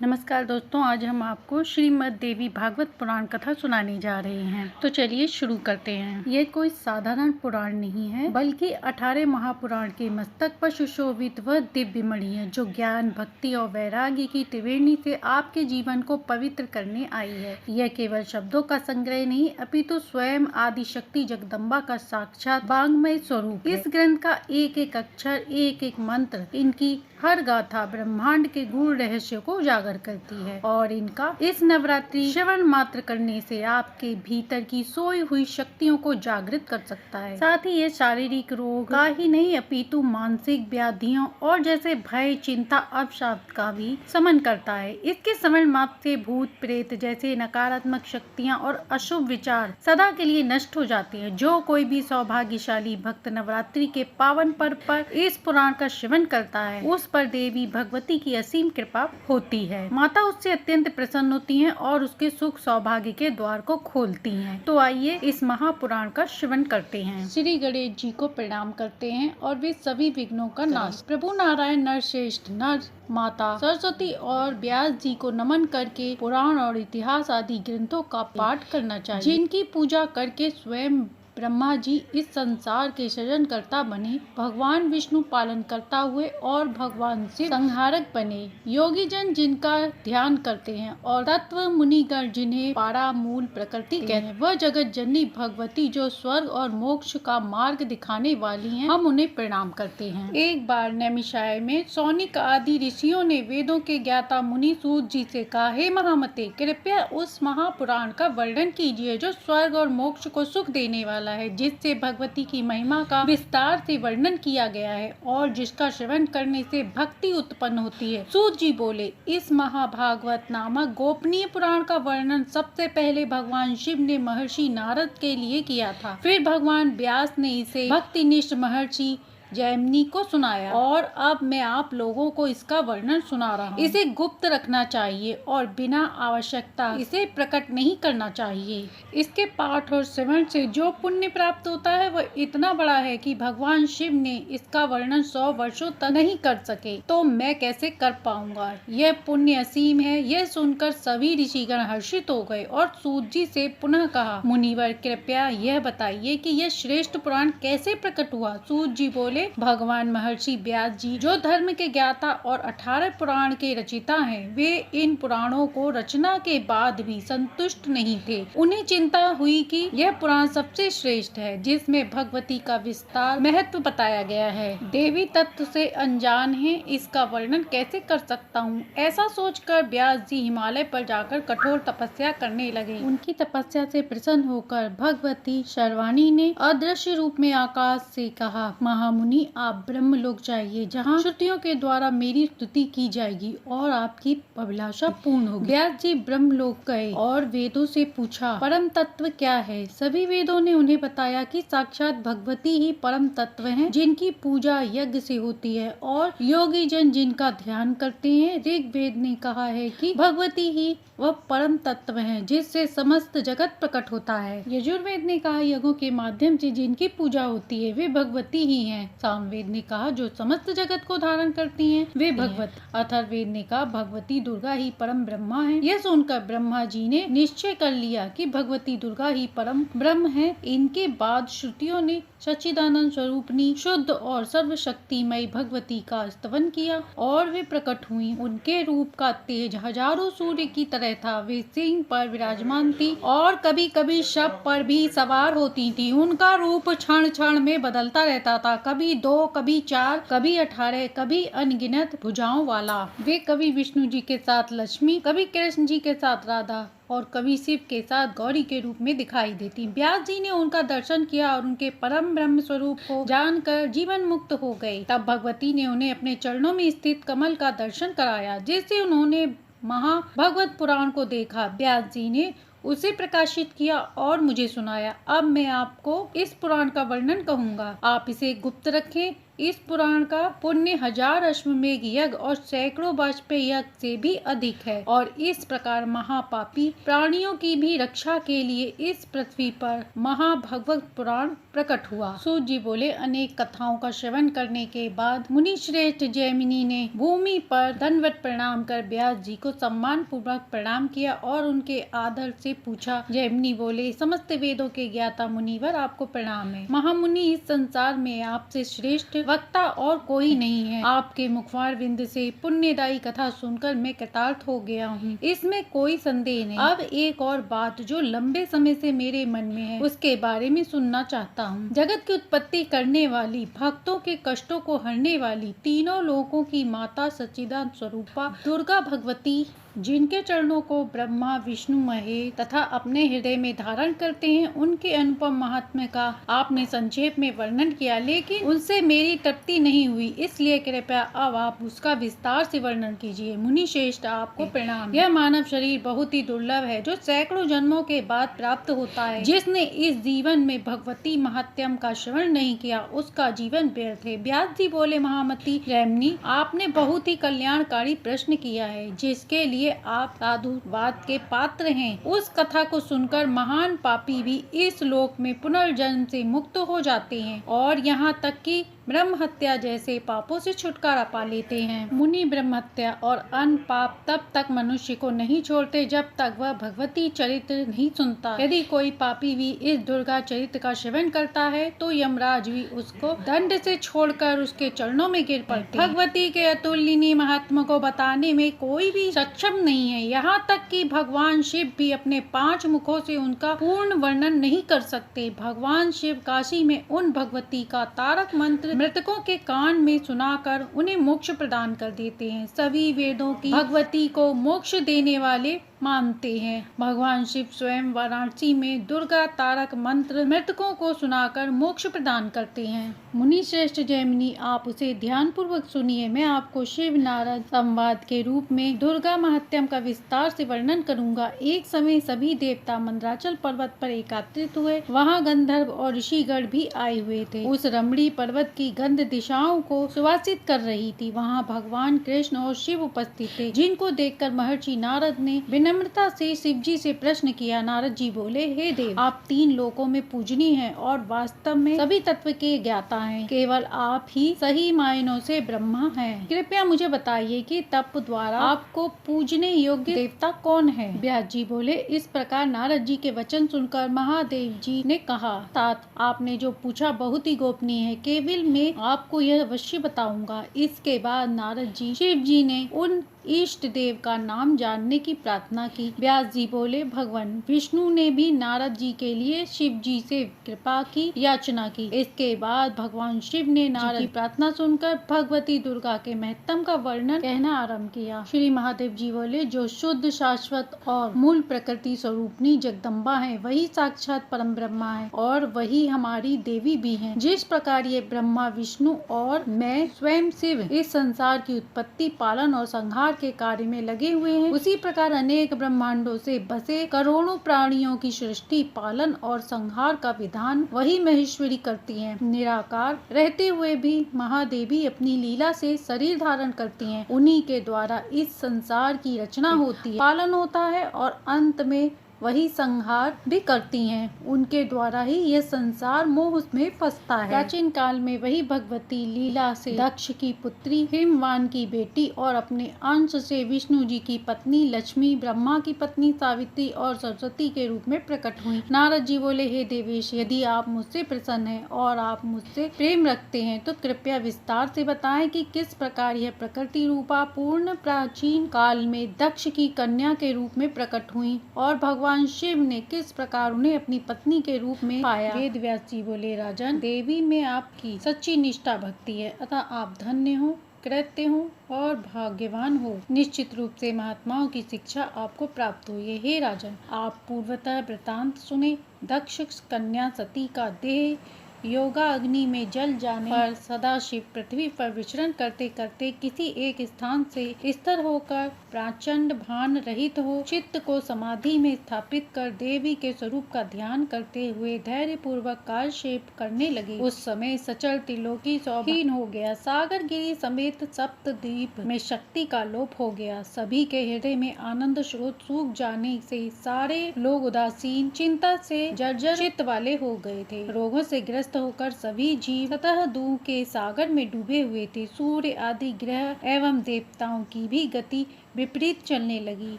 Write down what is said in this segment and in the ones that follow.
नमस्कार दोस्तों, आज हम आपको श्रीमद् देवी भागवत पुराण कथा सुनाने जा रहे हैं। तो चलिए शुरू करते हैं। ये कोई साधारण पुराण नहीं है, बल्कि 18 महापुराण के मस्तक पर सुशोभित व दिव्य मणि है, जो ज्ञान, भक्ति और वैराग्य की त्रिवेणी से आपके जीवन को पवित्र करने आई है। यह केवल शब्दों का संग्रह नहीं, अपितु स्वयं आदि शक्ति जगदम्बा का साक्षात वाङ्मय स्वरूप है। इस ग्रंथ का एक एक अक्षर, एक एक मंत्र, इनकी हर गाथा ब्रह्मांड के गूढ़ रहस्य को उजागर करती है और इनका इस नवरात्रि श्रवण मात्र करने से आपके भीतर की सोई हुई शक्तियों को जागृत कर सकता है। साथ ही ये शारीरिक रोग का ही नहीं, अपितु मानसिक व्याधियों और जैसे भय, चिंता, अवसाद का भी शमन करता है। इसके श्रवण मात्र से भूत प्रेत जैसे नकारात्मक शक्तियाँ और अशुभ विचार सदा के लिए नष्ट हो जाते हैं। जो कोई भी सौभाग्यशाली भक्त नवरात्रि के पावन पर्व पर इस पुराण का श्रवण करता है, उस पर देवी भगवती की असीम कृपा होती है। माता उससे अत्यंत प्रसन्न होती हैं और उसके सुख सौभाग्य के द्वार को खोलती हैं। तो आइए इस महापुराण का श्रवण करते हैं। श्री गणेश जी को प्रणाम करते हैं और वे सभी विघ्नों का नाश। प्रभु नारायण नरश्रेष्ठ, नर माता सरस्वती और व्यास जी को नमन करके पुराण और इतिहास आदि ग्रंथों का पाठ करना चाहिए, जिनकी पूजा करके स्वयं ब्रह्मा जी इस संसार के सृजनकर्ता बने, भगवान विष्णु पालन करता हुए और भगवान शिव संहारक बने। योगी जन जिनका ध्यान करते हैं और तत्व मुनिगण जिन्हें पारा मूल प्रकृति कहते हैं, वह जगत जननी भगवती जो स्वर्ग और मोक्ष का मार्ग दिखाने वाली हैं, हम उन्हें प्रणाम करते हैं। एक बार नैमिषारण्य में सौनिक आदि ऋषियों ने वेदों के ज्ञाता मुनि सूत जी से कहा, हे महामते, कृपया उस महापुराण का वर्णन कीजिए जो स्वर्ग और मोक्ष को सुख देने वाला है, जिससे भगवती की महिमा का विस्तार से वर्णन किया गया है और जिसका श्रवण करने से भक्ति उत्पन्न होती है। सूत जी बोले, इस महाभागवत नामक गोपनीय पुराण का वर्णन सबसे पहले भगवान शिव ने महर्षि नारद के लिए किया था। फिर भगवान व्यास ने इसे भक्तिनिष्ठ महर्षि जैमिनी को सुनाया और अब मैं आप लोगों को इसका वर्णन सुना रहा हूँ। इसे गुप्त रखना चाहिए और बिना आवश्यकता इसे प्रकट नहीं करना चाहिए। इसके पाठ और श्रवण से जो पुण्य प्राप्त होता है वह इतना बड़ा है कि भगवान शिव ने इसका वर्णन 100 वर्षों तक नहीं कर सके, तो मैं कैसे कर पाऊंगा। यह पुण्य असीम है। यह सुनकर सभी ऋषिगण हर्षित हो गए और सूत जी से पुनः कहा, मुनिवर कृपया यह बताइए कि यह श्रेष्ठ पुराण कैसे प्रकट हुआ। सूत जी बोले, भगवान महर्षि व्यास जी जो धर्म के ज्ञाता और 18 पुराण के रचिता हैं, वे इन पुराणों को रचना के बाद भी संतुष्ट नहीं थे। उन्हें चिंता हुई कि यह पुराण सबसे श्रेष्ठ है, जिसमें भगवती का विस्तार महत्व बताया गया है। देवी तत्व से अनजान है, इसका वर्णन कैसे कर सकता हूँ। ऐसा सोचकर व्यास जी हिमालय पर जाकर कठोर तपस्या करने लगे। उनकी तपस्या से प्रसन्न होकर भगवती शर्वाणी ने अदृश्य रूप में आकाश से कहा, महामुनि, आप ब्रह्मलोक जाइए, जहाँ श्रुतियों के द्वारा मेरी स्तुति की जाएगी और आपकी अभिलाषा पूर्ण होगी। व्यास जी ब्रह्मलोक गए और वेदों से पूछा, परम तत्व क्या है। सभी वेदों ने उन्हें बताया कि साक्षात भगवती ही परम तत्व हैं, जिनकी पूजा यज्ञ से होती है और योगी जन जिनका ध्यान करते हैं। ऋग्वेद ने कहा है कि भगवती ही वह परम तत्व है, जिससे समस्त जगत प्रकट होता है। यजुर्वेद ने कहा, यज्ञों के माध्यम से जिनकी पूजा होती है वे भगवती ही हैं। सामवेद ने कहा, जो समस्त जगत को धारण करती हैं वे भगवत। अथर्ववेद ने कहा, भगवती दुर्गा ही परम ब्रह्मा है। यह सुनकर ब्रह्मा जी ने निश्चय कर लिया कि भगवती दुर्गा ही परम ब्रह्म है। इनके बाद श्रुतियों ने सच्चिदानंद स्वरूपनी शुद्ध और सर्वशक्तिमयी भगवती का स्तवन किया और वे प्रकट हुई। उनके रूप का तेज हजारों सूर्य की तरह था। वे सिंह पर विराजमान थी और कभी कभी शव पर भी सवार होती थी। उनका रूप क्षण क्षण में बदलता रहता था, कभी 2, कभी 4, कभी 18, कभी अनगिनत भुजाओं वाला। वे कभी विष्णु जी के साथ लक्ष्मी, कभी कृष्ण जी के साथ राधा और कभी शिव के साथ गौरी के रूप में दिखाई देती। व्यास जी ने उनका दर्शन किया और उनके परम ब्रह्म स्वरूप को जानकर जीवन मुक्त हो गए। तब भगवती ने उन्हें अपने चरणों में स्थित कमल का दर्शन कराया, जिससे उन्होंने महाभागवत पुराण को देखा। व्यास जी ने उसे प्रकाशित किया और मुझे सुनाया। अब मैं आपको इस पुराण का वर्णन कहूँगा, आप इसे गुप्त रखें। इस पुराण का पुण्य 1000 अश्वमेघ यज्ञ और सैकड़ों वाजपेयी यज्ञ से भी अधिक है, और इस प्रकार महापापी प्राणियों की भी रक्षा के लिए इस पृथ्वी पर महाभगवत पुराण प्रकट हुआ। सूत जी बोले, अनेक कथाओं का श्रवण करने के बाद मुनि श्रेष्ठ जैमिनी ने भूमि पर दंडवत प्रणाम कर व्यास जी को सम्मान पूर्वक प्रणाम किया और उनके आदर से पूछा। जैमिनी बोले, समस्त वेदों के ज्ञाता मुनिवर, आपको प्रणाम है। महामुनि, इस संसार में आपसे श्रेष्ठ वक्ता और कोई नहीं है। आपके मुखवार बिंद से पुण्यदायी कथा सुनकर मैं कृतार्थ हो गया हूँ, इसमें कोई संदेह नहीं। अब एक और बात जो लंबे समय से मेरे मन में है, उसके बारे में सुनना चाहता हूँ। जगत की उत्पत्ति करने वाली, भक्तों के कष्टों को हरने वाली, तीनों लोकों की माता सच्चिदानंद स्वरूपा दुर्गा भगवती, जिनके चरणों को ब्रह्मा विष्णु महेश तथा अपने हृदय में धारण करते हैं, उनके अनुपम महात्म्य का आपने संक्षेप में वर्णन किया, लेकिन उनसे मेरी तृप्ति नहीं हुई, इसलिए कृपया अब आप उसका विस्तार से वर्णन कीजिए। मुनि श्रेष्ठ, आपको प्रणाम। यह मानव शरीर बहुत ही दुर्लभ है, जो सैकड़ों जन्मों के बाद प्राप्त होता है। जिसने इस जीवन में भगवती महात्म्य का श्रवण नहीं किया, उसका जीवन व्यर्थ है। व्यास जी बोले, महामती जैमिनी, आपने बहुत ही कल्याणकारी प्रश्न किया है, जिसके लिए आप साधुवाद के पात्र हैं। उस कथा को सुनकर महान पापी भी इस लोक में पुनर्जन्म से मुक्त हो जाते हैं और यहाँ तक कि ब्रह्म हत्या जैसे पापों से छुटकारा पा लेते हैं। मुनि ब्रह्म हत्या और अन्य पाप तब तक मनुष्य को नहीं छोड़ते जब तक वह भगवती चरित्र नहीं सुनता। यदि कोई पापी भी इस दुर्गा चरित्र का श्रवण करता है तो यमराज भी उसको दंड से छोड़कर उसके चरणों में गिर पड़ते। भगवती के अतुलनीय महात्मा को बताने में कोई भी सक्षम नहीं है, यहाँ तक कि भगवान शिव भी अपने 5 मुखों से उनका पूर्ण वर्णन नहीं कर सकते। भगवान शिव काशी में उन भगवती का तारक मंत्र मृतकों के कान में सुनाकर उन्हें मोक्ष प्रदान कर देते हैं। सभी वेदों की भगवती को मोक्ष देने वाले मानते हैं। भगवान शिव स्वयं वाराणसी में दुर्गा तारक मंत्र मृतकों को सुनाकर मोक्ष प्रदान करते हैं। मुनि श्रेष्ठ जैमिनी, आप उसे ध्यान पूर्वक सुनिए। मैं आपको शिव नारद संवाद के रूप में दुर्गा महात्म्य का विस्तार से वर्णन करूंगा। एक समय सभी देवता मंदराचल पर्वत पर एकत्रित हुए। वहाँ गंधर्व और ऋषिगण भी आए हुए थे। उस रमणी पर्वत की गंध दिशाओं को सुवासित कर रही थी। वहाँ भगवान कृष्ण और शिव उपस्थित थे, जिनको देखकर महर्षि नारद ने विनम्रता से शिव जी से प्रश्न किया। नारद जी बोले, हे देव, आप 3 लोकों में पूजनीय हैं और वास्तव में सभी तत्व के ज्ञाता हैं। केवल आप ही सही मायनों से ब्रह्मा हैं। कृपया मुझे बताइए कि तप द्वारा आपको पूजने योग्य देवता कौन है? व्यास जी बोले, इस प्रकार नारद जी के वचन सुनकर महादेव जी ने कहा, तात, आपने जो पूछा बहुत ही गोपनीय है, केवल मैं आपको यह अवश्य बताऊंगा। इसके बाद नारद जी शिव जी ने उन इष्ट देव का नाम जानने की प्रार्थना की। व्यास जी बोले, भगवान विष्णु ने भी नारद जी के लिए शिव जी से कृपा की याचना की। इसके बाद भगवान शिव ने नारद की प्रार्थना सुनकर भगवती दुर्गा के महत्व का वर्णन कहना आरंभ किया। श्री महादेव जी बोले, जो शुद्ध शाश्वत और मूल प्रकृति स्वरूपनी जगदम्बा है, वही साक्षात परम ब्रह्मा है और वही हमारी देवी भी है। जिस प्रकार ये ब्रह्मा विष्णु और मैं स्वयं शिव इस संसार की उत्पत्ति, पालन और संहार के कार्य में लगे हुए हैं, उसी प्रकार अनेक ब्रह्मांडों से बसे करोड़ों प्राणियों की सृष्टि, पालन और संहार का विधान वही महेश्वरी करती हैं। निराकार रहते हुए भी महादेवी अपनी लीला से शरीर धारण करती हैं। उन्हीं के द्वारा इस संसार की रचना होती है, पालन होता है और अंत में वही संहार भी करती हैं। उनके द्वारा ही यह संसार मोह में फंसता है। प्राचीन काल में वही भगवती लीला से दक्ष की पुत्री, हिमवान की बेटी और अपने अंश से विष्णु जी की पत्नी लक्ष्मी, ब्रह्मा की पत्नी सावित्री और सरस्वती के रूप में प्रकट हुई। नारद जी बोले, हे देवेश, यदि आप मुझसे प्रसन्न हैं और आप मुझसे प्रेम रखते हैं तो कृपया विस्तार से बताएं कि किस प्रकार यह प्रकृति रूपा पूर्ण प्राचीन काल में दक्ष की कन्या के रूप में प्रकट हुई और भगवान शिव ने किस प्रकार उन्हें अपनी पत्नी के रूप में पाया। वेद व्यास जी बोले, राजन, देवी में आपकी सच्ची निष्ठा भक्ति है, अतः आप धन्य हो, कृत्य हो और भाग्यवान हो। निश्चित रूप से महात्माओं की शिक्षा आपको प्राप्त हुई है। हे राजन, आप पूर्वतः वृतांत सुने। दक्ष कन्या सती का देह योगा अग्नि में जल जाने पर सदाशिव पृथ्वी पर विचरण करते करते किसी एक स्थान से स्थिर होकर प्रचंड भान रहित हो चित्त को समाधि में स्थापित कर देवी के स्वरूप का ध्यान करते हुए धैर्य पूर्वक कालक्षेप करने लगे। उस समय सचल त्रिलोकी सौभाग्यहीन हो गया। सागर गिरी समेत सप्त द्वीप में शक्ति का लोप हो गया। सभी के हृदय में आनंद स्रोत सूख जाने से सारे लोग उदासीन चिंता से जर्जर चित्त वाले हो गए थे। रोगों से ग्रस्त होकर सभी जीव सतह दुख के सागर में डूबे हुए थे। सूर्य आदि ग्रह एवं देवताओं की भी गति विपरीत चलने लगी।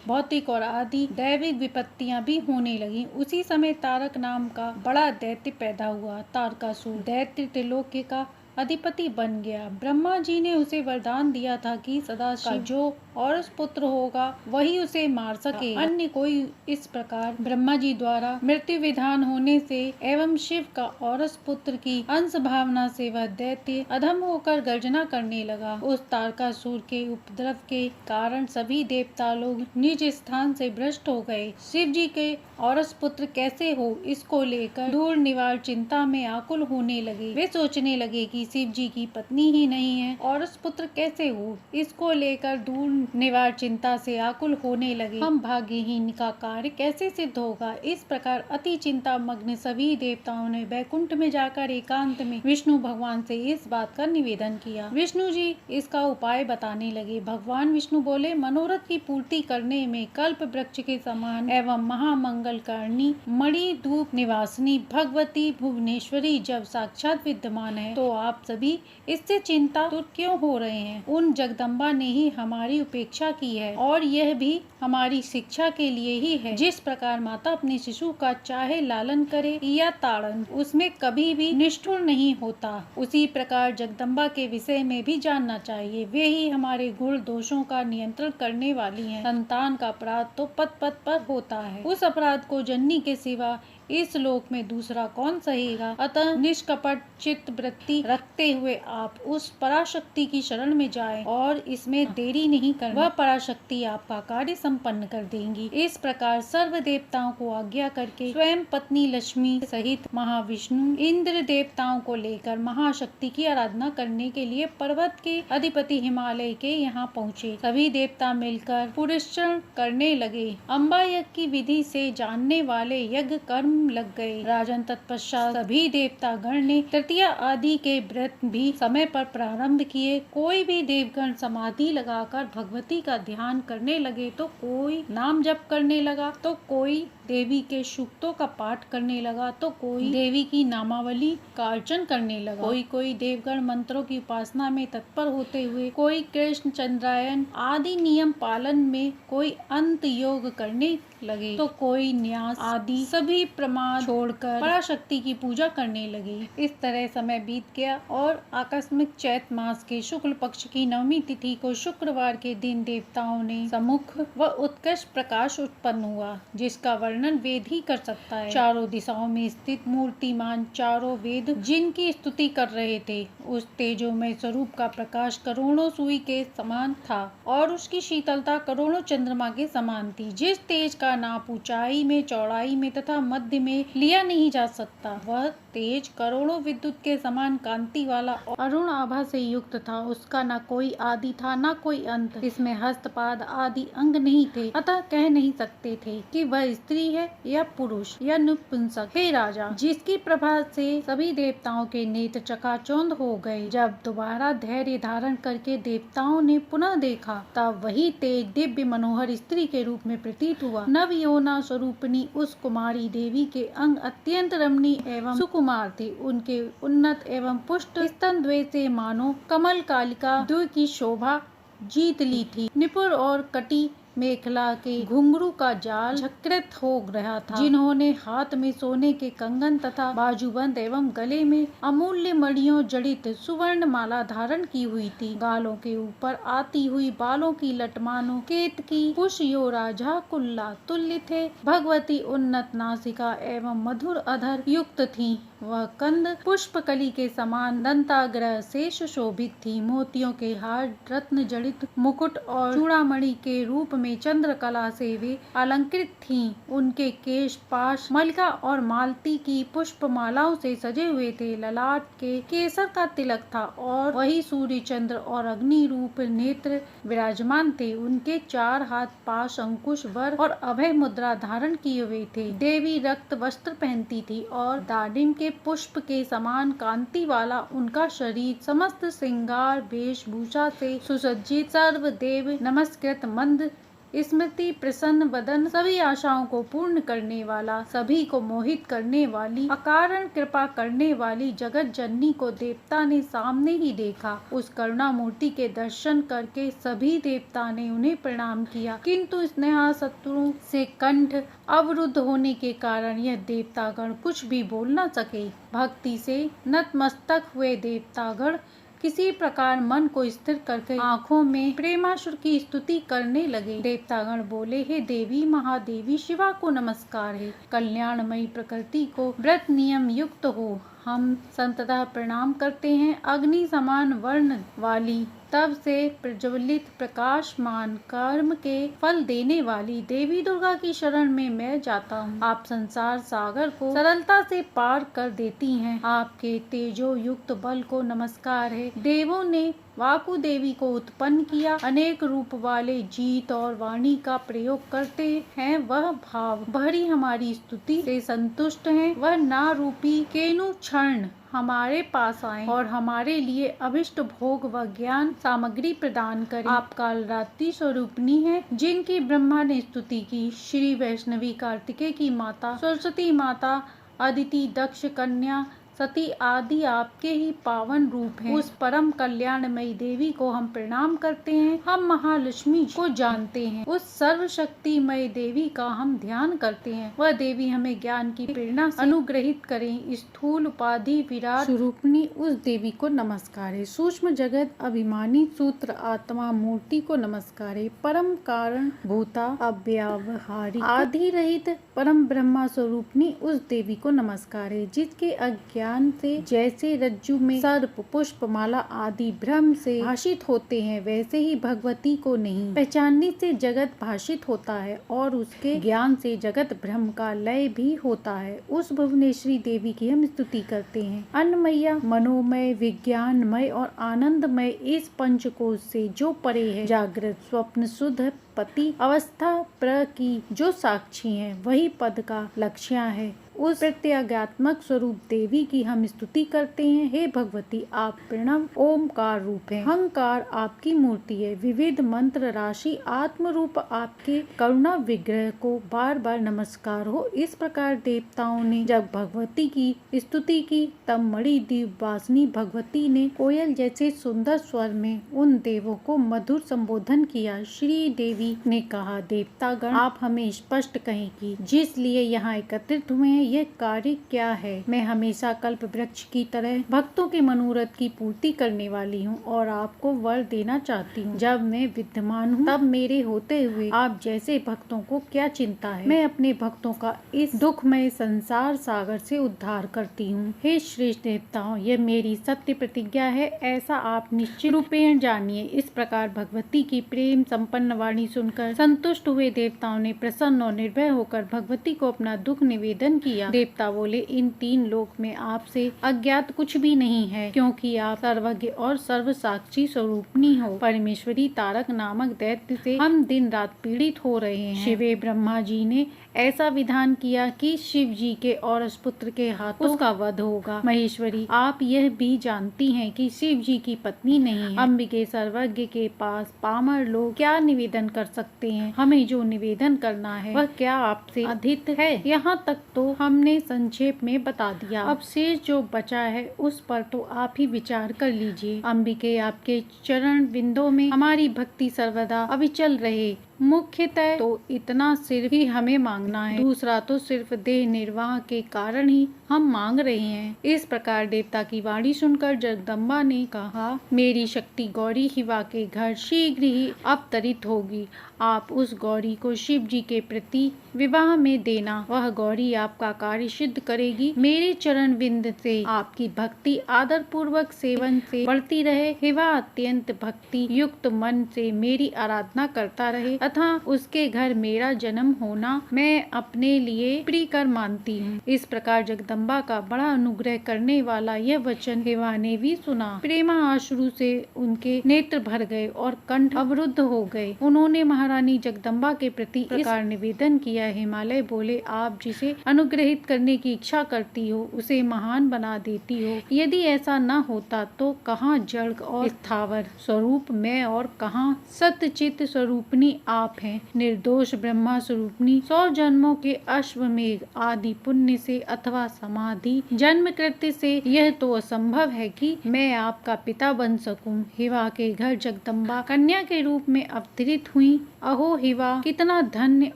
भौतिक और आदि दैविक विपत्तियां भी होने लगी। उसी समय तारक नाम का बड़ा दैत्य पैदा हुआ। तारकासुर दैत्य त्रिलोक्य का अधिपति बन गया। ब्रह्मा जी ने उसे वरदान दिया था कि सदाशिव का जो औरस पुत्र होगा वही उसे मार सके, अन्य कोई। इस प्रकार ब्रह्मा जी द्वारा मृत्यु विधान होने से एवं शिव का औरस पुत्र की अंश भावना से वह दैत्य अधम होकर गर्जना करने लगा। उस तारकासुर के उपद्रव के कारण सभी देवता लोग निज स्थान से भ्रष्ट हो गए। शिव जी के औरस पुत्र कैसे हो, इसको लेकर दूर निवार चिंता में आकुल होने लगे। वे सोचने लगे कि शिव जी की पत्नी ही नहीं है, औरस पुत्र कैसे हो, इसको लेकर दूर निवार चिंता से आकुल होने लगे। हम भाग्यहीन का कार्य कैसे सिद्ध होगा। इस प्रकार अति चिंता मग्न सभी देवताओं ने वैकुंठ में जाकर एकांत में विष्णु भगवान से इस बात का निवेदन किया। विष्णु जी इसका उपाय बताने लगे। भगवान विष्णु बोले, मनोरथ की पूर्ति करने में कल्प वृक्ष के समान एवं महामंगल करणी मणि धूप निवासिनी भगवती भुवनेश्वरी जब साक्षात विद्यमान है तो आप सभी इससे चिंतातुर क्यों हो रहे हैं। उन जगदम्बा ने ही हमारी उपेक्षा की है और यह भी हमारी शिक्षा के लिए ही है। जिस प्रकार माता अपने शिशु का चाहे लालन करे या ताड़न, उसमें कभी भी निष्ठुर नहीं होता, उसी प्रकार जगदम्बा के विषय में भी जानना चाहिए। वे ही हमारे गुण दोषों का नियंत्रण करने वाली हैं। संतान का अपराध तो पद पद पर होता है, उस अपराध को जननी के सिवा इस लोक में दूसरा कौन सहेगा। अतः निष्कपट चित्त वृत्ति रखते हुए आप उस पराशक्ति की शरण में जाएं और इसमें देरी नहीं करना। वह पराशक्ति आपका कार्य संपन्न कर देंगी। इस प्रकार सर्व देवताओं को आज्ञा करके स्वयं पत्नी लक्ष्मी सहित महाविष्णु इंद्र देवताओं को लेकर महाशक्ति की आराधना करने के लिए पर्वत के अधिपति हिमालय के यहाँ पहुँचे। सभी देवता मिलकर पुरस्चरण करने लगे। अम्बा यज्ञ की विधि से जानने वाले यज्ञ कर्म लग गए। राजन तत्पश्चात सभी देवता गण ने तृतीया आदि के व्रत भी समय पर प्रारंभ किए। कोई भी देवगण समाधि लगाकर भगवती का ध्यान करने लगे तो कोई नाम जप करने लगा, तो कोई देवी के सूक्तों का पाठ करने लगा, तो कोई देवी की नामावली का अर्चन करने लगा। कोई देवगण मंत्रों की उपासना में तत्पर होते हुए, कोई कृष्ण चंद्रायन आदि नियम पालन में, कोई अंत योग करने लगे, तो कोई न्यास आदि सभी प्रमाद छोड़कर पराशक्ति की पूजा करने लगे। इस तरह समय बीत गया और आकस्मिक चैत मास के शुक्ल पक्ष की नवमी तिथि को शुक्रवार के दिन देवताओं ने सम्मुख व उत्कृष्ट प्रकाश उत्पन्न हुआ, जिसका वर्णन वेद ही कर सकता है। चारों दिशाओं में स्थित मूर्तिमान चारों वेद जिनकी स्तुति कर रहे थे, उस तेजोमय स्वरूप का प्रकाश करोड़ों सुई के समान था और उसकी शीतलता करोड़ों चंद्रमा के समान थी। जिस तेज का नाप ऊंचाई में, चौड़ाई में तथा मध्य में लिया नहीं जा सकता, वह तेज करोड़ों विद्युत के समान कांति वाला और अरुण आभा से युक्त था। उसका न कोई आदि था न कोई अंत। इसमें हस्तपाद आदि अंग नहीं थे, अतः कह नहीं सकते थे कि वह स्त्री है या पुरुष या नपुंसक। हे राजा, जिसकी प्रभा से सभी देवताओं के नेत्र चकाचौंध हो गए। जब दोबारा धैर्य धारण करके देवताओं ने पुनः देखा, तब वही तेज दिव्य मनोहर स्त्री के रूप में प्रतीत हुआ। नव यौना स्वरूपिणी उस कुमारी देवी के अंग अत्यंत रमणीय एवं सुकुमार थे। उनके उन्नत एवं पुष्ट स्तन द्वय से मानो कमल कालिका द्वय की शोभा जीत ली थी। निपुण और कटी मेखला के घुंघरू का जाल झकृत हो रहा था। जिन्होंने हाथ में सोने के कंगन तथा बाजूबंद एवं गले में अमूल्य मणियों जड़ित सुवर्ण माला धारण की हुई थी। गालों के ऊपर आती हुई बालों की लटमानो केत की पुष यो राजा कुल्ला तुल्य थे। भगवती उन्नत नासिका एवं मधुर अधर युक्त थी। वह कंद पुष्पकली के समान दंताग्रह से सुशोभित थी। मोतियों के हार, रत्न जड़ित मुकुट और चूड़ामणि के रूप में में चंद्रकला से वे अलंकृत थीं। उनके केश पाश मलिका और मालती की पुष्पमालाओं से सजे हुए थे। ललाट के केसर का तिलक था और वही सूर्य चंद्र और अग्नि रूप नेत्र विराजमान थे। उनके 4 हाथ पाश अंकुश वर और अभय मुद्रा धारण किए हुए थे। देवी रक्त वस्त्र पहनती थी और दाडिम के पुष्प के समान कांति वाला उनका शरीर समस्त श्रृंगार वेशभूषा से सुसज्जित, सर्वदेव नमस्कृत, मंद स्मृति, प्रसन्न वदन, सभी आशाओं को पूर्ण करने वाला, सभी को मोहित करने वाली, अकारण कृपा करने वाली जगत जननी को देवता ने सामने ही देखा। उस करुणा मूर्ति के दर्शन करके सभी देवता ने उन्हें प्रणाम किया, किंतु स्नेहा शत्रुओं से कंठ अवरुद्ध होने के कारण यह देवतागण कुछ भी बोल न सके। भक्ति से नतमस्तक हुए देवतागण किसी प्रकार मन को स्थिर करके आंखों में प्रेमाश्रु की स्तुति करने लगे। देवतागण बोले, हे देवी महादेवी, शिवा को नमस्कार है। कल्याणमयी प्रकृति को व्रत नियम युक्त हो हम संततः प्रणाम करते हैं। अग्नि समान वर्ण वाली, तब से प्रज्वलित प्रकाशमान, कर्म के फल देने वाली देवी दुर्गा की शरण में मैं जाता हूँ। आप संसार सागर को सरलता से पार कर देती हैं। आपके तेजो युक्त बल को नमस्कार है। देवों ने वाकु देवी को उत्पन्न किया। अनेक रूप वाले जीत और वाणी का प्रयोग करते हैं। वह भाव भरी हमारी स्तुति से संतुष्ट हैं। वह नारूपी केनु क्षण हमारे पास आए और हमारे लिए अभिष्ट भोग व ज्ञान सामग्री प्रदान करें। आप कालरात्रि स्वरूपनी है, जिनकी ब्रह्मा ने स्तुति की। श्री वैष्णवी, कार्तिकेय की माता, सरस्वती माता, अदिति, दक्ष कन्या, सती आदि आपके ही पावन रूप हैं। उस परम कल्याणमयी देवी को हम प्रणाम करते हैं। हम महालक्ष्मी को जानते हैं। उस सर्वशक्तिमय देवी का हम ध्यान करते हैं। वह देवी हमें ज्ञान की प्रेरणा से अनुग्रहित करें। स्थूल उपाधि विराट स्वरूपनी उस देवी को नमस्कार है। सूक्ष्म जगत अभिमानी सूत्र आत्मा मूर्ति को नमस्कार है। परम कारण भूता अव्यावहारिक आदि रहित परम ब्रह्मा स्वरूपनी उस देवी को नमस्कार है। जिसके अज्ञान से जैसे रज्जु में सर्प, पुष्प माला आदि भ्रम से भाषित होते हैं, वैसे ही भगवती को नहीं पहचानने से जगत भाषित होता है और उसके ज्ञान से जगत भ्रम का लय भी होता है। उस भुवनेश्वरी देवी की हम स्तुति करते हैं। अन्नमय्या, मनोमय, विज्ञानमय और आनंदमय इस पंचकोश से जो परे है, जागृत, स्वप्न, शुद्ध पति अवस्था प्र की जो साक्षी है, वही पद का लक्ष्य है। उस प्रत्यगात्मक स्वरूप देवी की हम स्तुति करते हैं। हे भगवती, आप प्रणव ओमकार रूप है। हंकार आपकी मूर्ति है। विविध मंत्र राशि आत्म रूप आपके करुणा विग्रह को बार बार नमस्कार हो। इस प्रकार देवताओं ने जब भगवती की स्तुति की, तब मणि दिव्यवासिनी भगवती ने कोयल जैसे सुंदर स्वर में उन देवों को मधुर संबोधन किया। श्री देवी ने कहा, देवतागण, आप हमें स्पष्ट कहें कि जिस लिए यहाँ एकत्रित हुए हैं, यह कार्य क्या है। मैं हमेशा कल्प वृक्ष की तरह भक्तों के मनोरथ की पूर्ति करने वाली हूँ और आपको वर देना चाहती हूँ। जब मैं विद्यमान हूँ, तब मेरे होते हुए आप जैसे भक्तों को क्या चिंता है। मैं अपने भक्तों का इस दुखमय संसार सागर से उद्धार करती हूँ। हे श्रेष्ठ देवताओं, यह मेरी सत्य प्रतिज्ञा है, ऐसा आप निश्चित रूपेण जानिए। इस प्रकार भगवती की प्रेम संपन्न वाणी सुनकर संतुष्ट हुए देवताओं ने प्रसन्न और निर्भय होकर भगवती को अपना दुख निवेदन किया। देवता बोले, इन 3 लोक में आपसे अज्ञात कुछ भी नहीं है, क्योंकि आप सर्वज्ञ और सर्व साक्षी स्वरूपनी हो। परमेश्वरी तारक नामक दैत्य से हम दिन रात पीड़ित हो रहे हैं। शिवे ब्रह्मा जी ने ऐसा विधान किया कि शिव जी के और पुत्र के हाथों उसका वध होगा। महेश्वरी, आप यह भी जानती हैं कि शिव जी की पत्नी नहीं है। अंबिके सर्वज्ञ के पास पामर लोग क्या निवेदन कर सकते हैं। हमें जो निवेदन करना है वह क्या आपसे अधिक है। यहाँ तक तो हमने संक्षेप में बता दिया। अब शेष जो बचा है उस पर तो आप ही विचार कर लीजिए। अंबिके, आपके चरण बिंदों में हमारी भक्ति सर्वदा अविचल रहे। मुख्यतः तो इतना सिर्फ ही हमें मांगना है, दूसरा तो सिर्फ देह निर्वाह के कारण ही हम मांग रहे हैं। इस प्रकार देवता की वाणी सुनकर जगदम्बा ने कहा, मेरी शक्ति गौरी हिवा के घर शीघ्र ही अवतरित होगी। आप उस गौरी को शिव जी के प्रति विवाह में देना। वह गौरी आपका कार्य सिद्ध करेगी। मेरे चरण बिंद से आपकी भक्ति आदर पूर्वक सेवन से बढ़ती रहे। हिवा अत्यंत भक्ति युक्त मन से मेरी आराधना करता रहे, अतः उसके घर मेरा जन्म होना मैं अपने लिए प्रियकर मानती हूँ। इस प्रकार जगदम्बा का बड़ा अनुग्रह करने वाला यह वचन हिवा ने भी सुना। प्रेमा अश्रु से उनके नेत्र भर गए और कंठ अवरुद्ध हो गए। उन्होंने महारानी जगदम्बा के प्रति इस प्रकार निवेदन किया। हिमालय बोले, आप जिसे अनुग्रहित करने की इच्छा करती हो उसे महान बना देती हो। यदि ऐसा न होता तो कहाँ जड़ और स्थावर स्वरूप मैं और कहाँ सतचित स्वरूपनी आप हैं। निर्दोष ब्रह्मा स्वरूपनी 100 जन्मों के अश्वमेघ आदि पुण्य से अथवा समाधि जन्म कृत्य से यह तो असंभव है कि मैं आपका पिता बन सकूं। हिवा के घर जगदम्बा कन्या के रूप में अवतरित हुई। अहो हिवा कितना धन्य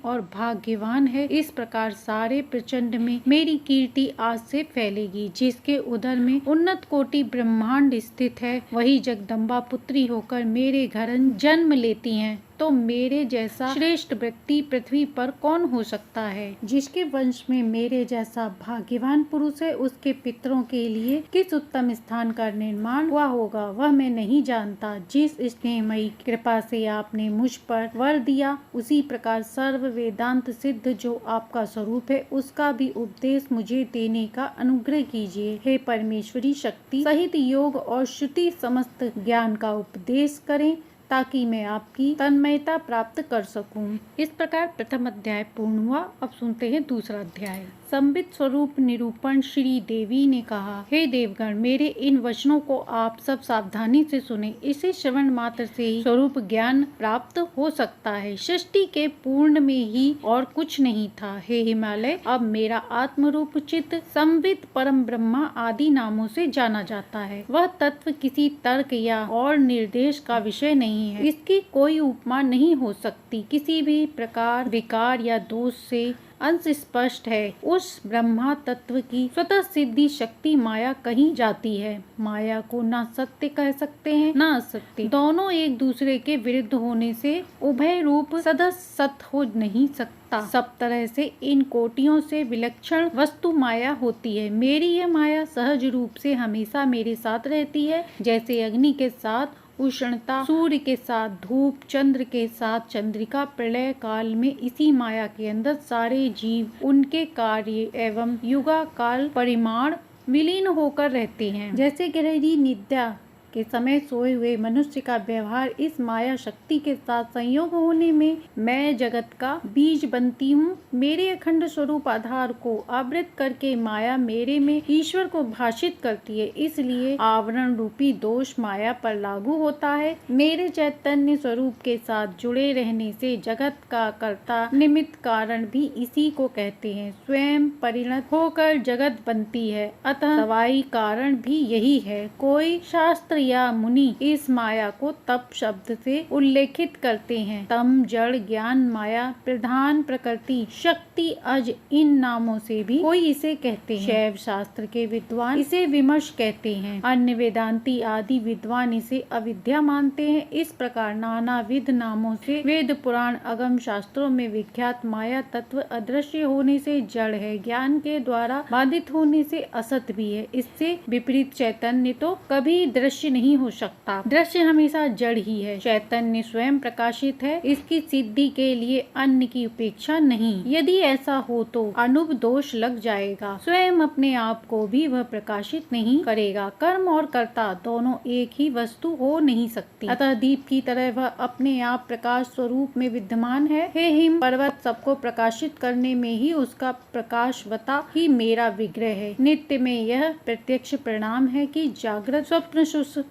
और भाग्यवान है। इस प्रकार सारे प्रचंड में मेरी कीर्ति आज से फैलेगी। जिसके उदर में उन्नत कोटि ब्रह्मांड स्थित है वही जगदम्बा पुत्री होकर मेरे घर जन्म लेती हैं, तो मेरे जैसा श्रेष्ठ व्यक्ति पृथ्वी पर कौन हो सकता है। जिसके वंश में मेरे जैसा भाग्यवान पुरुष है उसके पितरों के लिए किस उत्तम स्थान का निर्माण हुआ होगा वह मैं नहीं जानता। जिस स्नेहमयी कृपा से आपने मुझ पर वर दिया उसी प्रकार सर्व वेदांत सिद्ध जो आपका स्वरूप है उसका भी उपदेश मुझे देने का अनुग्रह कीजिए। हे परमेश्वरी शक्ति सहित योग और श्रुति समस्त ज्ञान का उपदेश करें ताकि मैं आपकी तन्मयता प्राप्त कर सकूं। इस प्रकार प्रथम अध्याय पूर्ण हुआ। अब सुनते हैं दूसरा अध्याय। संबित स्वरूप निरूपण श्री देवी ने कहा, हे देवगण, मेरे इन वचनों को आप सब सावधानी से सुने। इसे श्रवण मात्र से ही स्वरूप ज्ञान प्राप्त हो सकता है। सृष्टि के पूर्ण में ही और कुछ नहीं था। हे हिमालय, अब मेरा आत्मरूप चित्त संबित परम ब्रह्मा आदि नामों से जाना जाता है। वह तत्व किसी तर्क या और निर्देश का विषय नहीं है। इसकी कोई उपमा नहीं हो सकती। किसी भी प्रकार विकार या दोष से अंश स्पष्ट है। उस ब्रह्मा तत्व की स्वतः सिद्धि शक्ति माया कहीं जाती है। माया को न सत्य कह सकते हैं न असत्य। दोनों एक दूसरे के विरुद्ध होने से उभय रूप सदा सत्य हो नहीं सकता। सब तरह से इन कोटियों से विलक्षण वस्तु माया होती है। मेरी यह माया सहज रूप से हमेशा मेरे साथ रहती है। जैसे अग्नि के साथ उष्णता, सूर्य के साथ धूप, चंद्र के साथ चंद्रिका, प्रलय काल में इसी माया के अंदर सारे जीव उनके कार्य एवं युगा काल परिमाण विलीन होकर रहते हैं। जैसे गहरी निद्रा के समय सोए हुए मनुष्य का व्यवहार इस माया शक्ति के साथ संयोग होने में मैं जगत का बीज बनती हूँ। मेरे अखंड स्वरूप आधार को आवृत करके माया मेरे में ईश्वर को भाषित करती है। इसलिए आवरण रूपी दोष माया पर लागू होता है। मेरे चैतन्य स्वरूप के साथ जुड़े रहने से जगत का कर्ता निमित्त कारण भी इसी को कहते हैं। स्वयं परिणत होकर जगत बनती है, अतः सवाई कारण भी यही है। कोई शास्त्र या मुनि इस माया को तप शब्द से उल्लेखित करते हैं। तम, जड़, ज्ञान, माया, प्रधान, प्रकृति, शक्ति, अज इन नामों से भी कोई इसे कहते हैं। शैव शास्त्र के विद्वान इसे विमर्श कहते हैं। अन्य वेदांती आदि विद्वान इसे अविद्या मानते हैं। इस प्रकार नाना विध नामों से वेद पुराण अगम शास्त्रों में विख्यात माया तत्व अदृश्य होने से जड़ है, ज्ञान के द्वारा बाधित होने से असत भी है। इससे विपरीत चैतन्य तो कभी दृश्य नहीं हो सकता। दृश्य हमेशा जड़ ही है। चैतन्य स्वयं प्रकाशित है। इसकी सिद्धि के लिए अन्य की उपेक्षा नहीं। यदि ऐसा हो तो अनुभव दोष लग जाएगा। स्वयं अपने आप को भी वह प्रकाशित नहीं करेगा। कर्म और कर्ता दोनों एक ही वस्तु हो नहीं सकती। अतः दीप की तरह वह अपने आप प्रकाश स्वरूप में विद्यमान है। हे हिम पर्वत, सबको प्रकाशित करने में ही उसका प्रकाशवता ही मेरा विग्रह है। नित्य में यह प्रत्यक्ष परिणाम है कि जागृत, स्वप्न, सुषुप्ति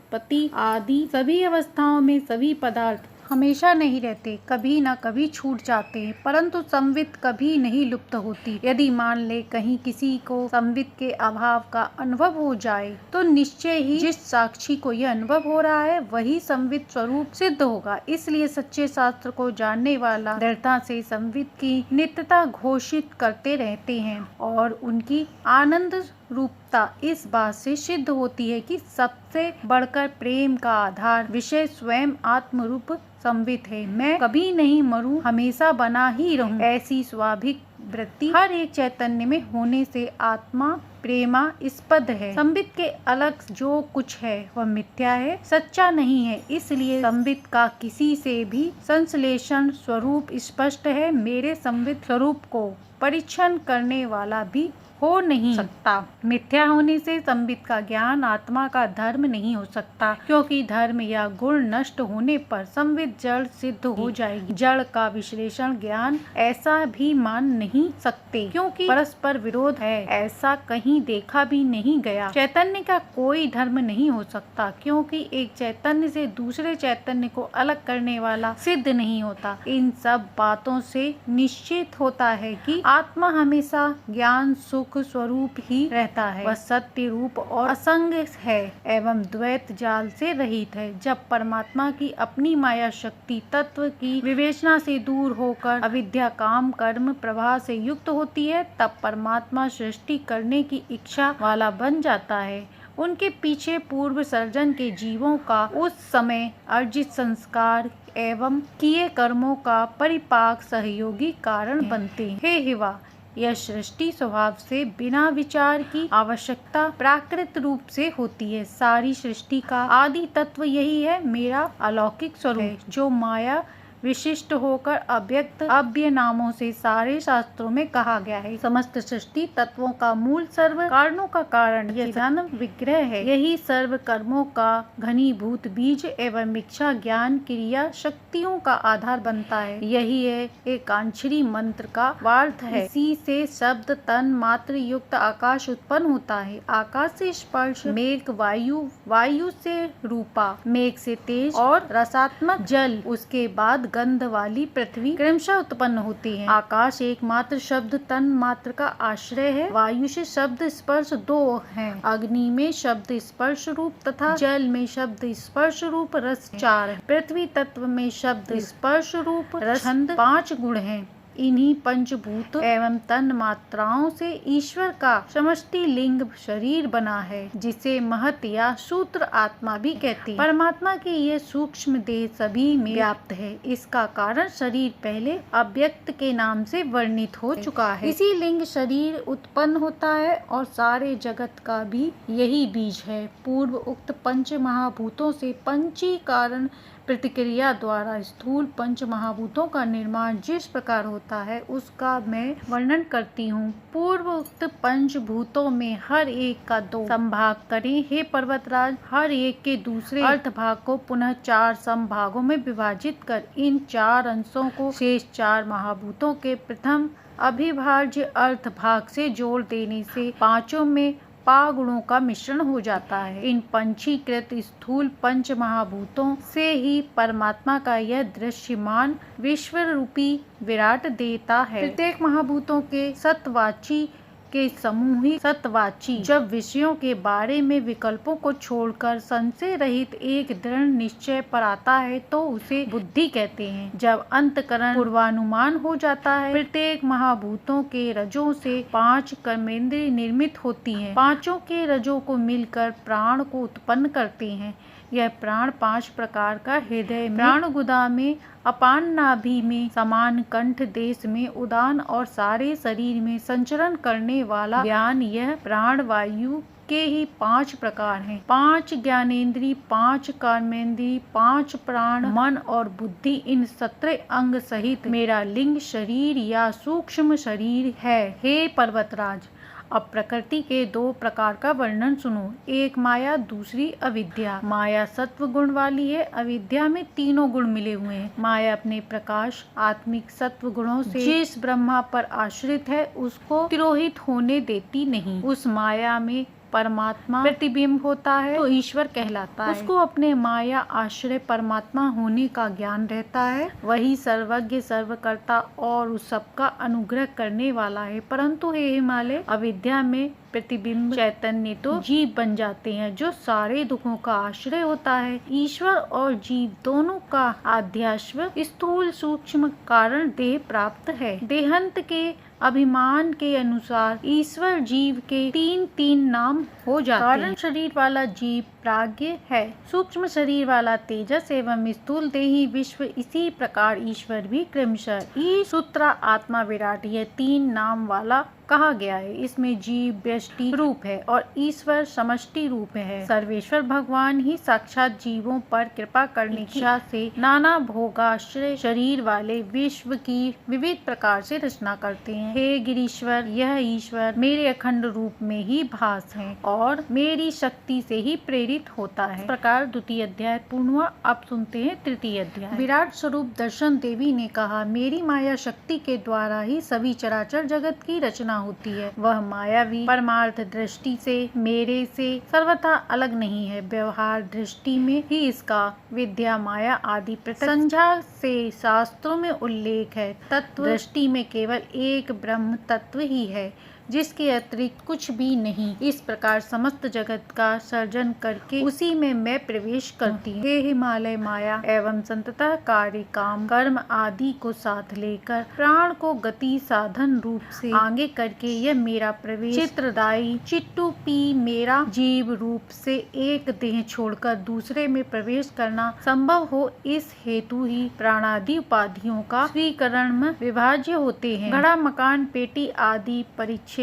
आदि सभी अवस्थाओं में सभी पदार्थ हमेशा नहीं रहते, कभी न कभी छूट जाते हैं, परंतु संवित कभी नहीं लुप्त होती। यदि मान ले कहीं किसी को संवित के अभाव का अनुभव हो जाए तो निश्चय ही जिस साक्षी को यह अनुभव हो रहा है वही संवित स्वरूप सिद्ध होगा। इसलिए सच्चे शास्त्र को जानने वाला दृढ़ता से संवित की नित्यता घोषित करते रहते हैं और उनकी आनंद रूपता इस बात से सिद्ध होती है कि सबसे बढ़कर प्रेम का आधार विषय स्वयं आत्मरूप संवित है। मैं कभी नहीं मरूं, हमेशा बना ही रहूं। ऐसी स्वाभाविक वृत्ति हर एक चैतन्य में होने से आत्मा प्रेमास्पद है। संबित के अलग जो कुछ है वह मिथ्या है, सच्चा नहीं है। इसलिए संबित का किसी से भी संश्लेषण स्वरूप स्पष्ट है। मेरे संबित स्वरूप को परीक्षण करने वाला भी हो नहीं सकता। मिथ्या होने से संबित का ज्ञान आत्मा का धर्म नहीं हो सकता, क्योंकि धर्म या गुण नष्ट होने पर संबित जड़ सिद्ध हो जाएगी। जड़ का विश्लेषण ज्ञान ऐसा भी मान नहीं सकते, क्योंकि परस्पर विरोध है, ऐसा कहीं देखा भी नहीं गया। चैतन्य का कोई धर्म नहीं हो सकता, क्योंकि एक चैतन्य से दूसरे चैतन्य को अलग करने वाला सिद्ध नहीं होता। इन सब बातों से निश्चित होता है कि आत्मा हमेशा ज्ञान सुख स्वरूप ही रहता है। वह सत्य रूप और असंग है एवं द्वैत जाल से रहित है। जब परमात्मा की अपनी माया शक्ति तत्व की विवेचना से दूर होकर अविद्या काम कर्म प्रवाह से युक्त होती है, तब परमात्मा सृष्टि करने की इच्छा वाला बन जाता है। उनके पीछे पूर्व सर्जन के जीवों का उस समय अर्जित संस्कार एवं किए कर्मों का परिपाक सहयोगी कारण बनते हैं। हे हिवा, यह सृष्टि स्वभाव से बिना विचार की आवश्यकता प्राकृत रूप से होती है। सारी सृष्टि का आदि तत्व यही है, मेरा अलौकिक स्वरूप, जो माया विशिष्ट होकर अव्यक्त अव्यय नामों से सारे शास्त्रों में कहा गया है। समस्त सृष्टि तत्वों का मूल सर्व कारणों का कारण यह जन्म विग्रह है। यही सर्व कर्मों का घनीभूत बीज एवं इच्छा ज्ञान क्रिया शक्तियों का आधार बनता है। यही है एकाक्षरी मंत्र का वार्थ है। इसी से शब्द तन मात्र युक्त आकाश उत्पन्न होता है। आकाश से स्पर्श मेघ, वायु, वायु से रूपा, मेघ से तेज और रसात्मक जल, उसके बाद गंध वाली पृथ्वी क्रमशः उत्पन्न होती है। आकाश एकमात्र शब्द तन मात्र का आश्रय है। वायु से शब्द स्पर्श दो हैं, अग्नि में शब्द स्पर्श रूप तथा जल में शब्द स्पर्श रूप रस 4 है। पृथ्वी तत्व में शब्द स्पर्श रूप रस छंद 5 गुण हैं। इन्हीं पंचभूत एवं तन मात्राओं से ईश्वर का समष्टि लिंग शरीर बना है, जिसे महत या सूत्र आत्मा भी कहते हैं। परमात्मा की यह सूक्ष्म देह सभी में व्याप्त है। इसका कारण शरीर पहले अव्यक्त के नाम से वर्णित हो चुका है। इसी लिंग शरीर उत्पन्न होता है और सारे जगत का भी यही बीज है। पूर्व उक्त पंच महाभूतों से पंची कारण प्रतिक्रिया द्वारा स्थूल पंच महाभूतों का निर्माण जिस प्रकार होता है, उसका मैं वर्णन करती हूँ। पूर्व उक्त पंचभूतों में हर एक का 2 संभाग करें। हे पर्वतराज, हर एक के दूसरे अर्थ भाग को पुनः 4 संभागों में विभाजित कर इन 4 अंशों को शेष 4 महाभूतों के प्रथम अभिभाज्य अर्थ भाग से जोड़ देने से पांचों में गुणों का मिश्रण हो जाता है। इन पंचीकृत स्थूल पंच महाभूतों से ही परमात्मा का यह दृश्यमान विश्व रूपी विराट देता है। प्रत्येक महाभूतों के सत्वाची के समूह ही सत्वाची जब विषयों के बारे में विकल्पों को छोड़कर संशय रहित एक दृढ़ निश्चय पर आता है, तो उसे बुद्धि कहते हैं। जब अंतकरण पूर्वानुमान हो जाता है, प्रत्येक महाभूतों के रजों से 5 कर्मेंद्रिय निर्मित होती हैं। पांचों के रजों को मिलकर प्राण को उत्पन्न करते हैं। यह प्राण 5 प्रकार का हृदय में, प्राण गुदा में, अपान नाभि में, समान कंठ देश में, उदान और सारे शरीर में संचरण करने वाला ज्ञान, यह प्राण वायु के ही 5 प्रकार हैं। 5 ज्ञानेंद्री, 5 कर्मेंद्री, 5 प्राण, मन और बुद्धि, इन 17 अंग सहित मेरा लिंग शरीर या सूक्ष्म शरीर है। हे पर्वतराज, अब प्रकृति के 2 प्रकार का वर्णन सुनो। एक माया, दूसरी अविद्या। माया सत्व गुण वाली है, अविद्या में तीनों गुण मिले हुए हैं। माया अपने प्रकाश आत्मिक सत्व गुणों से जिस ब्रह्मा पर आश्रित है, उसको तिरोहित होने देती नहीं। उस माया में परमात्मा प्रतिबिंब होता है तो ईश्वर कहलाता है। उसको अपने माया आश्रय परमात्मा होने का ज्ञान रहता है। वही सर्वज्ञ सर्वकर्ता और उस सबका अनुग्रह करने वाला है। परंतु हे हिमालय, अविद्या में प्रतिबिंब चैतन्य तो जीव बन जाते हैं, जो सारे दुखों का आश्रय होता है। ईश्वर और जीव दोनों का आध्यात्म स्थूल सूक्ष्म कारण देह प्राप्त है। देहांत के अभिमान के अनुसार ईश्वर जीव के 3 नाम हो जाते हैं। कारण शरीर वाला जीव प्राज्ञ है, सूक्ष्म शरीर वाला तेजस एवं स्थूल देही विश्व, इसी प्रकार ईश्वर भी क्रमशः ई सूत्रा आत्मा विराट, यह 3 नाम वाला कहा गया है। इसमें जीव व्यष्टि रूप है और ईश्वर समष्टि रूप है। सर्वेश्वर भगवान ही साक्षात जीवों पर कृपा करने की इच्छा से नाना भोगाश्रय शरीर वाले विश्व की विविध प्रकार से रचना करते हैं। हे गिरीश्वर, यह ईश्वर मेरे अखंड रूप में ही भास है और मेरी शक्ति से ही प्रेरित होता है। इस प्रकार द्वितीय अध्याय पूर्ण हुआ। अब सुनते हैं तृतीय अध्याय। विराट स्वरूप दर्शन देवी ने कहा, मेरी माया शक्ति के द्वारा ही सभी चराचर जगत की रचना होती है। वह मायावी परमार्थ दृष्टि से मेरे से सर्वथा अलग नहीं है। व्यवहार दृष्टि में ही इसका विद्या माया आदि संज्ञा से शास्त्रों में उल्लेख है। तत्व दृष्टि में केवल एक ब्रह्म तत्व ही है, जिसके अतिरिक्त कुछ भी नहीं। इस प्रकार समस्त जगत का सर्जन करके उसी में मैं प्रवेश करती हूँ। हे हिमालय, माया एवं संततः कार्य काम कर्म आदि को साथ लेकर प्राण को गति साधन रूप से आगे करके यह मेरा प्रवेश चित्रदायी चिट्टूपी मेरा जीव रूप से एक देह छोड़कर दूसरे में प्रवेश करना संभव हो, इस हेतु ही प्राणादि उपाधियों का स्वीकरण में विभाज्य होते हैं। घड़ा, मकान, पेटी आदि परिच्छेद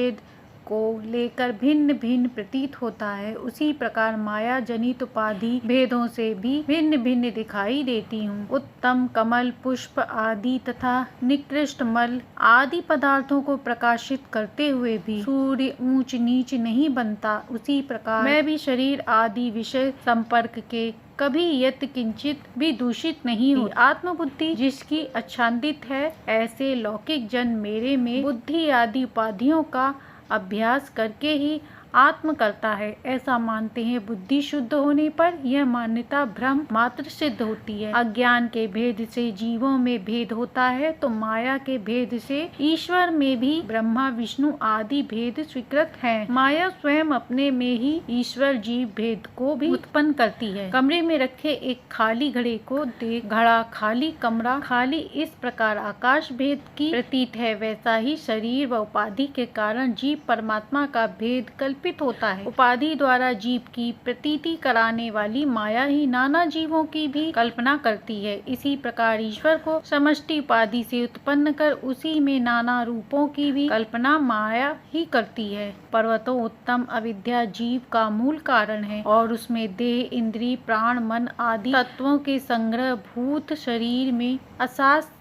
को लेकर भिन्न भिन्न प्रतीत होता है, उसी प्रकार माया जनित उपाधि भेदों से भी भिन्न भिन्न दिखाई देती हूँ। उत्तम कमल, पुष्प आदि तथा निकृष्ट मल आदि पदार्थों को प्रकाशित करते हुए भी सूर्य ऊंच नीच नहीं बनता, उसी प्रकार मैं भी शरीर आदि विषय संपर्क के कभी यत किंचित भी दूषित नहीं हो। आत्मबुद्धि जिसकी आच्छादित है, ऐसे लौकिक जन मेरे में बुद्धि आदि उपाधियों का अभ्यास करके ही आत्म करता है, ऐसा मानते हैं। बुद्धि शुद्ध होने पर यह मान्यता भ्रम मात्र सिद्ध होती है। अज्ञान के भेद से जीवों में भेद होता है, तो माया के भेद से ईश्वर में भी ब्रह्मा विष्णु आदि भेद स्वीकृत हैं। माया स्वयं अपने में ही ईश्वर जीव भेद को भी उत्पन्न करती है। कमरे में रखे एक खाली घड़े को देख घड़ा खाली, कमरा खाली, इस प्रकार आकाश भेद की प्रतीत है, वैसा ही शरीर व उपाधि के कारण जीव परमात्मा का भेद कल्पित होता है। उपाधि द्वारा जीव की प्रतीति कराने वाली माया ही नाना जीवों की भी कल्पना करती है। इसी प्रकार ईश्वर को समष्टि उपाधि से उत्पन्न कर उसी में नाना रूपों की भी कल्पना माया ही करती है। पर्वतों उत्तम अविद्या जीव का मूल कारण है और उसमें देह, इंद्रिय, प्राण, मन आदि तत्वों के संग्रह भूत शरीर में असाध्य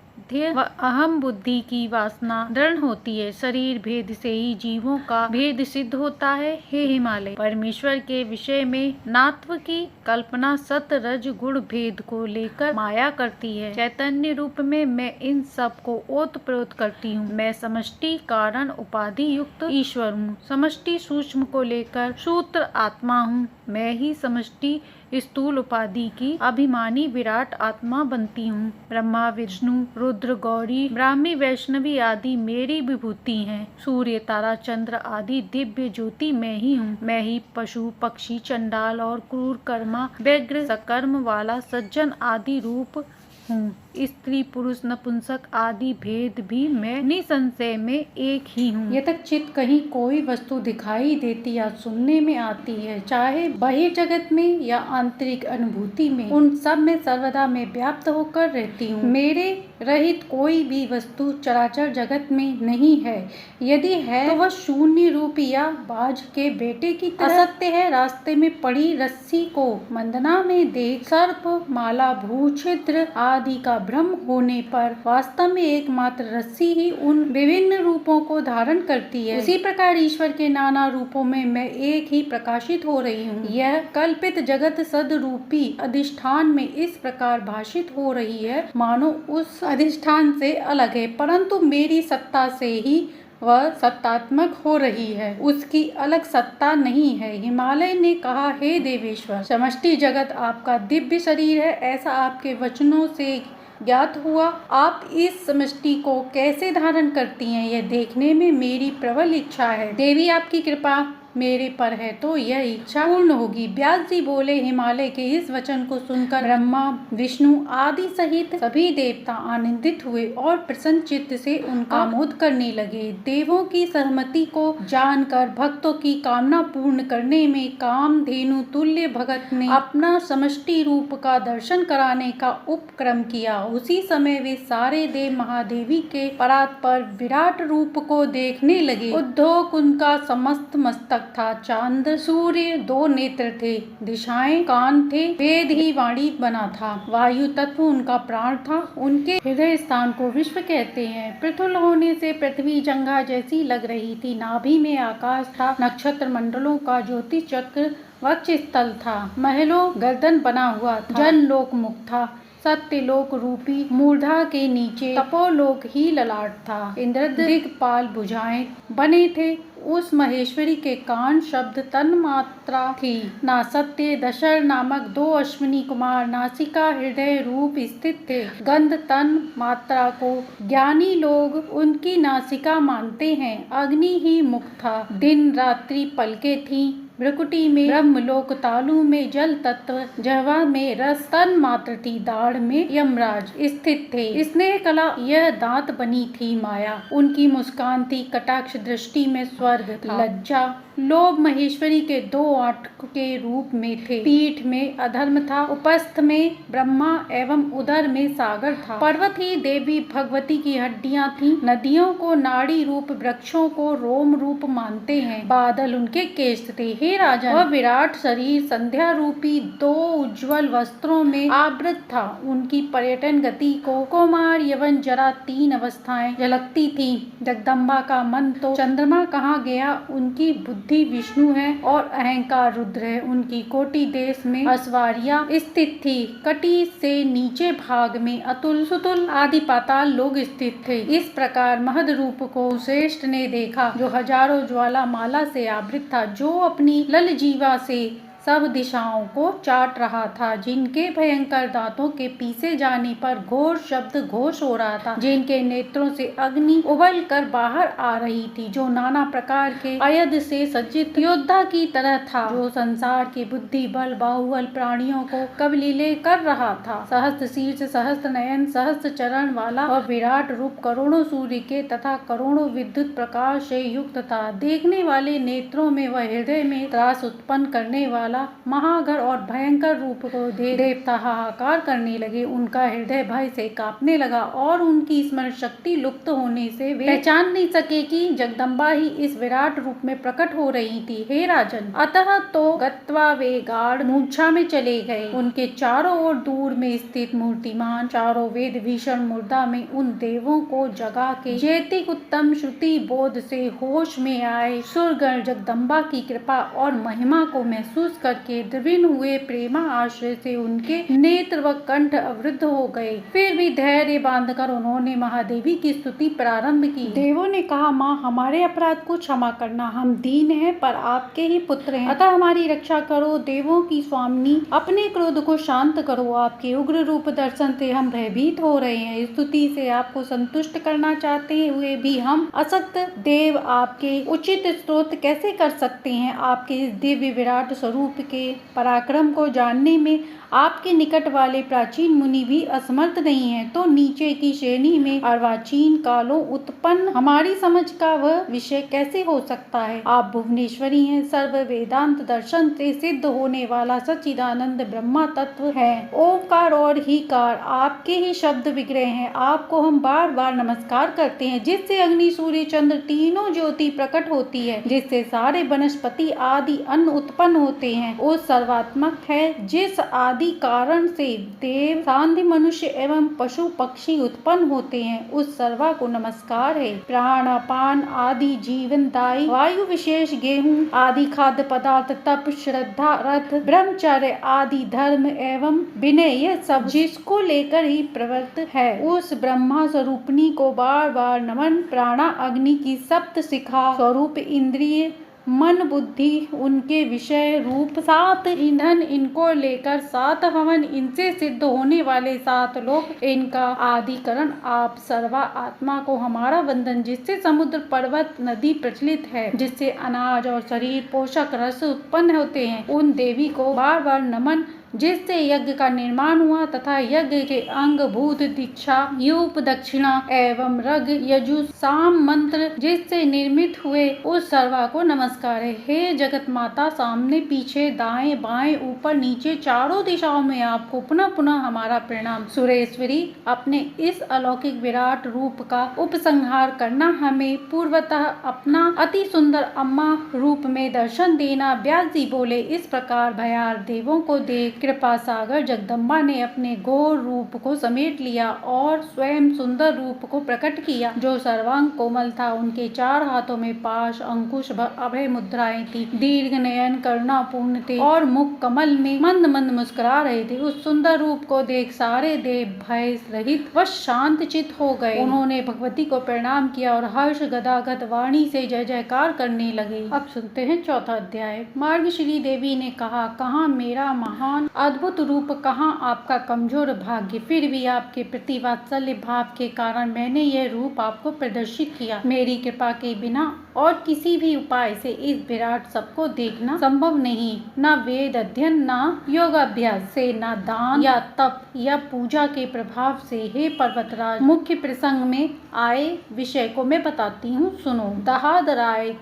व अहम बुद्धि की वासना दृढ़ होती है। शरीर भेद से ही जीवों का भेद सिद्ध होता है। हे हिमालय, परमेश्वर के विषय में नात्व की कल्पना सत रज गुण भेद को लेकर माया करती है। चैतन्य रूप में मैं इन सब को ओतप्रोत करती हूँ। मैं समष्टि कारण उपाधि युक्त ईश्वर हूँ। समष्टि सूक्ष्म को लेकर सूत्र आत्मा हूँ। मैं ही समष्टि स्थूल उपाधि की अभिमानी विराट आत्मा बनती हूँ। ब्रह्मा, विष्णु, रुद्र, गौरी, ब्राह्मी, वैष्णवी आदि मेरी विभूति हैं। सूर्य, तारा, चंद्र आदि दिव्य ज्योति मैं ही हूँ। मैं ही पशु, पक्षी, चंडाल और क्रूर कर्मा, व्यग्र, सकर्म वाला, सज्जन आदि रूप हूँ। स्त्री, पुरुष, नपुंसक आदि भेद भी मैं निसंशय में एक ही हूँ। यथाचित कहीं कोई वस्तु दिखाई देती या सुनने में आती है, चाहे बाह्य जगत में या आंतरिक अनुभूति में, उन सब में सर्वदा मैं व्याप्त होकर रहती हूँ। मेरे रहित कोई भी वस्तु चराचर जगत में नहीं है। यदि है तो वह शून्य रूप या बाज के बेटे की तरह असत्य है। रास्ते में पड़ी रस्सी को मंदना में देख सर्प, माला, भू, छिद्र आदि का भ्रम होने पर वास्तव में एकमात्र रस्सी ही उन विभिन्न रूपों को धारण करती है। उसी प्रकार ईश्वर के नाना रूपों में मैं एक ही प्रकाशित हो रही हूँ। यह कल्पित जगत सदरूपी अधिष्ठान में इस प्रकार भाषित हो रही है मानो उस अधिष्ठान से अलग है, परंतु मेरी सत्ता से ही वह सत्तात्मक हो रही है, उसकी अलग सत्ता नहीं है। हिमालय ने कहा, हे देवेश्वर, समष्टि जगत आपका दिव्य शरीर है, ऐसा आपके वचनों से ज्ञात हुआ। आप इस समष्टि को कैसे धारण करती हैं, यह देखने में मेरी प्रबल इच्छा है। देवी, आपकी कृपा मेरे पर है तो यह इच्छा पूर्ण होगी। व्यास जी बोले, हिमालय के इस वचन को सुनकर ब्रह्मा, विष्णु आदि सहित सभी देवता आनंदित हुए और प्रसन्न चित्त से उनका आमोद करने लगे। देवों की सहमति को जानकर भक्तों की कामना पूर्ण करने में कामधेनु तुल्य भगत ने अपना समष्टि रूप का दर्शन कराने का उपक्रम किया। उसी समय वे सारे देव महादेवी के परात पर विराट रूप को देखने लगे। उद्योग उनका समस्त मस्तक था, चांद सूर्य दो नेत्र थे, दिशाएं कान थे, वेद ही वाणी बना था, वायु तत्व उनका प्राण था, उनके हृदय स्थान को विश्व कहते हैं। पृथुल होने से पृथ्वी जंघा जैसी लग रही थी, नाभि में आकाश था, नक्षत्र मंडलों का ज्योति चक्र वक्ष स्थल था, महलों गर्दन बना हुआ था, जन लोक मुख था, सत्यलोक रूपी मूर्धा के नीचे तपोलोक ही ललाट था, इंद्र दिग्पाल भुजाएं बने थे। उस महेश्वरी के कान शब्द तन मात्रा थी, ना सत्य दशर नामक दो अश्विनी कुमार नासिका हृदय रूप स्थित थे। गंध तन मात्रा को ज्ञानी लोग उनकी नासिका मानते हैं। अग्नि ही मुख था, दिन रात्रि पलके थी, भ्रकुटी में ब्रह्मलोक, तालु में जल तत्व, जहवा में रस, तन मात्र थी, दाढ़ में यमराज स्थित थे। स्नेह कला यह दांत बनी थी माया, उनकी मुस्कान थी, कटाक्ष दृष्टि में स्वर्ग था, लज्जा लोभ महेश्वरी के दो आंख के रूप में थे, पीठ में अधर्म था, उपस्थ में ब्रह्मा एवं उदर में सागर था। पर्वत ही देवी भगवती की हड्डियां थी, नदियों को नाड़ी रूप, वृक्षों को रोम रूप मानते हैं, बादल उनके केश थे। हे राजन, वह विराट शरीर संध्या रूपी दो उज्ज्वल वस्त्रों में आवृत था। उनकी पर्यटन गति को कुमार यवन जरा तीन अवस्थाएं झलकती थी। जगदम्बा का मन तो चंद्रमा कहाँ गया, उनकी बुद्धि विष्णु है और अहंकार रुद्र है। उनकी कोटि देश में अस्वारिया स्थित थी, कटी से नीचे भाग में अतुल सुतुल आदि पाताल लोग स्थित थे। इस प्रकार महद रूप को श्रेष्ठ ने देखा, जो हजारों ज्वाला माला से आवृत था, जो अपनी ललजीवा से सब दिशाओं को चाट रहा था, जिनके भयंकर दांतों के पीसे जाने पर घोर शब्द घोष हो रहा था, जिनके नेत्रों से अग्नि उबल कर बाहर आ रही थी, जो नाना प्रकार के आयुध से सज्जित योद्धा की तरह था, जो संसार के बुद्धि बल बाहुबल प्राणियों को कबलीले कर रहा था। सहस्त्र शीर्ष, सहस्त्र नयन, सहस्त्र चरण वाला और विराट रूप करोड़ों सूर्य के तथा करोड़ों विद्युत प्रकाश से युक्त था। देखने वाले नेत्रों में वह हृदय में त्रास उत्पन्न करने वाला महागर और भयंकर रूप को देवता हाहाकार करने लगे। उनका हृदय भय से कांपने लगा और उनकी स्मरण शक्ति लुप्त होने से वे पहचान नहीं सके कि जगदम्बा ही इस विराट रूप में प्रकट हो रही थी। हे राजन, अतः तो गत्वा वे गाढ़ मूर्छा में चले गए। उनके चारों ओर दूर में स्थित मूर्तिमान चारों वेद भीषण मुर्दा में उन देवों को जगा के जैतिक उत्तम श्रुति बोध से होश में आए। सुरगण जगदम्बा की कृपा और महिमा को महसूस करके द्रविण हुए प्रेमा आश्रय से उनके नेत्र व कंठ अवरुद्ध हो गए। फिर भी धैर्य बांधकर उन्होंने महादेवी की स्तुति प्रारंभ की। देवों ने कहा, माँ, हमारे अपराध को क्षमा करना, हम दीन हैं पर आपके ही पुत्र हैं, अतः हमारी रक्षा करो। देवों की स्वामिनी, अपने क्रोध को शांत करो, आपके उग्र रूप दर्शन से हम भयभीत हो रहे हैं। स्तुति से आपको संतुष्ट करना चाहते हुए भी हम असक्त देव आपके उचित स्तोत्र कैसे कर सकते हैं। आपके इस दिव्य विराट स्वरूप के पराक्रम को जानने में आपके निकट वाले प्राचीन मुनि भी असमर्थ नहीं है, तो नीचे की श्रेणी में अर्वाचीन कालों उत्पन्न हमारी समझ का वह विषय कैसे हो सकता है। आप भुवनेश्वरी हैं, सर्व वेदांत दर्शन से सिद्ध होने वाला सच्चिदानंद ब्रह्मा तत्व है। ओंकार और हीकार आपके ही शब्द विग्रह हैं। आपको हम बार बार नमस्कार करते हैं, जिससे अग्नि सूर्य चंद्र तीनों ज्योति प्रकट होती है, जिससे सारे वनस्पति आदि अन्न उत्पन्न होते हैं। वो सर्वात्मक है, जिस आदि कारण से देव सांध्य मनुष्य एवं पशु पक्षी उत्पन्न होते हैं, उस सर्वा को नमस्कार है। प्राण अपान आदि जीवनदायी वायु विशेष, गेहूं आदि खाद्य पदार्थ, तप श्रद्धा रथ ब्रह्मचर्य आदि धर्म एवं विनय, यह सब जिसको लेकर ही प्रवृत्त है, उस ब्रह्मा स्वरूपनी को बार बार नमन। प्राणा अग्नि की सप्त शिखा स्वरूप इंद्रिय मन बुद्धि उनके विषय रूप, 7 ईंधन इनको लेकर 7 हवन, इनसे सिद्ध होने वाले 7 लोक, इनका आदिकरण आप सर्वा आत्मा को हमारा वंदन, जिससे समुद्र पर्वत नदी प्रचलित है, जिससे अनाज और शरीर पोषक रस उत्पन्न होते हैं, उन देवी को बार बार नमन, जिससे यज्ञ का निर्माण हुआ तथा यज्ञ के अंग भूत दीक्षा यूप दक्षिणा एवं रग यजु साम मंत्र जिससे निर्मित हुए, उस सर्वा को नमस्कार है। हे जगत माता, सामने पीछे दाएं बाएं ऊपर नीचे चारों दिशाओं में आपको पुनः पुनः हमारा प्रणाम। सुरेश्वरी, अपने इस अलौकिक विराट रूप का उपसंहार करना, हमें पूर्वतः अपना अति सुंदर अम्मा रूप में दर्शन देना। व्यास जी बोले, इस प्रकार भयार देवों को देख कृपा सागर जगदम्बा ने अपने घोर रूप को समेट लिया और स्वयं सुंदर रूप को प्रकट किया, जो सर्वांग कोमल था। उनके 4 हाथों में पाश अंकुश अभय मुद्राएं थी, दीर्घ नयन करुणा पूर्ण थे और मुख कमल में मंद मंद मुस्कुरा रहे थे। उस सुंदर रूप को देख सारे देव भय रहित व शांत चित हो गए। उन्होंने भगवती को प्रणाम किया और हर्ष गदागद वाणी से जय जयकार करने लगे। अब सुनते हैं 4था अध्याय। मार्गश्री देवी ने कहा, कहाँ मेरा महान अद्भुत रूप, कहाँ आपका कमजोर भाग्य, फिर भी आपके प्रति वात्सल्य भाव के कारण मैंने यह रूप आपको प्रदर्शित किया। मेरी कृपा के बिना और किसी भी उपाय से इस विराट सबको देखना संभव नहीं। न वेद अध्ययन, न योगाभ्यास से, न दान या तप या पूजा के प्रभाव से। हे पर्वतराज, मुख्य प्रसंग में आए विषय को मैं बताती हूँ, सुनो। दहादराय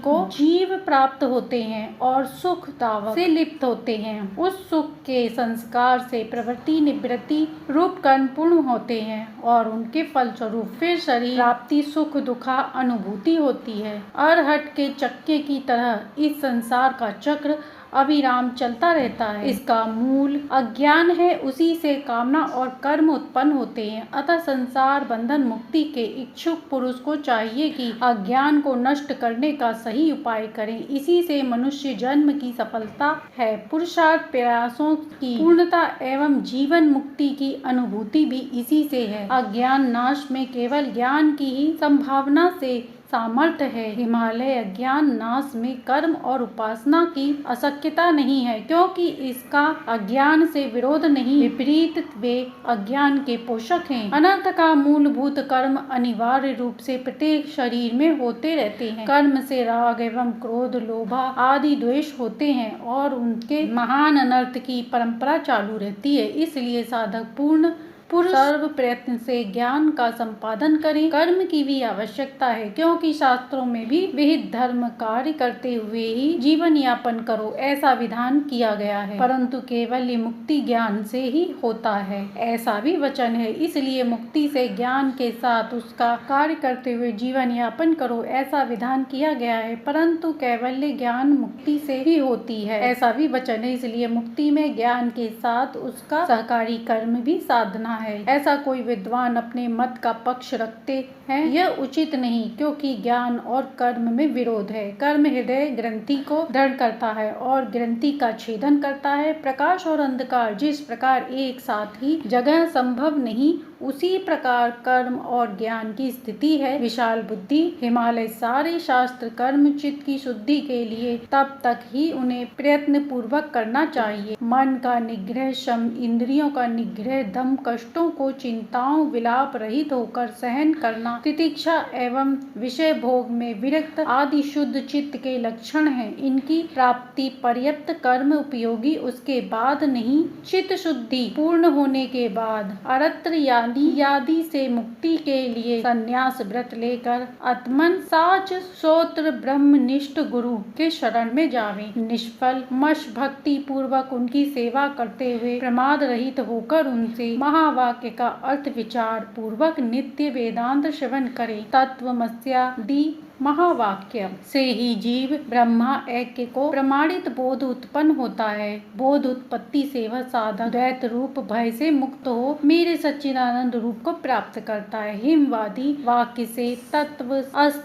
को जीव प्राप्त होते हैं और सुख दावक से लिप्त होते हैं। उस सुख के संस्कार से प्रवृत्ति निवृत्ति रूप कर्म पूर्ण होते हैं और उनके फलस्वरूप फिर शरीर प्राप्ति सुख दुखा अनुभूति होती है। अरहट के चक्के की तरह इस संसार का चक्र अविराम चलता रहता है। इसका मूल अज्ञान है, उसी से कामना और कर्म उत्पन्न होते हैं। अतः संसार बंधन मुक्ति के इच्छुक पुरुष को चाहिए कि अज्ञान को नष्ट करने का सही उपाय करें। इसी से मनुष्य जन्म की सफलता है, पुरुषार्थ प्रयासों की पूर्णता एवं जीवन मुक्ति की अनुभूति भी इसी से है। अज्ञान नाश में केवल ज्ञान की ही संभावना से सामर्थ्य है। हिमालय अज्ञान नाश में कर्म और उपासना की अशक्यता नहीं है, क्योंकि इसका अज्ञान से विरोध नहीं, विपरीत वे अज्ञान के पोषक हैं। अनर्थ का मूलभूत कर्म अनिवार्य रूप से प्रत्येक शरीर में होते रहते हैं। कर्म से राग एवं क्रोध लोभा आदि द्वेष होते हैं और उनके महान अनर्थ की परंपरा चालू रहती है। इसलिए साधक पूर्ण सर्व प्रयत्न से ज्ञान का संपादन करें। कर्म की भी आवश्यकता है, क्योंकि शास्त्रों में भी विहित धर्म कार्य करते हुए ही जीवन यापन करो, ऐसा विधान किया गया है। परंतु केवल ये मुक्ति ज्ञान से ही होता है, ऐसा भी वचन है। इसलिए मुक्ति से ज्ञान के साथ उसका कार्य करते हुए जीवन यापन करो, ऐसा विधान किया गया है। परंतु कैवल्य ज्ञान मुक्ति से ही होती है, ऐसा भी वचन है। इसलिए मुक्ति में ज्ञान के साथ उसका सहकारी कर्म भी साधना है। ऐसा कोई विद्वान अपने मत का पक्ष रखते हैं, यह उचित नहीं, क्योंकि ज्ञान और कर्म में विरोध है। कर्म हृदय ग्रंथि को दृढ़ करता है और ग्रंथि का छेदन करता है। प्रकाश और अंधकार जिस प्रकार एक साथ ही जगह संभव नहीं, उसी प्रकार कर्म और ज्ञान की स्थिति है। विशाल बुद्धि हिमालय सारे शास्त्र कर्म चित्त की शुद्धि के लिए तब तक ही उन्हें प्रयत्न पूर्वक करना चाहिए। मन का निग्रह, शम, इंद्रियों का निग्रह, दम, कष्टों को चिंताओं विलाप रहित होकर सहन करना, तितिक्षा एवं विषय भोग में विरक्त आदि शुद्ध चित्त के लक्षण हैं। इनकी प्राप्ति पर्याप्त कर्म उपयोगी, उसके बाद नहीं। चित्त शुद्धि पूर्ण होने के बाद अरत्र यादि से मुक्ति के लिए संन्यास व्रत लेकर आत्मन साच श्रोत्र ब्रह्मनिष्ठ गुरु के शरण में जावे। निष्फल मश भक्ति पूर्वक उनकी सेवा करते हुए प्रमाद रहित होकर उनसे महावाक्य का अर्थ विचार पूर्वक नित्य वेदांत श्रवण करे। तत्वमस्यादि महावाक्य से ही जीव ब्रह्मा ऐक्य को प्रमाणित बोध उत्पन्न होता है। बोध उत्पत्ति से वह साधक द्वैत रूप भय से मुक्त हो मेरे सच्चिदानंद रूप को प्राप्त करता है। हिमवादी वाक्य से तत्व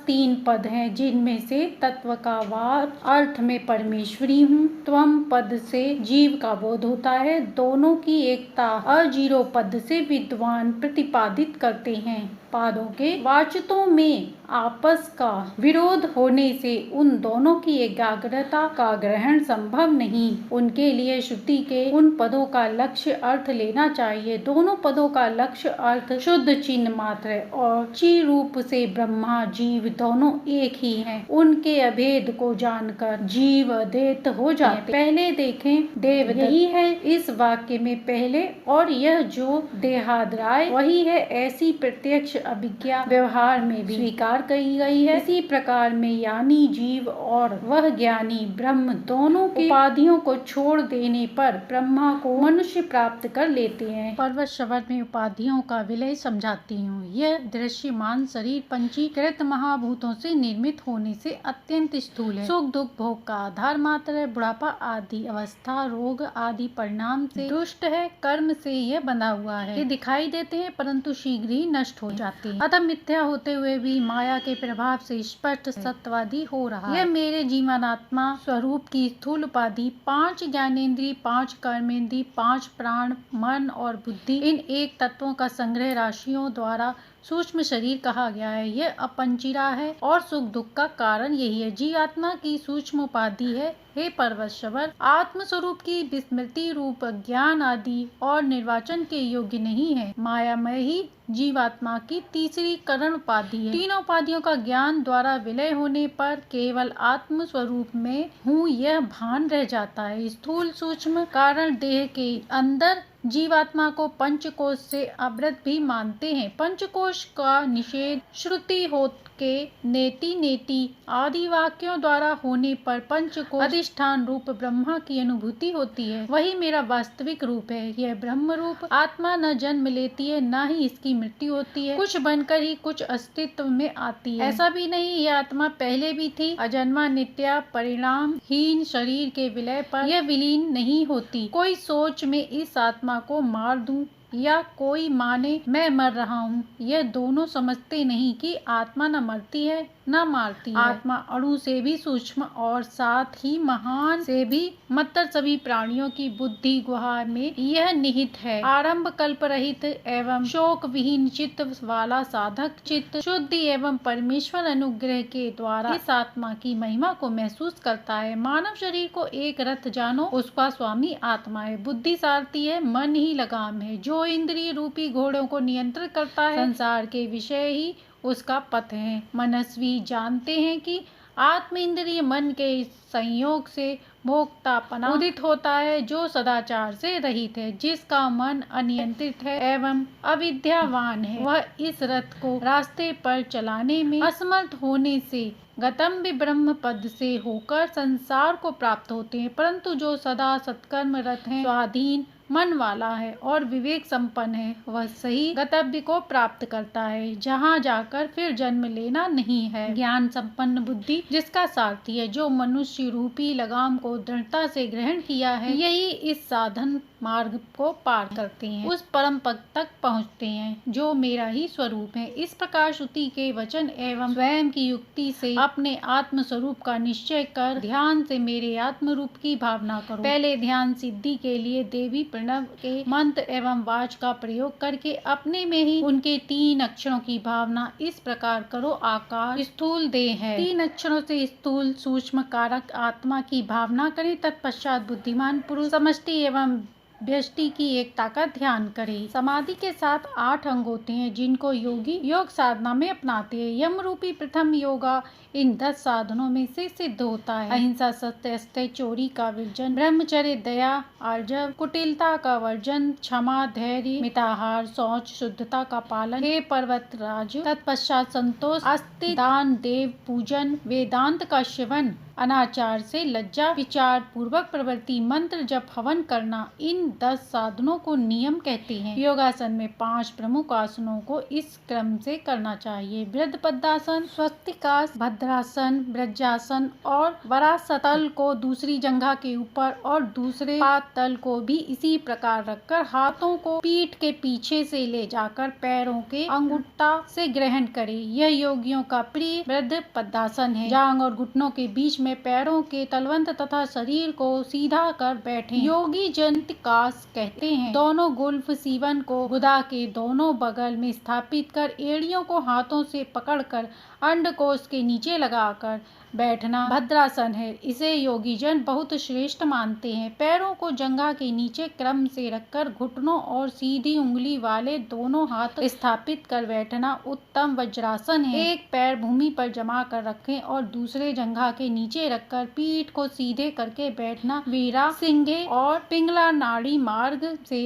3 पद हैं, जिनमें से तत्व का वार अर्थ में परमेश्वरी हूँ, त्वम पद से जीव का बोध होता है। दोनों की एकता अजीरो पद से विद्वान प्रतिपादित करते हैं। पादों के वाचितों में आपस का विरोध होने से उन दोनों की एकाग्रता का ग्रहण संभव नहीं। उनके लिए श्रुति के उन पदों का लक्ष्य अर्थ लेना चाहिए। दोनों पदों का लक्ष्य अर्थ शुद्ध चिन्ह मात्र है और ची रूप से ब्रह्मा जीव दोनों एक ही हैं। उनके अभेद को जानकर जीव अद्वैत हो जाते। पहले देखें देवदत्त, यही है इस वाक्य में पहले, और यह जो देहाद्राय वही है, ऐसी प्रत्यक्ष अभिज्ञा व्यवहार में भी स्वीकार की गई है। इसी प्रकार में यानी जीव और वह ज्ञानी ब्रह्म दोनों की उपाधियों को छोड़ देने पर ब्रह्मा को मनुष्य प्राप्त कर लेते हैं। पर्वत श्रवण में उपाधियों का विलय समझाती हूँ। यह दृश्यमान शरीर पंचीकृत महाभूतों से निर्मित होने से अत्यंत स्थूल है। सुख दुख भोग का आधार मात्र है। बुढ़ापा आदि अवस्था रोग आदि परिणाम से दुष्ट है। कर्म से यह बंधा हुआ है। ये दिखाई देते हैं परंतु शीघ्र ही नष्ट हो जाते हैं। अतः मिथ्या होते हुए भी माया के प्रभाव से स्पष्ट सत्यवादी हो रहा है। यह मेरे जीवनात्मा स्वरूप की स्थूल उपाधि 5 ज्ञानेन्द्रिय 5 कर्मेंद्रिय 5 प्राण मन और बुद्धि, इन एक तत्वों का संग्रह राशियों द्वारा सूक्ष्म शरीर कहा गया है। यह अपंचिरा है और सुख दुख का कारण यही है। जीवात्मा की सूक्ष्म उपाधि है। हे पर्वत श्रवण, आत्म स्वरूप की विस्मृति रूप ज्ञान आदि और निर्वाचन के योग्य नहीं है। मायामय ही जीवात्मा की तीसरी करण उपाधि है। तीनों उपाधियों का ज्ञान द्वारा विलय होने पर केवल आत्म स्वरूप में हूँ यह भान रह जाता है। स्थूल सूक्ष्म कारण देह के अंदर जीवात्मा को पंचकोश से अवृत भी मानते हैं। पंचकोश का निषेध श्रुति हो के नेति नेति आदि वाक्यों द्वारा होने पर पंचकोश अधिष्ठान रूप ब्रह्मा की अनुभूति होती है। वही मेरा वास्तविक रूप है। यह ब्रह्म रूप आत्मा न जन्म लेती है न ही इसकी मृत्यु होती है। कुछ बनकर ही कुछ अस्तित्व में आती है। ऐसा भी नहीं, यह आत्मा पहले भी थी। अजन्मा नित्या परिणामहीन शरीर के विलय पर यह विलीन नहीं होती। कोई सोच में इस आत्मा को मार दूं या कोई माने मैं मर रहा हूँ, यह दोनों समझते नहीं कि आत्मा न मरती है न मारती है। आत्मा अणु से भी सूक्ष्म और साथ ही महान से भी मत्तर सभी प्राणियों की बुद्धि गुहा में यह निहित है। आरंभ कल्प रहित एवं शोक विहीन चित्त वाला साधक चित्त शुद्धि एवं परमेश्वर अनुग्रह के द्वारा इस आत्मा की महिमा को महसूस करता है। मानव शरीर को एक रथ जानो, उसका स्वामी आत्मा है। बुद्धि सारथी है, मन ही लगाम है। जो इंद्रिय रूपी घोड़ों को नियंत्रित करता है, संसार के विषय ही उसका पथ है। मनस्वी जानते हैं कि आत्म इंद्रिय मन के संयोग से भोक्तापना उदित होता है, जो सदाचार से रहित है। जिसका मन अनियंत्रित है एवं अविद्यावान है, वह इस रथ को रास्ते पर चलाने में असमर्थ होने से गतम्बि ब्रह्म पद से होकर संसार को प्राप्त होते हैं। परंतु जो सदा सत्कर्म रत है, स्वाधीन मन वाला है और विवेक संपन्न है, वह सही गंतव्य को प्राप्त करता है, जहाँ जाकर फिर जन्म लेना नहीं है। ज्ञान संपन्न बुद्धि जिसका सारथी है, जो मनुष्य रूपी लगाम को दृढ़ता से ग्रहण किया है, यही इस साधन मार्ग को पार करते हैं, उस परम पद तक पहुँचते हैं जो मेरा ही स्वरूप है। इस प्रकार श्रुति के वचन एवं स्वयं की युक्ति से अपने आत्म स्वरूप का निश्चय कर ध्यान से मेरे आत्म रूप की भावना करो। पहले ध्यान सिद्धि के लिए देवी प्रणव के मंत्र एवं वाच का प्रयोग करके अपने में ही उनके 3 अक्षरों की भावना इस प्रकार करो। आकार स्थूल देह है, 3 अक्षरों से स्थूल सूक्ष्म कारक आत्मा की भावना करें। तत्पश्चात बुद्धिमान पुरुष समष्टि एवं व्यष्टि की एकता का ध्यान करें। समाधि के साथ 8 अंग होते हैं, जिनको योगी योग साधना में अपनाते हैं। यम रूपी प्रथम योगा इन 10 साधनों में से सिद्ध होता है। अहिंसा, सत्य, अस्तेय, चोरी का वर्जन, ब्रह्मचर्य, दया, आर्जव, कुटिलता का वर्जन, क्षमा, धैर्य, मिताहार, शौच, शुद्धता का पालन। हे पर्वत राज, तत्पश्चात संतोष, अस्ति, दान, देव पूजन, वेदांत का श्रवण, अनाचार से लज्जा, विचार पूर्वक प्रवृत्ति, मंत्र जप, हवन करना, इन 10 साधनों को नियम कहते हैं। योगासन में 5 प्रमुख आसनों को इस क्रम से करना चाहिए। वृद्ध पद्मासन, स्वस्तिकास, भद्रासन, ब्रजासन और वरासतल को दूसरी जंघा के ऊपर और दूसरे पादतल को भी इसी प्रकार रखकर हाथों को पीठ के पीछे से ले जाकर पैरों के अंगूठा से ग्रहण करें। यह योगियों का प्रिय वृद्ध पद्मासन है। जांग और घुटनों के बीच में पैरों के तलवंत तथा शरीर को सीधा कर बैठे। योगी जंतिकास कहते हैं, दोनों गुल्फ सीवन को गुदा के दोनों बगल में स्थापित कर एड़ियों को हाथों से पकड़कर अंडकोश के नीचे लगाकर बैठना भद्रासन है। इसे योगी जन बहुत श्रेष्ठ मानते हैं। पैरों को जंघा के नीचे क्रम से रखकर घुटनों और सीधी उंगली वाले दोनों हाथ स्थापित कर बैठना उत्तम वज्रासन है। एक पैर भूमि पर जमा कर रखें और दूसरे जंघा के नीचे रखकर पीठ को सीधे करके बैठना वीरा सिंगे और पिंगला नाड़ी मार्ग से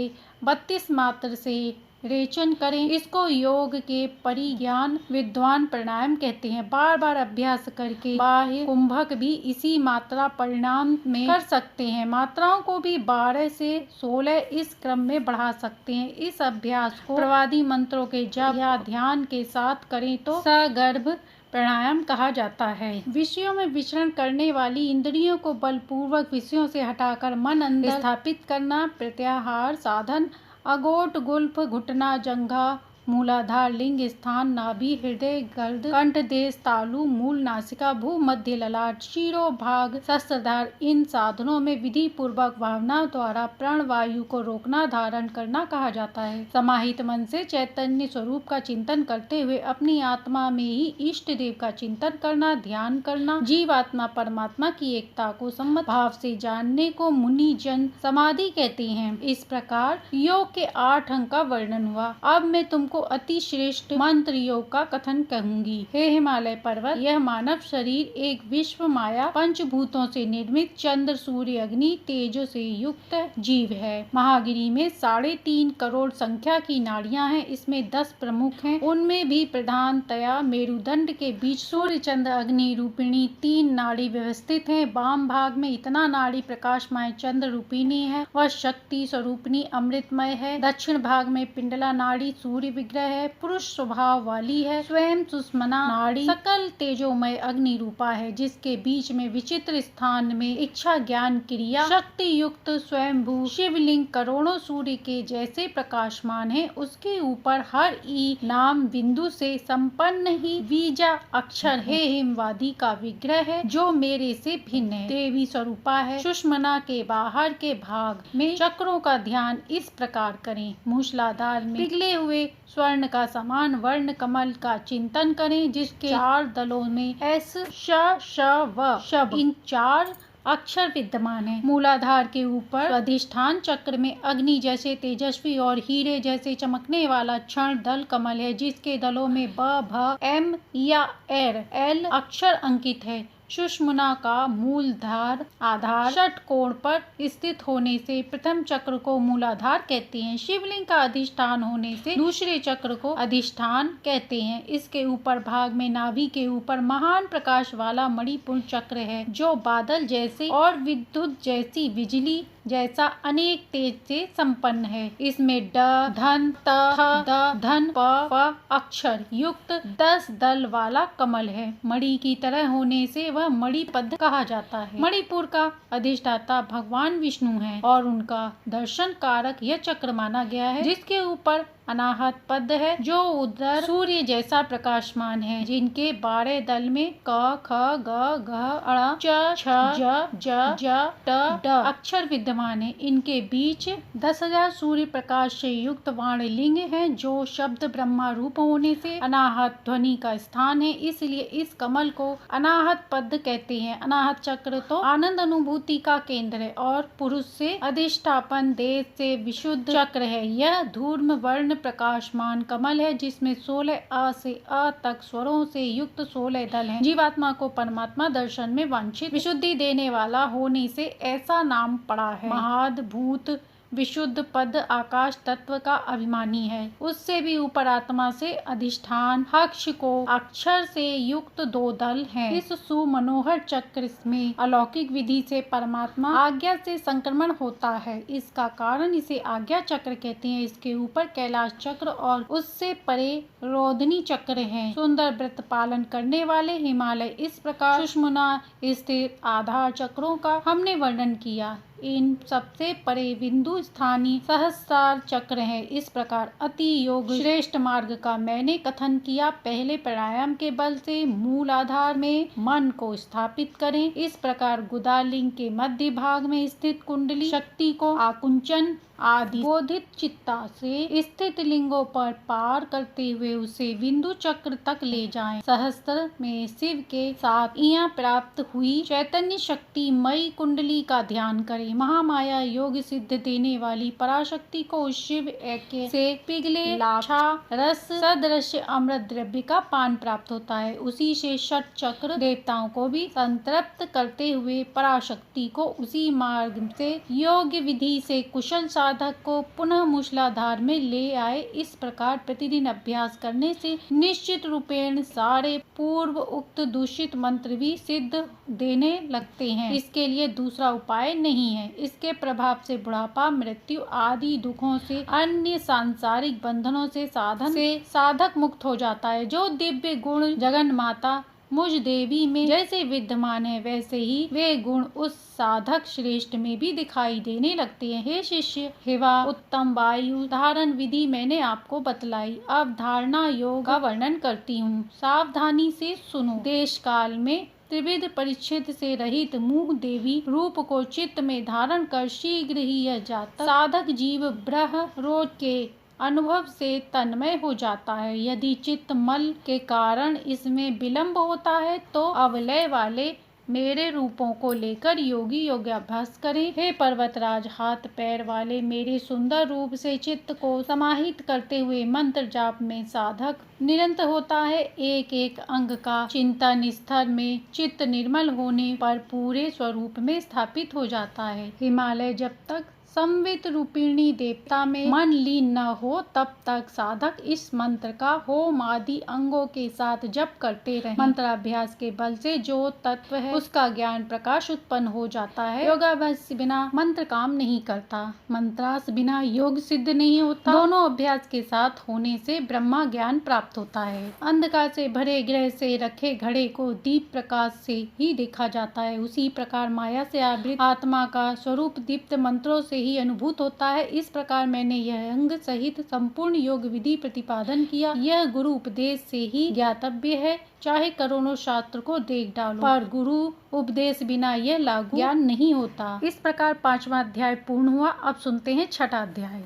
32 मात्र से रेचन करें। इसको योग के परिज्ञान विद्वान प्राणायाम कहते हैं। बार बार अभ्यास करके बाह्य कुंभक भी इसी मात्रा परिणाम में कर सकते हैं। मात्राओं को भी 12 से 16 इस क्रम में बढ़ा सकते हैं। इस अभ्यास को प्रवादी मंत्रों के जप या ध्यान के साथ करें तो सगर्भ प्राणायाम कहा जाता है। विषयों में विचरण करने वाली इंद्रियों को बलपूर्वक विषयों से हटाकर मन अंदर स्थापित करना प्रत्याहार साधन। अगोट गुल्फ घुटना जंघा मूलाधार लिंग स्थान नाभि हृदय गर्द कंठ देश तालु मूल नासिका भू मध्य ललाट शीरो भाग शस्त्रधार, इन साधनों में विधि पूर्वक भावना द्वारा प्राण वायु को रोकना धारण करना कहा जाता है। समाहित मन से चैतन्य स्वरूप का चिंतन करते हुए अपनी आत्मा में ही इष्ट देव का चिंतन करना, ध्यान करना। जीवात्मा परमात्मा की एकता को सम्मत भाव से जानने को मुनि जन समाधि कहते हैं। इस प्रकार योग के 8 अंग का वर्णन हुआ। अब मैं तुमको अति श्रेष्ठ मंत्र योग का कथन कहूंगी। हे हिमालय पर्वत, यह मानव शरीर एक विश्व माया पंचभूतों से निर्मित चंद्र सूर्य अग्नि तेजो से युक्त जीव है। महागिरी में 3.5 करोड़ संख्या की नाड़ियां हैं। इसमें 10 प्रमुख हैं। उनमें भी प्रधानतया मेरुदंड के बीच सूर्य चंद्र अग्नि रूपिणी 3 नाड़ी व्यवस्थित हैं। वाम भाग में इतना नाड़ी प्रकाशमय चंद्र रूपिणी है, वह शक्ति स्वरूपिणी अमृतमय है। दक्षिण भाग में पिंडला नाड़ी सूर्य विग्रह है, पुरुष स्वभाव वाली है। स्वयं सुषुम्ना नाड़ी सकल तेजोमय अग्नि रूपा है, जिसके बीच में विचित्र स्थान में इच्छा ज्ञान क्रिया शक्ति युक्त स्वयंभू शिवलिंग करोड़ों सूर्य के जैसे प्रकाशमान है। उसके ऊपर हर ई नाम बिंदु से संपन्न ही बीजा अक्षर है। हिमवादी का विग्रह है, जो मेरे से भिन्न है, देवी स्वरूपा है। सुषुम्ना के बाहर के भाग में चक्रों का ध्यान इस प्रकार करें। मूलाधार में पिघले हुए स्वर्ण का समान वर्ण कमल का चिंतन करें, जिसके 4 दलों में एस श श व शब इन 4 अक्षर विद्यमान है। मूलाधार के ऊपर अधिष्ठान चक्र में अग्नि जैसे तेजस्वी और हीरे जैसे चमकने वाला क्षण दल कमल है, जिसके दलों में ब भ एम या एर एल अक्षर अंकित है। सुषुम्ना का मूलधार आधार षटकोण पर स्थित होने से प्रथम चक्र को मूलाधार कहते हैं। शिवलिंग का अधिष्ठान होने से दूसरे चक्र को अधिष्ठान कहते हैं। इसके ऊपर भाग में नाभि के ऊपर महान प्रकाश वाला मणिपुर चक्र है, जो बादल जैसे और विद्युत जैसी बिजली जैसा अनेक तेज से संपन्न है। इसमें ड धन त थ द धन प अक्षर युक्त 10 दल वाला कमल है। मणि की तरह होने से वह मणिपद कहा जाता है। मणिपुर का अधिष्ठाता भगवान विष्णु है और उनका दर्शन कारक यह चक्र माना गया है, जिसके ऊपर अनाहत पद है, जो उधर सूर्य जैसा प्रकाशमान है, जिनके 12 दल में क ख ग घ अ च छ ज ज ज ट ड अक्षर विद्यमान है। इनके बीच 10,000 सूर्य प्रकाश से युक्त वाणलिंग है, जो शब्द ब्रह्मा रूप होने से अनाहत ध्वनि का स्थान है। इसलिए इस कमल को अनाहत पद कहते हैं। अनाहत चक्र तो आनंद अनुभूति का केंद्र है और पुरुष से अधिष्ठापन देश से विशुद्ध चक्र है। यह धूम्र वर्ण प्रकाशमान कमल है, जिसमें 16 अ से अ तक स्वरों से युक्त 16 दल हैं। जीवात्मा को परमात्मा दर्शन में वांछित विशुद्धि देने वाला होने से ऐसा नाम पड़ा है। महाद्भुत विशुद्ध पद आकाश तत्व का अभिमानी है। उससे भी ऊपर आत्मा से अधिष्ठान हक्ष को अक्षर से युक्त 2 दल हैं। इस सुमनोहर चक्र में अलौकिक विधि से परमात्मा आज्ञा से संक्रमण होता है। इसका कारण इसे आज्ञा चक्र कहते हैं। इसके ऊपर कैलाश चक्र और उससे परे रोधनी चक्र है। सुंदर व्रत पालन करने वाले हिमालय इस प्रकार सुषुम्ना स्थित आधार चक्रों का हमने वर्णन किया। इन सबसे परे बिंदु स्थानीय सहस्रार चक्र है। इस प्रकार अति योग श्रेष्ठ मार्ग का मैंने कथन किया। पहले प्राणायाम के बल से मूल आधार में मन को स्थापित करें। इस प्रकार गुदालिंग के मध्य भाग में स्थित कुंडली शक्ति को आकुंचन आदि बोधित चित्ता से स्थित लिंगों पर पार करते हुए उसे बिंदु चक्र तक ले जाएं। सहस्त्र में शिव के साथ यहाँ प्राप्त हुई चैतन्य शक्ति मई कुंडली का ध्यान करें। महामाया योग सिद्ध देने वाली पराशक्ति को उस शिव ऐक्य से पिघले लाक्षा रस सदृश अमृत द्रव्य का पान प्राप्त होता है। उसी से षट चक्र देवताओं को भी संतृप्त करते हुए पराशक्ति को उसी मार्ग से योग्य विधि से कुशल साधक को पुनः मूलाधार में ले आए। इस प्रकार प्रतिदिन अभ्यास करने से निश्चित रूपेण सारे पूर्व उक्त दूषित मंत्र भी सिद्ध देने लगते हैं। इसके लिए दूसरा उपाय नहीं है। इसके प्रभाव से बुढ़ापा मृत्यु आदि दुखों से अन्य सांसारिक बंधनों से साधक मुक्त हो जाता है। जो दिव्य गुण जगन माता मुझ देवी में जैसे विद्यमान है वैसे ही वे गुण उस साधक श्रेष्ठ में भी दिखाई देने लगते हैं। हे शिष्य, हिवा उत्तम वायु धारण विधि मैंने आपको बतलाई। अब धारणा योग का वर्णन करती हूँ, सावधानी से सुनो। देश काल में त्रिविध परिच्छेद से रहित मुँह देवी रूप को चित्त में धारण कर शीघ्र ही यह जातक साधक जीव ब्रह्म रोज के अनुभव से तन्मय हो जाता है। यदि चित्त मल के कारण इसमें विलंब होता है तो अवलय वाले मेरे रूपों को लेकर योगी योगाभ्यास करें। हे पर्वतराज, हाथ पैर वाले मेरे सुंदर रूप से चित्त को समाहित करते हुए मंत्र जाप में साधक निरंतर होता है। एक एक अंग का चिंतन स्तर में चित्त निर्मल होने पर पूरे स्वरूप में स्थापित हो जाता है। हिमालय जब तक संवित रूपिणी देवता में मन लीन न हो तब तक साधक इस मंत्र का होम आदि अंगों के साथ जप करते रहे। मंत्राभ्यास के बल से जो तत्व है उसका ज्ञान प्रकाश उत्पन्न हो जाता है। योगाभ्यास बिना मंत्र काम नहीं करता, मंत्रास बिना योग सिद्ध नहीं होता। दोनों अभ्यास के साथ होने से ब्रह्मा ज्ञान प्राप्त होता है। अंधकार से भरे गृह से रखे घड़े को दीप प्रकाश से ही देखा जाता है। उसी प्रकार माया से आवृत आत्मा का स्वरूप दीप्त मंत्रों से ही अनुभूत होता है। इस प्रकार मैंने यह अंग सहित संपूर्ण योग विधि प्रतिपादन किया। यह गुरु उपदेश से ही ज्ञातव्य है, चाहे करोड़ों शास्त्र को देख डालो, पर गुरु उपदेश बिना यह लागू ज्ञान नहीं होता। इस प्रकार 5वां अध्याय पूर्ण हुआ। अब सुनते हैं 6ठा अध्याय।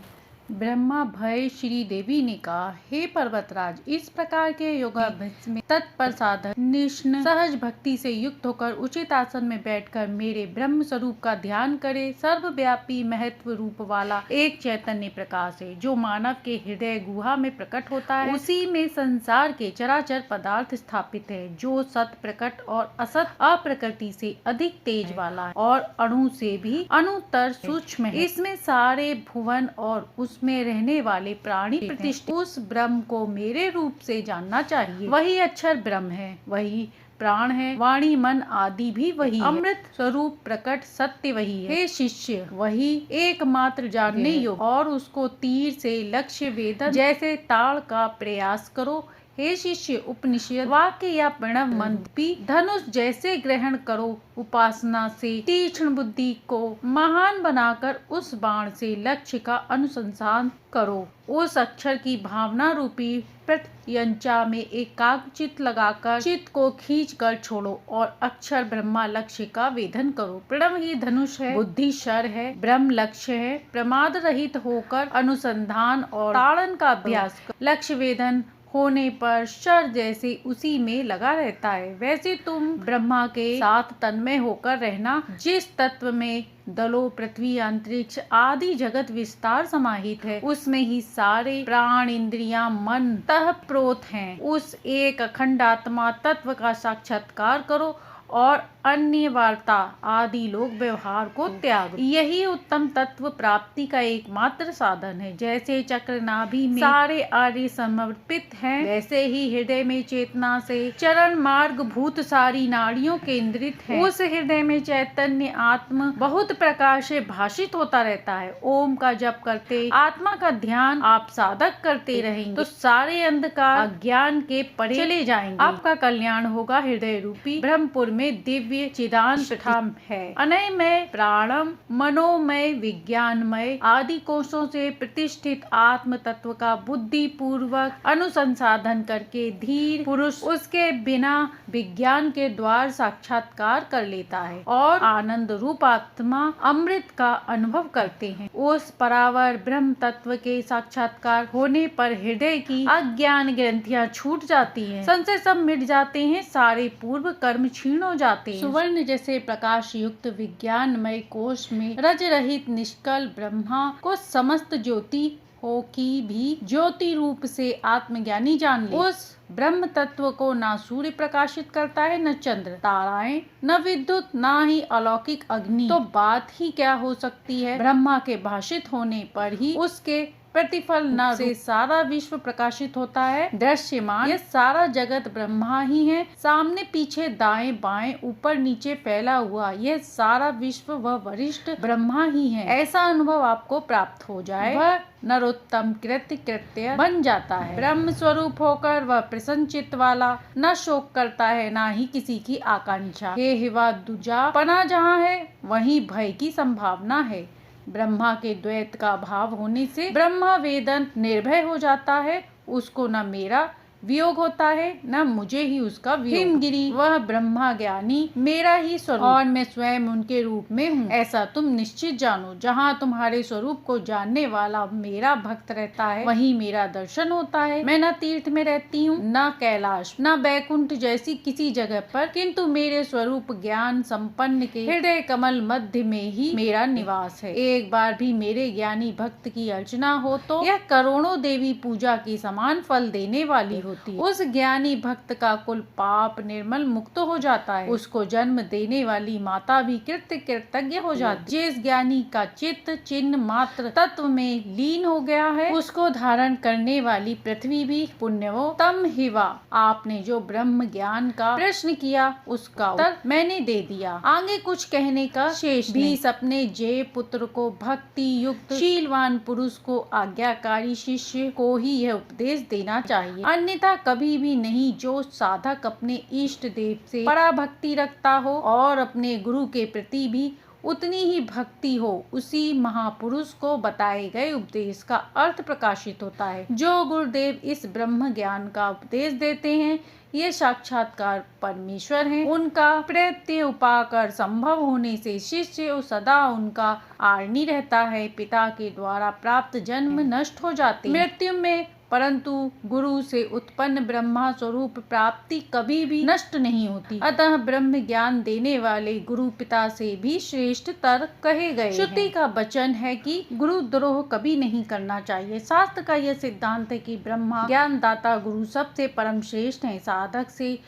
ब्रह्मा भय श्री देवी ने कहा, हे पर्वतराज, इस प्रकार के योगाभ्यास में तत्पर साधक निष्ण सहज भक्ति से युक्त होकर उचित आसन में बैठकर मेरे ब्रह्म स्वरूप का ध्यान करे। सर्वव्यापी महत्व रूप वाला एक चैतन्य प्रकाश है जो मानव के हृदय गुहा में प्रकट होता है। उसी में संसार के चराचर पदार्थ स्थापित है, जो सत प्रकट और असत अप्रकृति से अधिक तेज वाला है और अणु से भी अनुत्तर सूक्ष्म है। इसमें सारे भुवन और उसमें रहने वाले प्राणी प्रतिष्ठित। उस ब्रह्म को मेरे रूप से जानना चाहिए। वही अक्षर ब्रह्म है, वही प्राण है, वाणी मन आदि भी वही है। अमृत स्वरूप प्रकट सत्य वही है। हे शिष्य, वही एकमात्र जानने योग्य और उसको तीर से लक्ष्य वेधन जैसे ताड़ का प्रयास करो। हे शिष्य, उपनिषद वाक्य या प्रणव मंत्र भी धनुष जैसे ग्रहण करो। उपासना से तीक्ष्ण बुद्धि को महान बनाकर उस बाण से लक्ष्य का अनुसंधान करो। उस अक्षर की भावना रूपी प्रत्यंचा में एकाग्र चित्त लगाकर चित्त को खींच कर छोड़ो और अक्षर ब्रह्मा लक्ष्य का वेधन करो। प्रणव ही धनुष है, बुद्धि शर है, ब्रह्म लक्ष्य है। प्रमाद रहित होकर अनुसंधान और ताड़न का अभ्यास कर लक्ष्य वेधन होने पर शर जैसे उसी में लगा रहता है। वैसे तुम ब्रह्मा के साथ तन्मय होकर रहना। जिस तत्व में दलो पृथ्वी अंतरिक्ष आदि जगत विस्तार समाहित है, उसमें ही सारे प्राण इंद्रियां मन तह प्रोत हैं। उस एक अखंड आत्मा तत्व का साक्षात्कार करो और अन्य वार्ता आदि लोक व्यवहार को त्याग। यही उत्तम तत्व प्राप्ति का एकमात्र साधन है। जैसे चक्र नाभि में सारे आर्य समर्पित हैं, वैसे ही हृदय में चेतना से चरण मार्ग भूत सारी नाड़ियों केंद्रित है। उस हृदय में चैतन्य आत्म बहुत प्रकार से भाषित होता रहता है। ओम का जप करते आत्मा का ध्यान आप साधक करते रहेंगे तो सारे अंधकार अज्ञान के परे चले जाएंगे। आपका कल्याण होगा। हृदय रूपी ब्रह्मपुर में में दिव्य चिदान तथा है। अनयमय प्राणम मनोमय विज्ञानमय आदि कोशों से प्रतिष्ठित आत्म तत्व का बुद्धि पूर्वक अनुसंसाधन करके धीर पुरुष उसके बिना विज्ञान के द्वार साक्षात्कार कर लेता है और आनंद रूप आत्मा अमृत का अनुभव करते हैं। उस परावर ब्रह्म तत्व के साक्षात्कार होने पर हृदय की अज्ञान ग्रंथियां छूट जाती हैं, संशय सब मिट जाते हैं, सारे पूर्व कर्म क्षीण हो जाते हैं। सुवर्ण जैसे प्रकाश युक्त विज्ञानमय कोश में रज रहित निष्कल ब्रह्मा को समस्त ज्योति हो की भी ज्योति रूप से आत्मज्ञानी जान ले। उस ब्रह्म तत्व को ना सूर्य प्रकाशित करता है, न चंद्र, ताराएं, न विद्युत, ना ही अलौकिक अग्नि, तो बात ही क्या हो सकती है। ब्रह्मा के भाषित होने पर ही उसके प्रतिफल न से सारा विश्व प्रकाशित होता है। दृश्यमान यह सारा जगत ब्रह्मा ही है। सामने पीछे दाएं बाएं ऊपर नीचे फैला हुआ यह सारा विश्व वह वरिष्ठ ब्रह्मा ही है। ऐसा अनुभव आपको प्राप्त हो जाए, वह नरोत्तम कृत्य बन जाता है। ब्रह्म स्वरूप होकर वह प्रसन्न चित्त वाला, न शोक करता है न ही किसी की आकांक्षा। हे हिवा दुजा पना जहाँ है वहीं भय की संभावना है। ब्रह्मा के द्वैत का भाव होने से ब्रह्मा वेदन निर्भय हो जाता है। उसको न मेरा वियोग होता है न मुझे ही उसका वियोग। हिमगिरी वह ब्रह्मा ज्ञानी मेरा ही स्वरूप और मैं स्वयं उनके रूप में हूँ, ऐसा तुम निश्चित जानो। जहाँ तुम्हारे स्वरूप को जानने वाला मेरा भक्त रहता है वहीं मेरा दर्शन होता है। मैं न तीर्थ में रहती हूँ, न कैलाश, न बैकुंठ जैसी किसी जगह पर, किंतु मेरे स्वरूप ज्ञान संपन्न के हृदय कमल मध्य में ही मेरा निवास है। एक बार भी मेरे ज्ञानी भक्त की अर्चना हो तो यह करोड़ों देवी पूजा के समान फल देने वाली हो। उस ज्ञानी भक्त का कुल पाप निर्मल मुक्त हो जाता है। उसको जन्म देने वाली माता भी कृतज्ञ हो जाती है। जिस ज्ञानी का चित्त चिन्ह मात्र तत्व में लीन हो गया है उसको धारण करने वाली पृथ्वी भी पुण्यवो। तम हिवा आपने जो ब्रह्म ज्ञान का प्रश्न किया उसका उत्तर मैंने दे दिया। आगे कुछ कहने का शेष भी अपने जय पुत्र को भक्ति युक्त शीलवान पुरुष को आज्ञाकारी शिष्य को ही यह उपदेश देना चाहिए, अन्यथा कभी भी नहीं। जो साधक अपने इष्ट देव से पराभक्ति रखता हो और अपने गुरु के प्रति भी उतनी ही भक्ति हो, उसी महापुरुष को बताए गए उपदेश का अर्थ प्रकाशित होता है। जो गुरुदेव इस ब्रह्म ज्ञान का उपदेश देते हैं ये साक्षात्कार परमेश्वर हैं। उनका प्रत्यय उपाकर संभव होने से शिष्य सदा उनका आर्णी रहता है। पिता के द्वारा प्राप्त जन्म नष्ट हो जाते मृत्यु में, परंतु गुरु से उत्पन्न ब्रह्मा स्वरूप प्राप्ति कभी भी नष्ट नहीं होती। अतः ब्रह्म ज्ञान देने वाले गुरु पिता से भी श्रेष्ठ तर कहे गए। श्रुति का वचन है कि गुरु द्रोह कभी नहीं करना चाहिए। शास्त्र का यह सिद्धांत है कि ब्रह्मा ज्ञान दाता गुरु सबसे परम श्रेष्ठ है। साधक से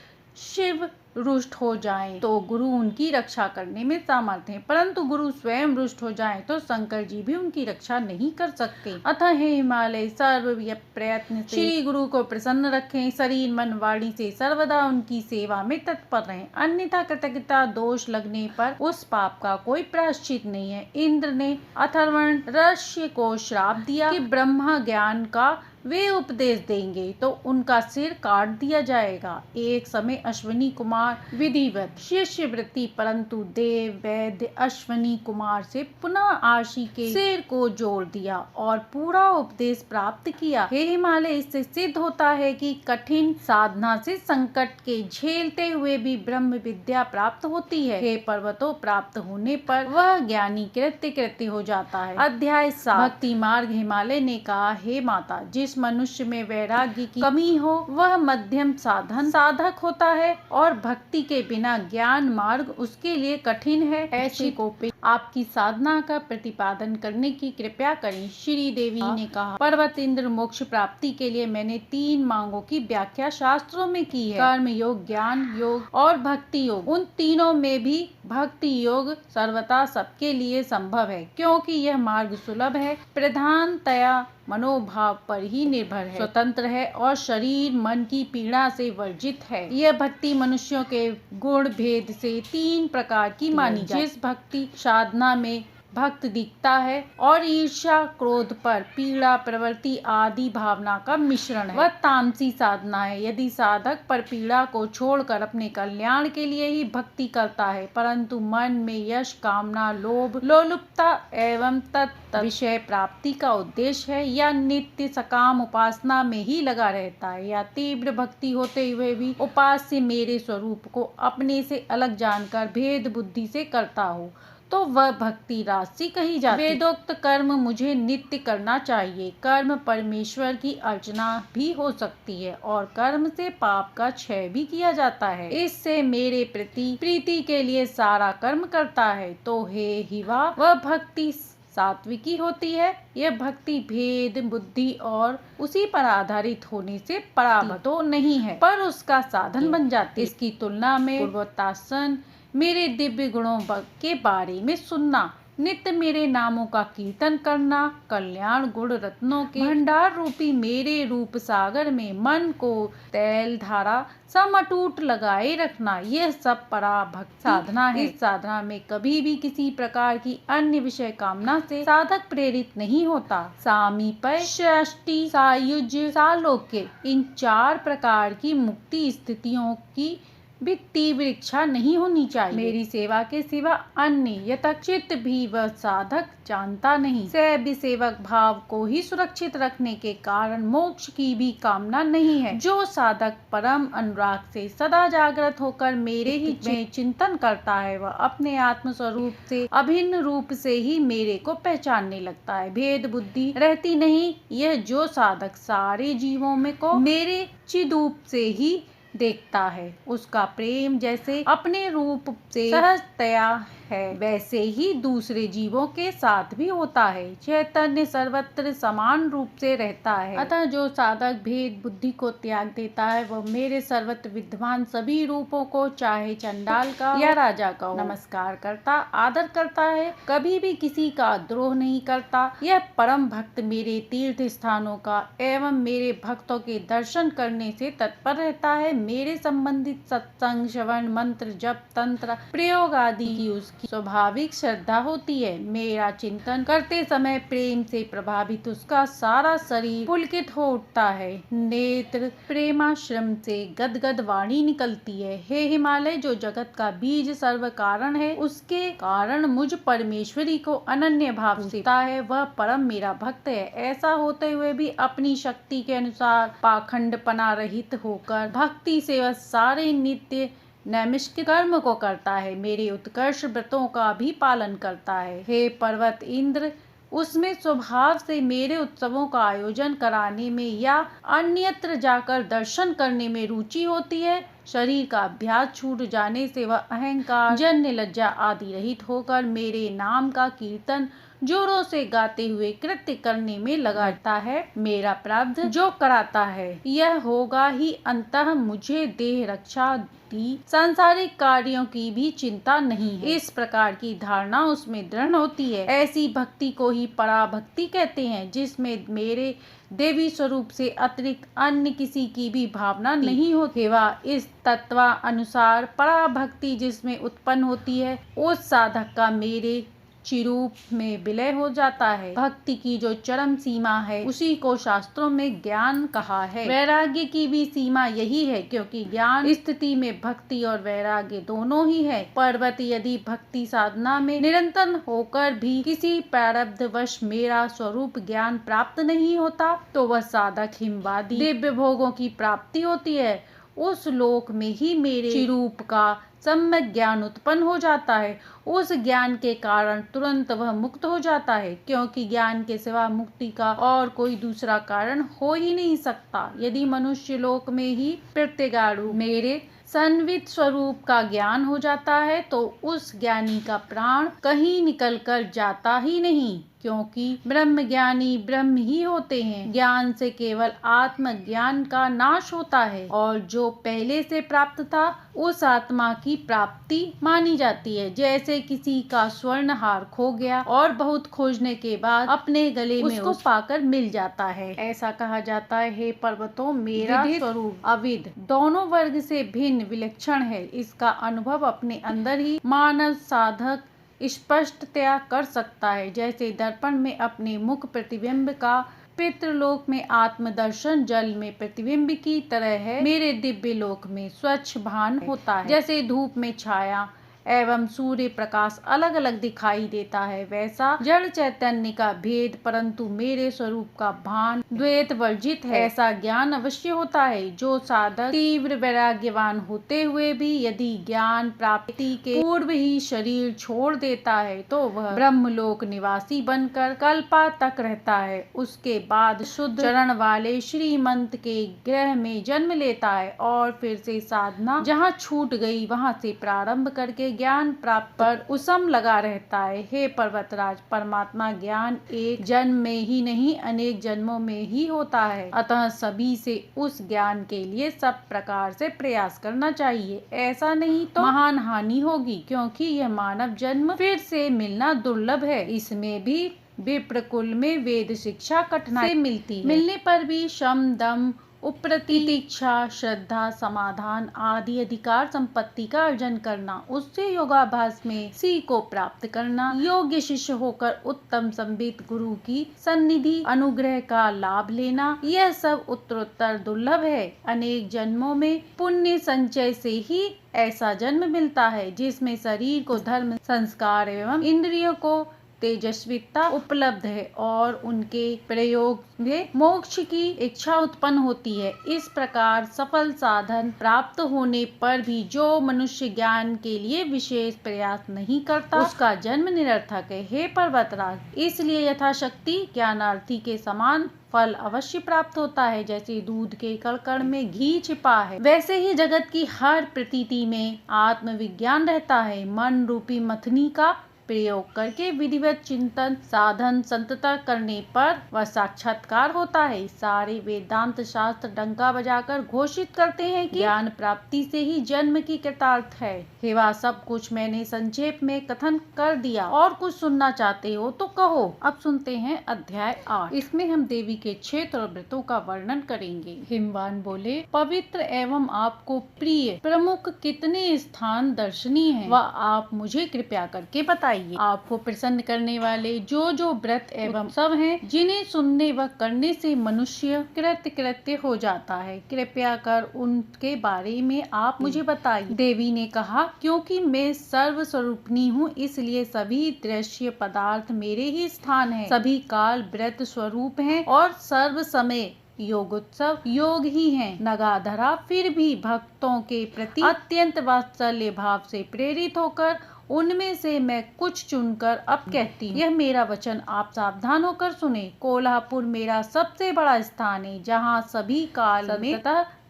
शिव रुष्ट हो जाएं तो गुरु उनकी रक्षा करने में सामर्थ्य है, परंतु गुरु स्वयं रुष्ट हो जाएं तो शंकर जी भी उनकी रक्षा नहीं कर सकते। अतः हे हिमालय सर्व प्रयत्न से श्री गुरु को प्रसन्न रखें, शरीर मन वाणी से सर्वदा उनकी सेवा में तत्पर रहें, अन्यथा कृतज्ञता दोष लगने पर उस पाप का कोई प्रायश्चित नहीं है। इंद्र ने अथर्वण ऋषि को श्राप दिया कि ब्रह्मा ज्ञान का वे उपदेश देंगे तो उनका सिर काट दिया जाएगा। एक समय अश्विनी कुमार विधिवत शिष्य वृत्ति, परंतु देव वैद्य अश्विनी कुमार से पुनः आशी के सिर को जोड़ दिया और पूरा उपदेश प्राप्त किया। हे हिमालय, इससे सिद्ध होता है कि कठिन साधना से संकट के झेलते हुए भी ब्रह्म विद्या प्राप्त होती है। हे पर्वतों, प्राप्त होने पर वह ज्ञानी कृत्य हो जाता है। अध्याय 7 भक्ति मार्ग। हिमालय ने कहा, हे माता, जिस मनुष्य में वैराग्य की कमी हो वह मध्यम साधक होता है और भक्ति के बिना ज्ञान मार्ग उसके लिए कठिन है। ऐसे को आपकी साधना का प्रतिपादन करने की कृपा करें। श्री देवी ने कहा, पर्वत इंद्र, मोक्ष प्राप्ति के लिए मैंने 3 मांगों की व्याख्या शास्त्रों में की है, कर्म योग, ज्ञान योग और भक्ति योग। उन तीनों में भी भक्ति योग सर्वथा सबके लिए संभव है, क्योंकि यह मार्ग सुलभ है, प्रधानतया मनोभाव पर ही निर्भर है, स्वतंत्र है और शरीर मन की पीड़ा से वर्जित है। यह भक्ति मनुष्यों के गुण भेद से 3 प्रकार की मानी जाती है। जिस भक्ति साधना में भक्त दिखता है और ईर्ष्या, क्रोध पर पीड़ा, प्रवृत्ति आदि भावना का मिश्रण है। वह तामसी साधना है। यदि साधक पर पीड़ा को छोड़कर अपने कल्याण के लिए ही भक्ति करता है, परंतु मन में यश, कामना, लोभ, लोलुपता एवं तत्त विषय प्राप्ति का उद्देश्य है, या नित्य सकाम उपासना में ही लगा रहता है, या तीव्र भक्ति होते हुए भी उपास्य मेरे स्वरूप को अपने से अलग जानकर भेद बुद्धि से करता हो, तो वह भक्ति राशि कही जाती है। वेदोक्त कर्म मुझे नित्य करना चाहिए। कर्म परमेश्वर की अर्चना भी हो सकती है और कर्म से पाप का क्षय भी किया जाता है। इससे मेरे प्रति प्रीति के लिए सारा कर्म करता है। तो हे हिवा, वह भक्ति सात्विकी होती है। यह भक्ति भेद बुद्धि और उसी पर आधारित होने से पराभक्त तो नहीं है, पर उसका साधन बन जाती है। इसकी तुलना में पूर्वोत्तासन मेरे दिव्य गुणों के बारे में सुनना, नित्य मेरे नामों का कीर्तन करना, कल्याण गुण रत्नों के भंडार रूपी मेरे रूप सागर में मन को तैल धारा सम अटूट लगाए रखना, यह सब पराभक्त साधना है। इस साधना में कभी भी किसी प्रकार की अन्य विषय कामना से साधक प्रेरित नहीं होता। सामीप्य, सृष्टि, सायुज्य, सालोक्य, इन 4 प्रकार की मुक्ति स्थितियों की भी तीव्र इच्छा नहीं होनी चाहिए। मेरी सेवा के सिवा अन्य यथाचित भी वह साधक जानता नहीं। सैव्य सेवक भाव को ही सुरक्षित रखने के कारण मोक्ष की भी कामना नहीं है। जो साधक परम अनुराग से सदा जागृत होकर मेरे ही में चिंतन करता है, वह अपने आत्म स्वरूप से अभिन्न रूप से ही मेरे को पहचानने लगता है। भेद बुद्धि रहती नहीं। यह जो साधक सारे जीवों में को मेरे चिदूप से ही देखता है, उसका प्रेम जैसे अपने रूप से सहजतया है, वैसे ही दूसरे जीवों के साथ भी होता है। चैतन्य सर्वत्र समान रूप से रहता है। अतः जो साधक भेद बुद्धि को त्याग देता है, वह मेरे सर्वत्र विद्यमान सभी रूपों को, चाहे चंडाल का या राजा का हो, नमस्कार करता, आदर करता है, कभी भी किसी का द्रोह नहीं करता। यह परम भक्त मेरे तीर्थ स्थानों का एवं मेरे भक्तों के दर्शन करने से तत्पर रहता है। मेरे संबंधित सत्संग, श्रवण, मंत्र, जप, तंत्र प्रयोग आदि की उसकी स्वाभाविक श्रद्धा होती है। मेरा चिंतन करते समय प्रेम से प्रभावित उसका सारा शरीर पुलकित हो उठता है। नेत्र प्रेमाश्रम से गदगद वाणी निकलती है। हे हिमालय, जो जगत का बीज सर्व कारण है, उसके कारण मुझ परमेश्वरी को अनन्य भाव से पूजता है, वह परम मेरा भक्त है। ऐसा होते हुए भी अपनी शक्ति के अनुसार पाखंडपना रहित होकर भक्ति से वह सारे नित्य नैमिष्ठिक कर्म को करता है। मेरे उत्कर्ष व्रतों का भी पालन करता है। हे पर्वत इंद्र, उसमें स्वभाव से मेरे उत्सवों का आयोजन कराने में या अन्यत्र जाकर दर्शन करने में रुचि होती है। शरीर का अभ्यास छूट जाने से वह अहंकार, जन्य लज्जा आदि रहित होकर मेरे नाम का कीर्तन जोरों से गाते हुए कृत्य करने में लगाता है। मेरा प्रारब्ध जो कराता है, यह होगा ही। अंततः मुझे देह रक्षा दी, सांसारिक कार्यों की भी चिंता नहीं है। इस प्रकार की धारणा उसमें दृढ़ होती है। ऐसी भक्ति को ही पराभक्ति कहते हैं, जिसमें मेरे देवी स्वरूप से अतिरिक्त अन्य किसी की भी भावना नहीं होती। इस तत्व अनुसार पराभक्ति जिसमें उत्पन्न होती है, उस साधक का मेरे चिरूप में विलय हो जाता है। भक्ति की जो चरम सीमा है, उसी को शास्त्रों में ज्ञान कहा है। वैराग्य की भी सीमा यही है, क्योंकि ज्ञान स्थिति में भक्ति और वैराग्य दोनों ही है। पर्वत यदि भक्ति साधना में निरंतर होकर भी किसी प्रारब्धवश मेरा स्वरूप ज्ञान प्राप्त नहीं होता, तो वह साधक हिमवादी दिव्य भोगों की प्राप्ति होती है। उस लोक में ही मेरे चिरूप का सम्यक ज्ञान उत्पन्न हो जाता है। उस ज्ञान के कारण तुरंत वह मुक्त हो जाता है, क्योंकि ज्ञान के सिवा मुक्ति का और कोई दूसरा कारण हो ही नहीं सकता। यदि मनुष्य लोक में ही प्रत्यगाणु मेरे सन्वित स्वरूप का ज्ञान हो जाता है, तो उस ज्ञानी का प्राण कहीं निकल कर जाता ही नहीं, क्योंकि ब्रह्म ज्ञानी ब्रह्म ही होते हैं। ज्ञान से केवल आत्मज्ञान का नाश होता है, और जो पहले से प्राप्त था उस आत्मा की प्राप्ति मानी जाती है। जैसे किसी का स्वर्ण हार खो गया और बहुत खोजने के बाद अपने गले में उसको पाकर मिल जाता है, ऐसा कहा जाता है। हे पर्वतों, मेरा स्वरूप अविद दोनों वर्ग से भिन्न विलक्षण है। इसका अनुभव अपने अंदर ही मानव साधक स्पष्टतया कर सकता है। जैसे दर्पण में अपने मुख प्रतिबिंब का पितृलोक में आत्मदर्शन जल में प्रतिबिंब की तरह है, मेरे दिव्य लोक में स्वच्छ भान होता है। जैसे धूप में छाया एवं सूर्य प्रकाश अलग अलग दिखाई देता है, वैसा जड़ चैतन्य का भेद परंतु मेरे स्वरूप का भान द्वैत वर्जित है। ऐसा ज्ञान अवश्य होता है जो साधक तीव्र वैराग्यवान होते हुए भी यदि ज्ञान प्राप्ति के पूर्व ही शरीर छोड़ देता है तो वह ब्रह्मलोक निवासी बनकर कल्पा तक रहता है। उसके बाद शुद्ध चरण वाले श्रीमंत के ग्रह में जन्म लेता है और फिर से साधना जहाँ छूट गई वहाँ से प्रारंभ करके ज्ञान प्राप्त पर उसम लगा रहता है। हे पर्वतराज, परमात्मा ज्ञान एक जन्म में ही नहीं अनेक जन्मों में ही होता है, अतः सभी से उस ज्ञान के लिए सब प्रकार से प्रयास करना चाहिए। ऐसा नहीं तो महान हानि होगी, क्योंकि यह मानव जन्म फिर से मिलना दुर्लभ है। इसमें भी विप्रकुल में वेद शिक्षा कठिनाई से मिलती है। मिलने पर भी शम दम उप्रतितीक्षा श्रद्धा समाधान आदि अधिकार संपत्ति का अर्जन करना, उससे योगाभ्यास में सी को प्राप्त करना, योग्य शिष्य होकर उत्तम संबित गुरु की सन्निधि अनुग्रह का लाभ लेना, यह सब उत्तरोत्तर दुर्लभ है। अनेक जन्मों में पुण्य संचय से ही ऐसा जन्म मिलता है जिसमें शरीर को धर्म संस्कार एवं इंद्रियों को तेजस्विता उपलब्ध है और उनके प्रयोग में मोक्ष की इच्छा उत्पन्न होती है। इस प्रकार सफल साधन प्राप्त होने पर भी जो मनुष्य ज्ञान के लिए विशेष प्रयास नहीं करता उसका जन्म निरर्थक है। हे पर्वतराज, इसलिए यथाशक्ति ज्ञानार्थी के समान फल अवश्य प्राप्त होता है। जैसे दूध के कण में घी छिपा है, वैसे ही जगत की हर प्रतीति में आत्मविज्ञान रहता है। मन रूपी मथनी का प्रयोग करके विधिवत चिंतन साधन संतता करने पर वह साक्षात्कार होता है। सारे वेदांत शास्त्र डंका बजाकर घोषित करते हैं कि ज्ञान प्राप्ति से ही जन्म की कृतार्थ है। हेवा, सब कुछ मैंने संक्षेप में कथन कर दिया, और कुछ सुनना चाहते हो तो कहो। अब सुनते हैं अध्याय 8। इसमें हम देवी के क्षेत्र और व्रतों का वर्णन करेंगे। हिमवान बोले, पवित्र एवं आपको प्रिय प्रमुख कितने स्थान दर्शनीय हैं, वह आप मुझे कृपया करके बताइए। आपको प्रसन्न करने वाले जो व्रत एवं सब हैं, जिन्हें सुनने व करने से मनुष्य कृत्य हो जाता है, कृपया कर उनके बारे में आप मुझे बताइए। देवी ने कहा, क्योंकि मैं सर्व स्वरूपनी हूँ, इसलिए सभी दृश्य पदार्थ मेरे ही स्थान है, सभी काल व्रत स्वरूप हैं और सर्व समय योगोत्सव योग ही हैं। नगाधरा फिर भी भक्तों के प्रति अत्यंत वात्सल्य भाव से प्रेरित होकर उनमें से मैं कुछ चुनकर अब कहती हूँ। यह मेरा वचन आप सावधान होकर सुने। कोल्हापुर मेरा सबसे बड़ा स्थान है, जहाँ सभी काल में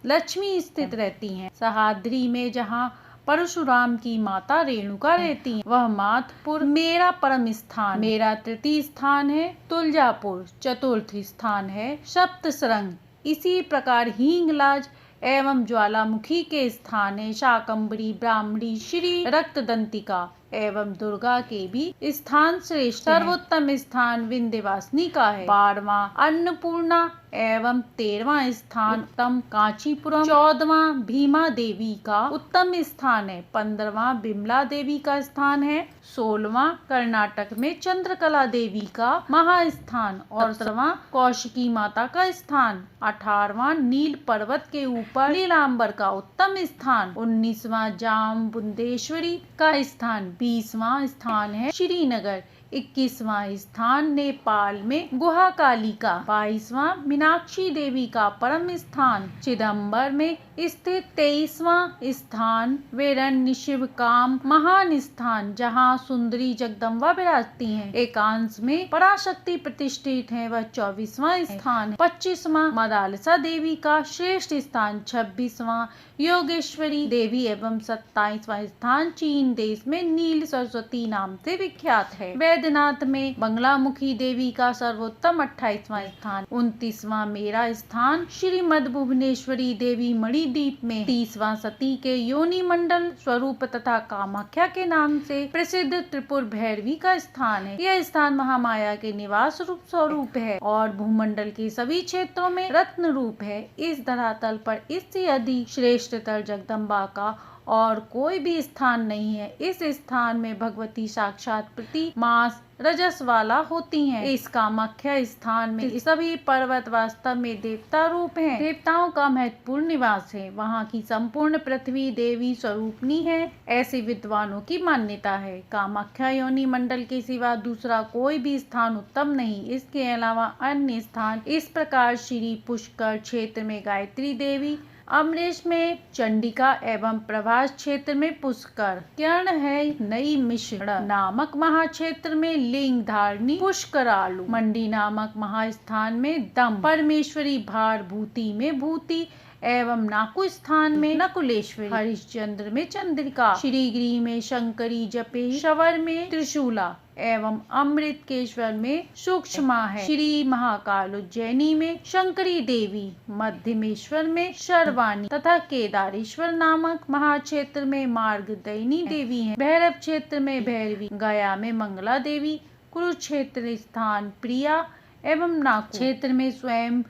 लक्ष्मी स्थित रहती हैं। सहाद्री में जहाँ परशुराम की माता रेणुका रहती हैं, वह मातपुर मेरा परम स्थान। मेरा तृतीय स्थान है तुलजापुर, चतुर्थ स्थान है सप्तसरंग। इसी प्रकार हींगलाज एवं ज्वालामुखी के स्थान है शाकंभरी, ब्राह्मणी, श्री रक्तदंतिका एवं दुर्गा के भी स्थान श्रेष्ठ। सर्वोत्तम स्थान विंध्यवासिनी का है। 12वां अन्नपूर्णा एवं 13वां स्थान उत्तम कांचीपुरम। 14वां भीमा देवी का उत्तम स्थान है। 15वां बिमला देवी का स्थान है। 16वां कर्नाटक में चंद्रकला देवी का महास्थान और 17वां कौशिकी माता का स्थान। 18वां नील पर्वत के ऊपर नीलांबर का उत्तम स्थान। 19वां जाम्बुंदेश्वरी का स्थान। 20वां स्थान है श्रीनगर। 21वां स्थान नेपाल में गुहा काली का। 22वां मीनाक्षी देवी का परम स्थान चिदम्बर में स्थित। 23वां स्थान वेरण्य शिव काम महान स्थान, जहाँ सुंदरी जगदम्बा विराजती हैं। एकांश में पराशक्ति प्रतिष्ठित है, वह 24वां स्थान है। 25वां मदालसा देवी का श्रेष्ठ स्थान। 26वां योगेश्वरी देवी एवं 27वां स्थान चीन देश में नील सरस्वती नाम से विख्यात है। वैद्यनाथ में बंगलामुखी देवी का सर्वोत्तम 28वां स्थान। 29वां मेरा स्थान श्री मद भुवनेश्वरी देवी मणिद्वीप में। 30वां सती के योनि मंडल स्वरूप तथा कामाख्या के नाम से प्रसिद्ध त्रिपुर भैरवी का स्थान है। यह स्थान महामाया के निवास रूप स्वरूप है और भूमंडल के सभी क्षेत्रों में रत्न रूप है। इस धरातल पर इससे अधिक श्रेष्ठतर जगदम्बा का और कोई भी स्थान नहीं है। इस स्थान में भगवती साक्षात प्रति मास रजस वाला होती हैं। इस कामाख्या स्थान में सभी पर्वत वास्तव में देवता रूप हैं। देवताओं का महत्वपूर्ण निवास है। वहाँ की संपूर्ण पृथ्वी देवी स्वरूपनी है, ऐसे विद्वानों की मान्यता है। कामाख्या योनि मंडल के सिवा दूसरा कोई भी स्थान उत्तम नहीं। इसके अलावा अन्य स्थान इस प्रकार श्री पुष्कर क्षेत्र में गायत्री देवी, अमरेश में चंडिका एवं प्रभास क्षेत्र में पुष्कर, कर्ण है नई मिश्र नामक महाक्षेत्र में लिंग धारणी पुष्करालु, मंडी नामक महास्थान में दम, परमेश्वरी भार भूति में भूति एवं नाकु स्थान में नकुलेश्वरी, हरिश्चंद्र में चंद्रिका, श्रीगिरी में शंकरी जपे, शवर में त्रिशूला एवं अमृतकेश्वर में सूक्ष्मा है, श्री महाकाल उज्जैनी में शंकरी देवी, मध्यमेश्वर में शर्वाणी तथा केदारेश्वर नामक महाक्षेत्र में मार्गदयिनी देवी है। भैरव क्षेत्र में भैरवी, गया में मंगला देवी, कुरुक्षेत्र स्थान प्रिया एवं नाकु क्षेत्र में स्वयं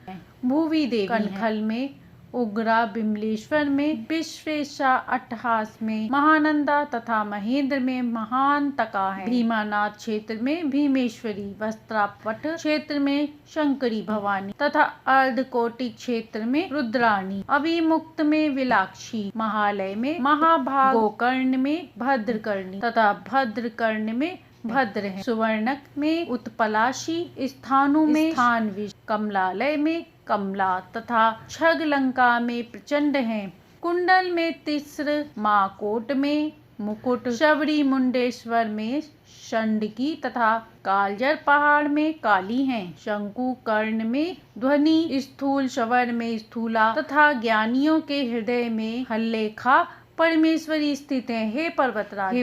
भूवी देवी, कनखल में उग्रा, बिमलेश्वर में विश्वेशा, अट्टहास में महानंदा तथा महेंद्र में महानतका है। भीमानाथ क्षेत्र में भीमेश्वरी, वस्त्रापट क्षेत्र में शंकरी भवानी तथा अर्धकोटि क्षेत्र में रुद्राणी, अभिमुक्त में विलाक्षी, महालय में महाभाग, गोकर्ण में भद्रकर्णी तथा भद्रकर्ण में भद्र है। सुवर्णक में उत्पलाशी, स्थानु में स्थान, कमलालय में कमला तथा छगलंका में प्रचंड हैं। कुंडल में तिस्र, माकोट में मुकुट, शबरी मुंडेश्वर में शंडकी तथा कालजर पहाड़ में काली हैं। शंकु कर्ण में ध्वनि, स्थूल शवर में स्थूला तथा ज्ञानियों के हृदय में हल्लेखा परमेश्वरी स्थित है। हे पर्वतराज,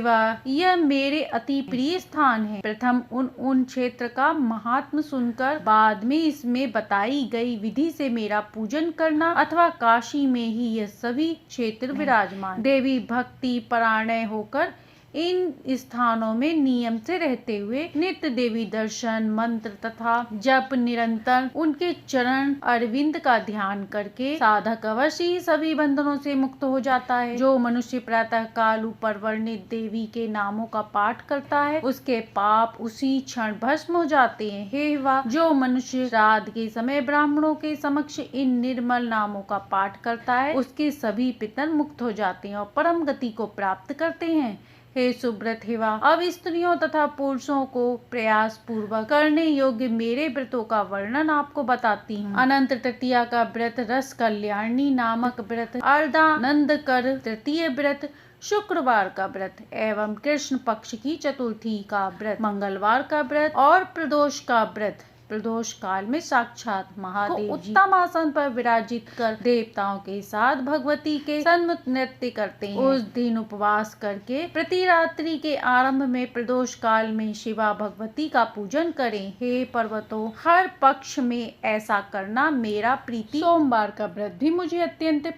यह मेरे अति प्रिय स्थान है। प्रथम उन क्षेत्र का महात्म सुनकर बाद में इसमें बताई गई विधि से मेरा पूजन करना, अथवा काशी में ही यह सभी क्षेत्र विराजमान। देवी भक्ति परायण होकर इन स्थानों में नियम से रहते हुए नित्य देवी दर्शन, मंत्र तथा जप निरंतर उनके चरण अरविंद का ध्यान करके साधक अवश्य ही सभी बंधनों से मुक्त हो जाता है। जो मनुष्य प्रातः काल ऊपर वर्णित देवी के नामों का पाठ करता है, उसके पाप उसी क्षण भस्म हो जाते हैं। हे वाह, जो मनुष्य श्राद्ध के समय ब्राह्मणों के समक्ष इन निर्मल नामों का पाठ करता है, उसके सभी पितर मुक्त हो जाते हैं और परम गति को प्राप्त करते हैं। हे सुब्रत, हेवा, अब स्त्रियों तथा पुरुषों को प्रयास पूर्वक करने योग्य मेरे व्रतों का वर्णन आपको बताती हूँ। अनंत तृतीया का व्रत, रस कल्याणी नामक व्रत, अर्धानंद कर तृतीय व्रत, शुक्रवार का व्रत एवं कृष्ण पक्ष की चतुर्थी का व्रत, मंगलवार का व्रत और प्रदोष का व्रत। प्रदोष काल में साक्षात महादेव उत्तम आसन पर विराजित कर देवताओं के साथ भगवती के सन्मुख नृत्य करते हैं। उस दिन उपवास करके प्रति रात्रि के आरंभ में प्रदोष काल में शिवा भगवती का पूजन करें। हे पर्वतों, हर पक्ष में ऐसा करना मेरा प्रीति। सोमवार का व्रत भी मुझे अत्यंत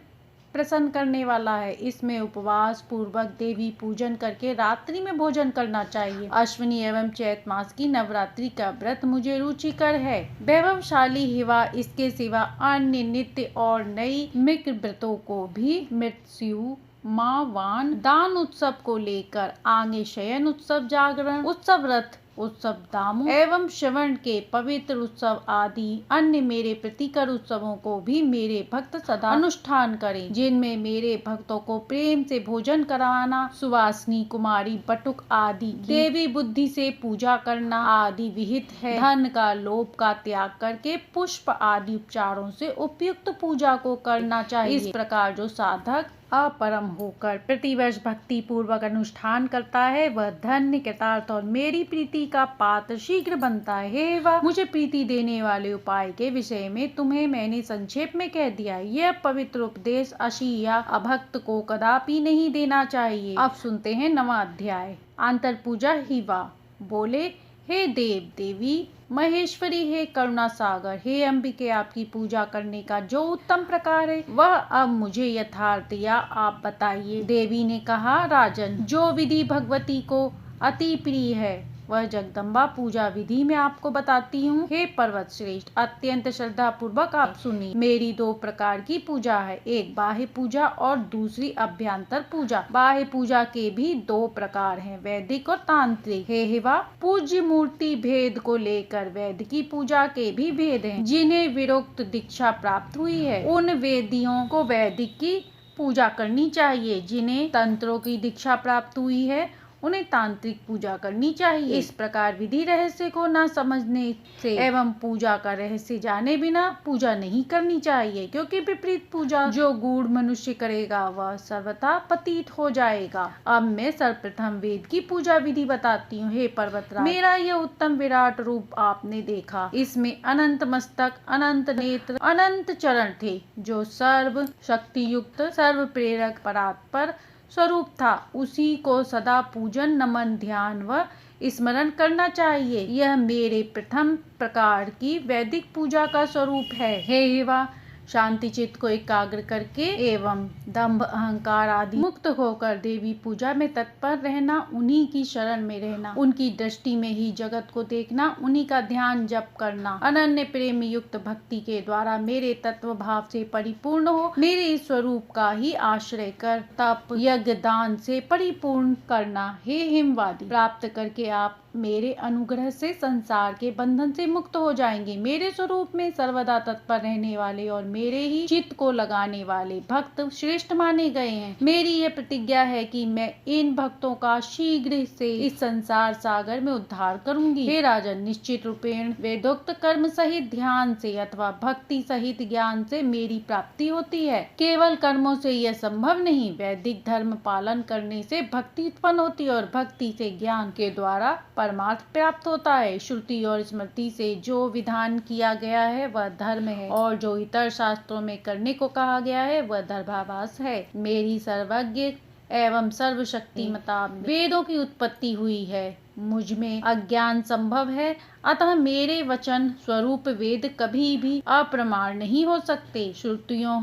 प्रसन्न करने वाला है। इसमें उपवास पूर्वक देवी पूजन करके रात्रि में भोजन करना चाहिए। अश्विनी एवं चैत मास की नवरात्रि का व्रत मुझे रुचिकर है, वैभवशाली हिवा। इसके सिवा अन्य नित्य और नई मिक व्रतों को भी मृत्यु मावान दान उत्सव को लेकर आगे शयन उत्सव, जागरण उत्सव, रथ उत्सव, दामू एवं श्रवण के पवित्र उत्सव आदि अन्य मेरे प्रीतिकर उत्सवों को भी मेरे भक्त सदा अनुष्ठान करें, जिनमें मेरे भक्तों को प्रेम से भोजन कराना, सुवासिनी कुमारी बटुक आदि देवी बुद्धि से पूजा करना आदि विहित है। धन का लोभ का त्याग करके पुष्प आदि उपचारों से उपयुक्त पूजा को करना चाहिए। इस प्रकार जो साधक अपरम होकर प्रतिवर्ष भक्ति पूर्वक अनुष्ठान करता है, वह धन्य, कृतार्थ और मेरी प्रीति का पात्र शीघ्र बनता है। हे वाह, मुझे प्रीति देने वाले उपाय के विषय में तुम्हें मैंने संक्षेप में कह दिया। यह पवित्र उपदेश अशी या अभक्त को कदापि नहीं देना चाहिए। अब सुनते हैं 9वां अध्याय। अंतर पूजा हिवा बोले, हे देव देवी महेश्वरी, हे करुणा सागर, हे अंबिके, आपकी पूजा करने का जो उत्तम प्रकार है वह अब मुझे यथार्थ या आप बताइए। देवी ने कहा, राजन, जो विधि भगवती को अति प्रिय है वह जगदम्बा पूजा विधि में आपको बताती हूँ। हे पर्वत श्रेष्ठ, अत्यंत श्रद्धा पूर्वक आप सुनिए। मेरी दो प्रकार की पूजा है, एक बाह्य पूजा और दूसरी अभ्यंतर पूजा। बाह्य पूजा के भी दो प्रकार हैं, वैदिक और तांत्रिक। हे हिवा, पूज्य मूर्ति भेद को लेकर वैदिक की पूजा के भी भेद हैं। जिन्हें विरोक्त दीक्षा प्राप्त हुई है उन वेदियों को वैदिक की पूजा करनी चाहिए, जिन्हें तंत्रों की दीक्षा प्राप्त हुई है उन्हें तांत्रिक पूजा करनी चाहिए। इस प्रकार विधि रहस्य को न समझने से एवं पूजा का रहस्य जाने बिना पूजा नहीं करनी चाहिए, क्योंकि विपरीत पूजा जो गूढ़ मनुष्य करेगा वह सर्वथा पतित हो जाएगा। अब मैं सर्वप्रथम वेद की पूजा विधि बताती हूँ। हे पर्वतराज, मेरा यह उत्तम विराट रूप आपने देखा। इसमें अनंत मस्तक, अनंत नेत्र, अनंत चरण थे, जो सर्व शक्ति युक्त, सर्व प्रेरक, परात्पर स्वरूप था। उसी को सदा पूजन, नमन, ध्यान व स्मरण करना चाहिए। यह मेरे प्रथम प्रकार की वैदिक पूजा का स्वरूप है। हे हिवा, शांति चित्त को एकाग्र करके एवं दंभ अहंकार आदि मुक्त होकर देवी पूजा में तत्पर रहना, उन्हीं की शरण में रहना, उनकी दृष्टि में ही जगत को देखना, उन्हीं का ध्यान जप करना, अनन्य प्रेम युक्त भक्ति के द्वारा मेरे तत्व भाव से परिपूर्ण हो, मेरे स्वरूप का ही आश्रय कर तप यज्ञ दान से परिपूर्ण करना। हे हिमवादी, प्राप्त करके आप मेरे अनुग्रह से संसार के बंधन से मुक्त हो जाएंगे। मेरे स्वरूप में सर्वदा तत्पर रहने वाले और मेरे ही चित्त को लगाने वाले भक्त श्रेष्ठ माने गए हैं। मेरी यह प्रतिज्ञा है कि मैं इन भक्तों का शीघ्र से इस संसार सागर में उद्धार करूंगी। हे राजन, निश्चित रूपेण वेदोक्त कर्म सहित ध्यान से अथवा भक्ति सहित ज्ञान से मेरी प्राप्ति होती है। केवल कर्मों से यह संभव नहीं, वैदिक धर्म पालन करने से भक्ति उत्पन्न होती है और भक्ति से ज्ञान के द्वारा परमार्थ प्राप्त होता है। श्रुति और स्मृति से जो विधान किया गया है वह धर्म है, और जो इतर शास्त्रों में करने को कहा गया है वह धर्माभास है। मेरी सर्वज्ञ एवं सर्वशक्तिमता वेदों की उत्पत्ति हुई है। मुझ में अज्ञान संभव है, अतः मेरे वचन स्वरूप वेद कभी भी अप्रमाण नहीं हो सकते। श्रुतियों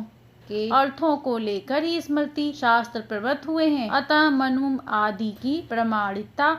के अर्थों को लेकर ही स्मृति शास्त्र प्रवृत्त हुए हैं, अतः मनु आदि की प्रमाणिकता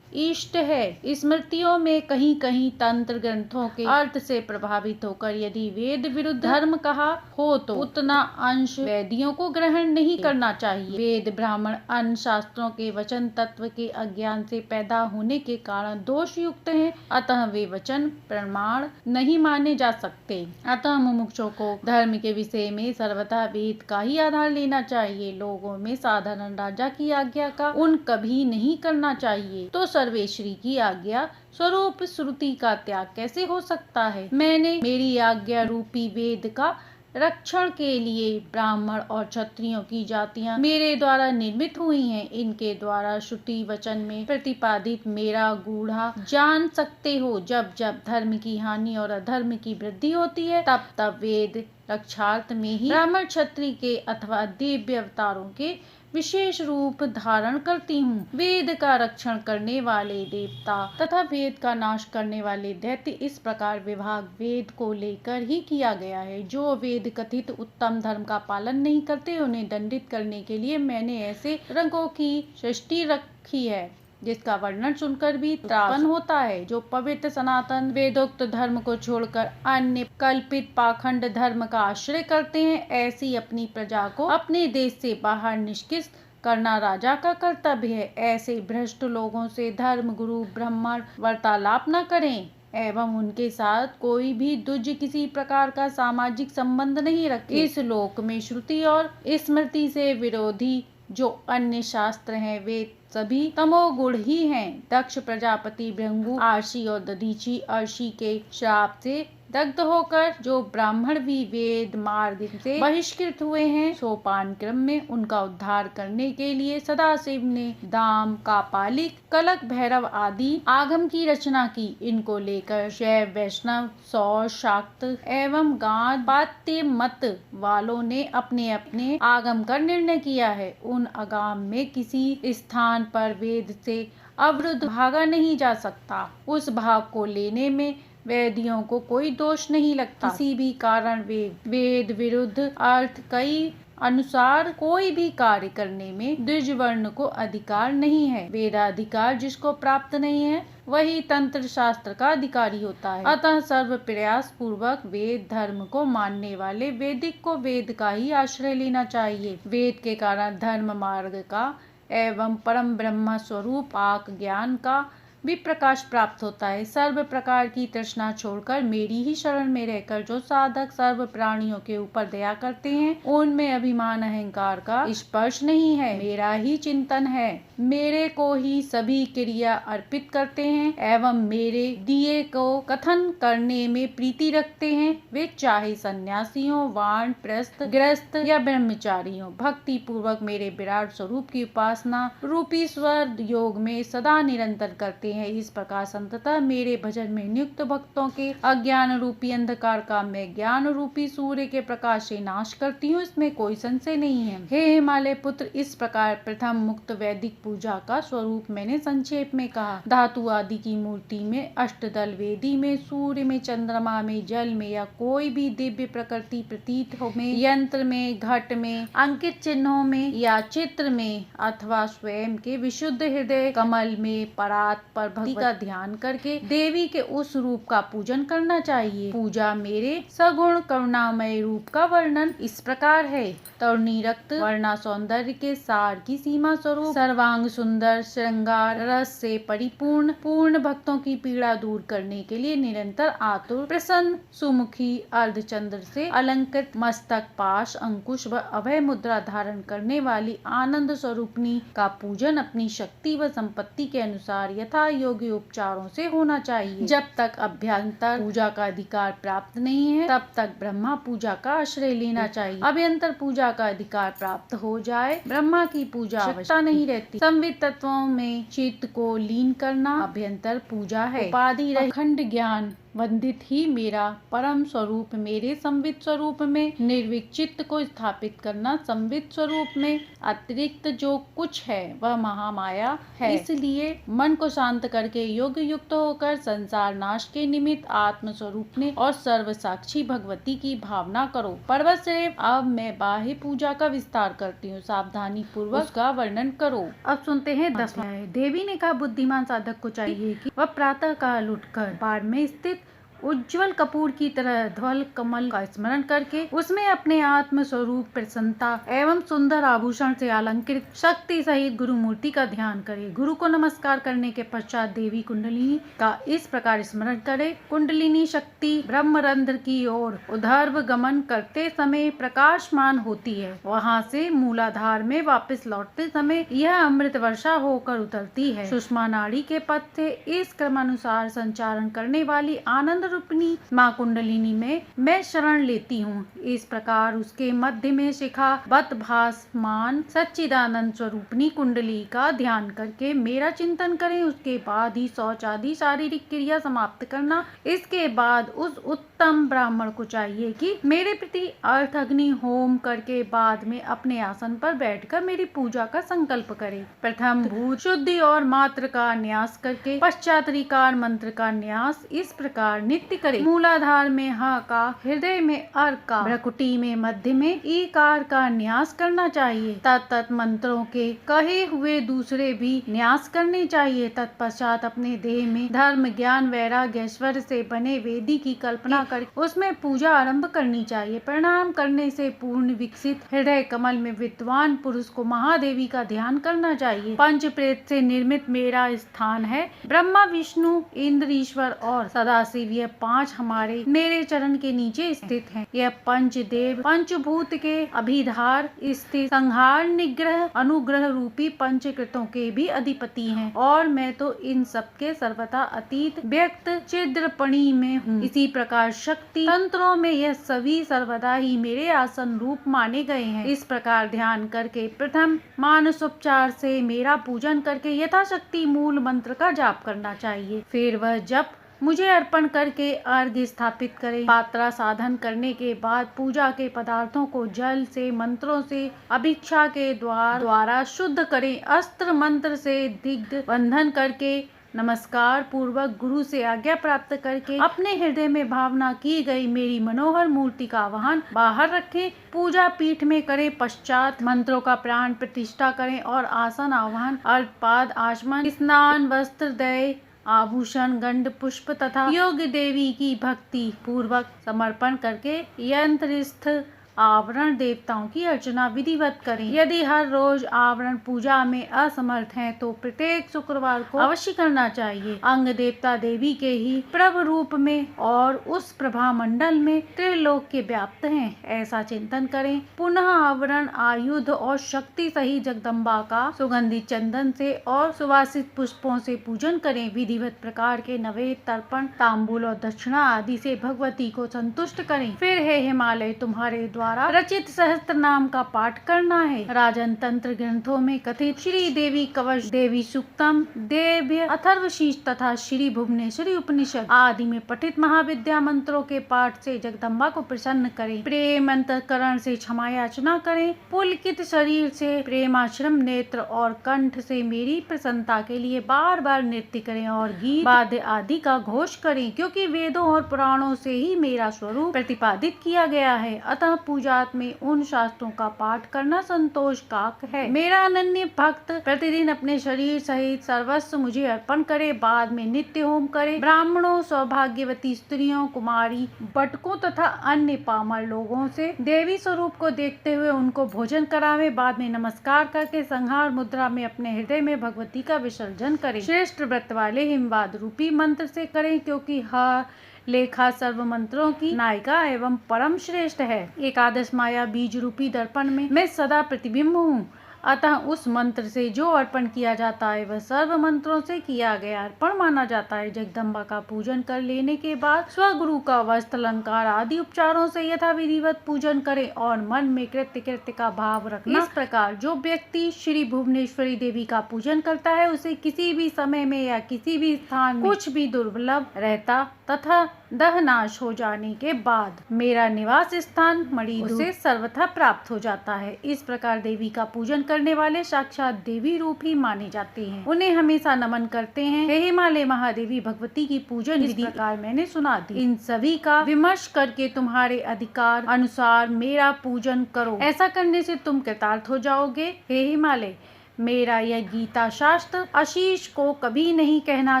इष्ट है। स्मृतियों में कहीं कहीं तंत्र ग्रंथों के अर्थ से प्रभावित होकर यदि वेद विरुद्ध धर्म कहा हो तो उतना अंश वेदियों को ग्रहण नहीं करना चाहिए। वेद ब्राह्मण अन्य शास्त्रों के वचन तत्व के अज्ञान से पैदा होने के कारण दोष युक्त हैं, अतः वे वचन प्रमाण नहीं माने जा सकते। अतः मुमुक्षों को धर्म के विषय में सर्वथा वेद का ही आधार लेना चाहिए। लोगों में साधारण राजा की आज्ञा का उन कभी नहीं करना चाहिए, तो सर्वेश्वरी की आज्ञा स्वरूप श्रुति का त्याग कैसे हो सकता है। मैंने मेरी आज्ञा रूपी वेद का रक्षण के लिए ब्राह्मण और क्षत्रियों की जातियां मेरे द्वारा निर्मित हुई हैं। इनके द्वारा श्रुति वचन में प्रतिपादित मेरा गूढ़ा जान सकते हो। जब जब धर्म की हानि और अधर्म की वृद्धि होती है तब तब वेद रक्षार्थ में ही ब्राह्मण क्षत्रिय के अथवा दिव्य अवतारों के विशेष रूप धारण करती हूँ। वेद का रक्षण करने वाले देवता तथा वेद का नाश करने वाले दैत्य, इस प्रकार विभाग वेद को लेकर ही किया गया है। जो वेद कथित उत्तम धर्म का पालन नहीं करते उन्हें दंडित करने के लिए मैंने ऐसे रंगों की सृष्टि रखी है, जिसका वर्णन सुनकर भी त्रास होता है। जो पवित्र सनातन वेदोक्त धर्म को छोड़कर अन्य कल्पित पाखंड धर्म का आश्रय करते हैं, ऐसी अपनी प्रजा को अपने देश से बाहर निष्किस्त करना राजा का कर्तव्य है। ऐसे भ्रष्ट लोगों से धर्म गुरु ब्राह्मण वार्तालाप न करें एवं उनके साथ कोई भी दुज किसी प्रकार का सामाजिक संबंध नहीं रखे। इस लोक में श्रुति और स्मृति से विरोधी जो अन्य शास्त्र हैं वे सभी तमोगुण ही हैं। दक्ष प्रजापति भृंगु आर्षि और दधीचि अर्षि के श्राप से दग्ध होकर जो ब्राह्मण भी वेद मार्ग से बहिष्कृत हुए हैं, सोपान क्रम में उनका उद्धार करने के लिए सदाशिव ने दाम, कापालिक, कलक, भैरव आदि आगम की रचना की। इनको लेकर शैव, वैष्णव, सौर, शाक्त एवं गाद पात्य मत वालों ने अपने अपने आगम का निर्णय किया है। उन आगम में किसी स्थान पर वेद से अवरुद्ध भागा नहीं जा सकता। उस भाग को लेने में वेदियों को कोई दोष नहीं लगता। किसी भी कारण वे वेद विरुद्ध अर्थ कई अनुसार कोई भी कार्य करने में द्विजवर्ण को अधिकार नहीं है। वेदाधिकार जिसको प्राप्त नहीं है वही तंत्र शास्त्र का अधिकारी होता है। अतः सर्व प्रयास पूर्वक वेद धर्म को मानने वाले वेदिक को वेद का ही आश्रय लेना चाहिए। वेद के कारण धर्म मार्ग का एवं परम ब्रह्म स्वरूप आक ज्ञान का भी प्रकाश प्राप्त होता है। सर्व प्रकार की तृष्णा छोड़कर मेरी ही शरण में रहकर जो साधक सर्व प्राणियों के ऊपर दया करते हैं उनमें अभिमान अहंकार का स्पर्श नहीं है। मेरा ही चिंतन है, मेरे को ही सभी क्रिया अर्पित करते हैं एवं मेरे दिए को कथन करने में प्रीति रखते हैं। वे चाहे सन्यासी हो, वानप्रस्थ, गृहस्थ या ब्रह्मचारी हो, भक्ति पूर्वक मेरे विराट स्वरूप की उपासना रूपी स्वर योग में सदा निरंतर करते हैं। इस प्रकार संततः मेरे भजन में नियुक्त भक्तों के अज्ञान रूपी अंधकार का मैं ज्ञान रूपी सूर्य के प्रकाश से नाश करती हूँ, इसमें कोई संशय नहीं है। हे हिमालय पुत्र, इस प्रकार प्रथम मुक्त वैदिक पूजा का स्वरूप मैंने संक्षेप में कहा। धातु आदि की मूर्ति में, अष्टदल वेदी में, सूर्य में, चंद्रमा में, जल में या कोई भी दिव्य प्रकृति प्रतीत हो में, यंत्र में, घट में, अंकित चिन्हों में या चित्र में अथवा स्वयं के विशुद्ध हृदय कमल में परात पर भक्ति का ध्यान करके देवी के उस रूप का पूजन करना चाहिए। पूजा मेरे सगुण करुणामय रूप का वर्णन इस प्रकार है। तरुणी रक्त वर्णा सौंदर्य के सार की सीमा स्वरूप, सर्वांग सुंदर, श्रृंगार रस से परिपूर्ण, पूर्ण भक्तों की पीड़ा दूर करने के लिए निरंतर आतुर, प्रसन्न, सुमुखी, अर्धचंद्र से अलंकृत, मस्तक पाश, अंकुश व अभय मुद्रा धारण करने वाली आनंद स्वरूपनी का पूजन अपनी शक्ति व संपत्ति के अनुसार यथा योग्य उपचारों से होना चाहिए। जब तक अभ्यंतर पूजा का अधिकार प्राप्त नहीं है तब तक ब्रह्मा पूजा का आश्रय लेना चाहिए। अभ्यंतर पूजा का अधिकार प्राप्त हो जाए ब्रह्मा की पूजा आवश्यकता नहीं रहती। संवित तत्वों में चित्त को लीन करना अभ्यंतर पूजा है। उपाधि अखंड ज्ञान वंदित ही मेरा परम स्वरूप मेरे संवित स्वरूप में निर्विक चित्त को स्थापित करना। संवित स्वरूप में अतिरिक्त जो कुछ है वह महामाया है। इसलिए मन को शांत करके योग युक्त होकर संसार नाश के निमित्त आत्म स्वरूप ने और सर्व साक्षी भगवती की भावना करो। पर्वतश्रेव, अब मैं बाह्य पूजा का विस्तार करती हूँ, सावधानी पूर्वक उसका वर्णन करो। अब सुनते हैं 10वां। देवी ने कहा, बुद्धिमान साधक को चाहिए कि वह प्रातः काल उठकर बाड़ में स्थित उज्जवल कपूर की तरह ध्वल कमल का स्मरण करके उसमें अपने आत्म स्वरूप प्रसन्नता एवं सुंदर आभूषण से अलंकृत शक्ति सहित गुरु मूर्ति का ध्यान करे। गुरु को नमस्कार करने के पश्चात देवी कुंडलिनी का इस प्रकार स्मरण करे। कुंडलिनी शक्ति ब्रह्मरंध्र की ओर ऊर्ध्व गमन करते समय प्रकाशमान होती है। वहाँ से मूलाधार में वापस लौटते समय यह अमृत वर्षा होकर उतरती है। सुषमा नाड़ी के पथ से इस क्रमानुसार संचारण करने वाली आनंद रूपनी माँ कुंडलिनी में मैं शरण लेती हूँ। इस प्रकार उसके मध्य में शिखा बत भासमान सच्चिदानंद स्वरूपनी कुंडली का ध्यान करके मेरा चिंतन करें। उसके बाद ही शौच आदि शारीरिक क्रिया समाप्त करना। इसके बाद उस उत्तम ब्राह्मण को चाहिए कि मेरे प्रति अर्थ अग्नि होम करके बाद में अपने आसन पर बैठकर मेरी पूजा का संकल्प करे। प्रथम भूत शुद्धि और मात्र का न्यास करके पश्चात ऋकार मंत्र का न्यास इस प्रकार नित्य करे। मूलाधार में ह का, हृदय में अर का, भ्रकुटी में मध्य में ईकार का न्यास करना चाहिए। तत् मंत्रों के कहे हुए दूसरे भी न्यास करने चाहिए। तत्पश्चात अपने देह में धर्म ज्ञान वैराग्य ऐश्वर्य से बने वेदी की कल्पना कर उसमें पूजा आरंभ करनी चाहिए। प्रणाम करने से पूर्ण विकसित हृदय कमल में विद्वान पुरुष को महादेवी का ध्यान करना चाहिए। पंच प्रेत से निर्मित मेरा स्थान है। ब्रह्मा विष्णु इंद्र ईश्वर और सदाशिव यह पांच हमारे मेरे चरण के नीचे स्थित हैं। यह पंच देव पंचभूत के अभिधार स्थित संहार निग्रह अनुग्रह रूपी पंचकृतों के भी अधिपति हैं और मैं तो इन सबके सर्वथा अतीत व्यक्त छिद्रपणी में हूँ। इसी प्रकार शक्ति तंत्रों में यह सभी सर्वदा ही मेरे आसन रूप माने गए हैं। इस प्रकार ध्यान करके प्रथम मानसोपचार से मेरा पूजन करके यथाशक्ति मूल मंत्र का जाप करना चाहिए। फिर वह जप मुझे अर्पण करके अर्घ्य स्थापित करें। पात्रा साधन करने के बाद पूजा के पदार्थों को जल से मंत्रों से अभिक्षा के द्वारा शुद्ध करें। अस्त्र मंत्र से दिग्ध बंधन करके नमस्कार पूर्वक गुरु से आज्ञा प्राप्त करके अपने हृदय में भावना की गई मेरी मनोहर मूर्ति का आवाहन बाहर रखें। पूजा पीठ में करें, पश्चात मंत्रों का प्राण प्रतिष्ठा करें और आसन आवाहन, अर्घपाद, आचमन, स्नान, वस्त्र, दय, आभूषण, गंध, पुष्प तथा योग्य देवी की भक्ति पूर्वक समर्पण करके यंत्रस्थ आवरण देवताओं की अर्चना विधिवत करें। यदि हर रोज आवरण पूजा में असमर्थ हैं तो प्रत्येक शुक्रवार को अवश्य करना चाहिए। अंग देवता देवी के ही प्रभ रूप में और उस प्रभा मंडल में त्रिलोक के व्याप्त हैं, ऐसा चिंतन करें। पुनः आवरण, आयुध और शक्ति सहित जगदम्बा का सुगंधित चंदन से और सुवासित पुष्पों से पूजन करें। विधिवत प्रकार के नवेद, तर्पण, तांबूल और दक्षिणा आदि से भगवती को संतुष्ट करें। फिर हे हिमालय, तुम्हारे द्वारा रचित सहस्त्र नाम का पाठ करना है। राजन तंत्र ग्रंथों में कथित श्री देवी कवच, देवी सूक्तम, देव्य अथर्वशीष तथा श्री भुवनेश्वरी उपनिषद आदि में पठित महाविद्या मंत्रों के पाठ से जगदम्बा को प्रसन्न करें। प्रेम अंतःकरण से क्षमा याचना करें। पुलकित शरीर से प्रेमाश्रम नेत्र और कंठ से मेरी प्रसन्नता के लिए बार बार नृत्य करें और गीत वाद्य आदि का घोष करें, क्योंकि वेदों और पुराणों से ही मेरा स्वरूप प्रतिपादित किया गया है। अतः पूजात में उन शास्त्रों का पाठ करना संतोष काक है। मेरा अनन्य भक्त प्रतिदिन अपने शरीर सहित सर्वस्व मुझे अर्पण करे, बाद में नित्य होम करे। ब्राह्मणों, सौभाग्यवती स्त्रियों, कुमारी, बटकों तथा अन्य पामर लोगों से देवी स्वरूप को देखते हुए उनको भोजन करावे, बाद में नमस्कार करके संहार मुद्रा में अपने हृदय में भगवती का विसर्जन करें। श्रेष्ठ व्रत वाले हिमवाद रूपी मंत्र से करें, क्योंकि हर लेखा सर्व मंत्रों की नायिका एवं परम श्रेष्ठ है। एकादश माया बीज रूपी दर्पण में मैं सदा प्रतिबिंब हूँ, अतः उस मंत्र से जो अर्पण किया जाता है वह सर्व मंत्रों से किया गया अर्पण माना जाता है। जगदम्बा का पूजन कर लेने के बाद स्वगुरु का वस्त्र, अलंकार आदि उपचारों से यथा विधिवत पूजन करें और मन में कृत्य का भाव रखना। इस प्रकार जो व्यक्ति श्री भुवनेश्वरी देवी का पूजन करता है उसे किसी भी समय में या किसी भी स्थान में कुछ भी दुर्लभ रहता तथा दहनाश हो जाने के बाद मेरा निवास स्थान मणिदूत उसे सर्वथा प्राप्त हो जाता है। इस प्रकार देवी का पूजन करने वाले साक्षात देवी रूप ही माने जाते हैं, उन्हें हमेशा नमन करते हैं। हे हिमालय महादेवी भगवती की पूजन विधि प्रकार मैंने सुना दी, इन सभी का विमर्श करके तुम्हारे अधिकार अनुसार मेरा पूजन करो। ऐसा करने से तुम कृतार्थ हो जाओगे। हे हिमालय, मेरा यह गीता शास्त्र आशीष को कभी नहीं कहना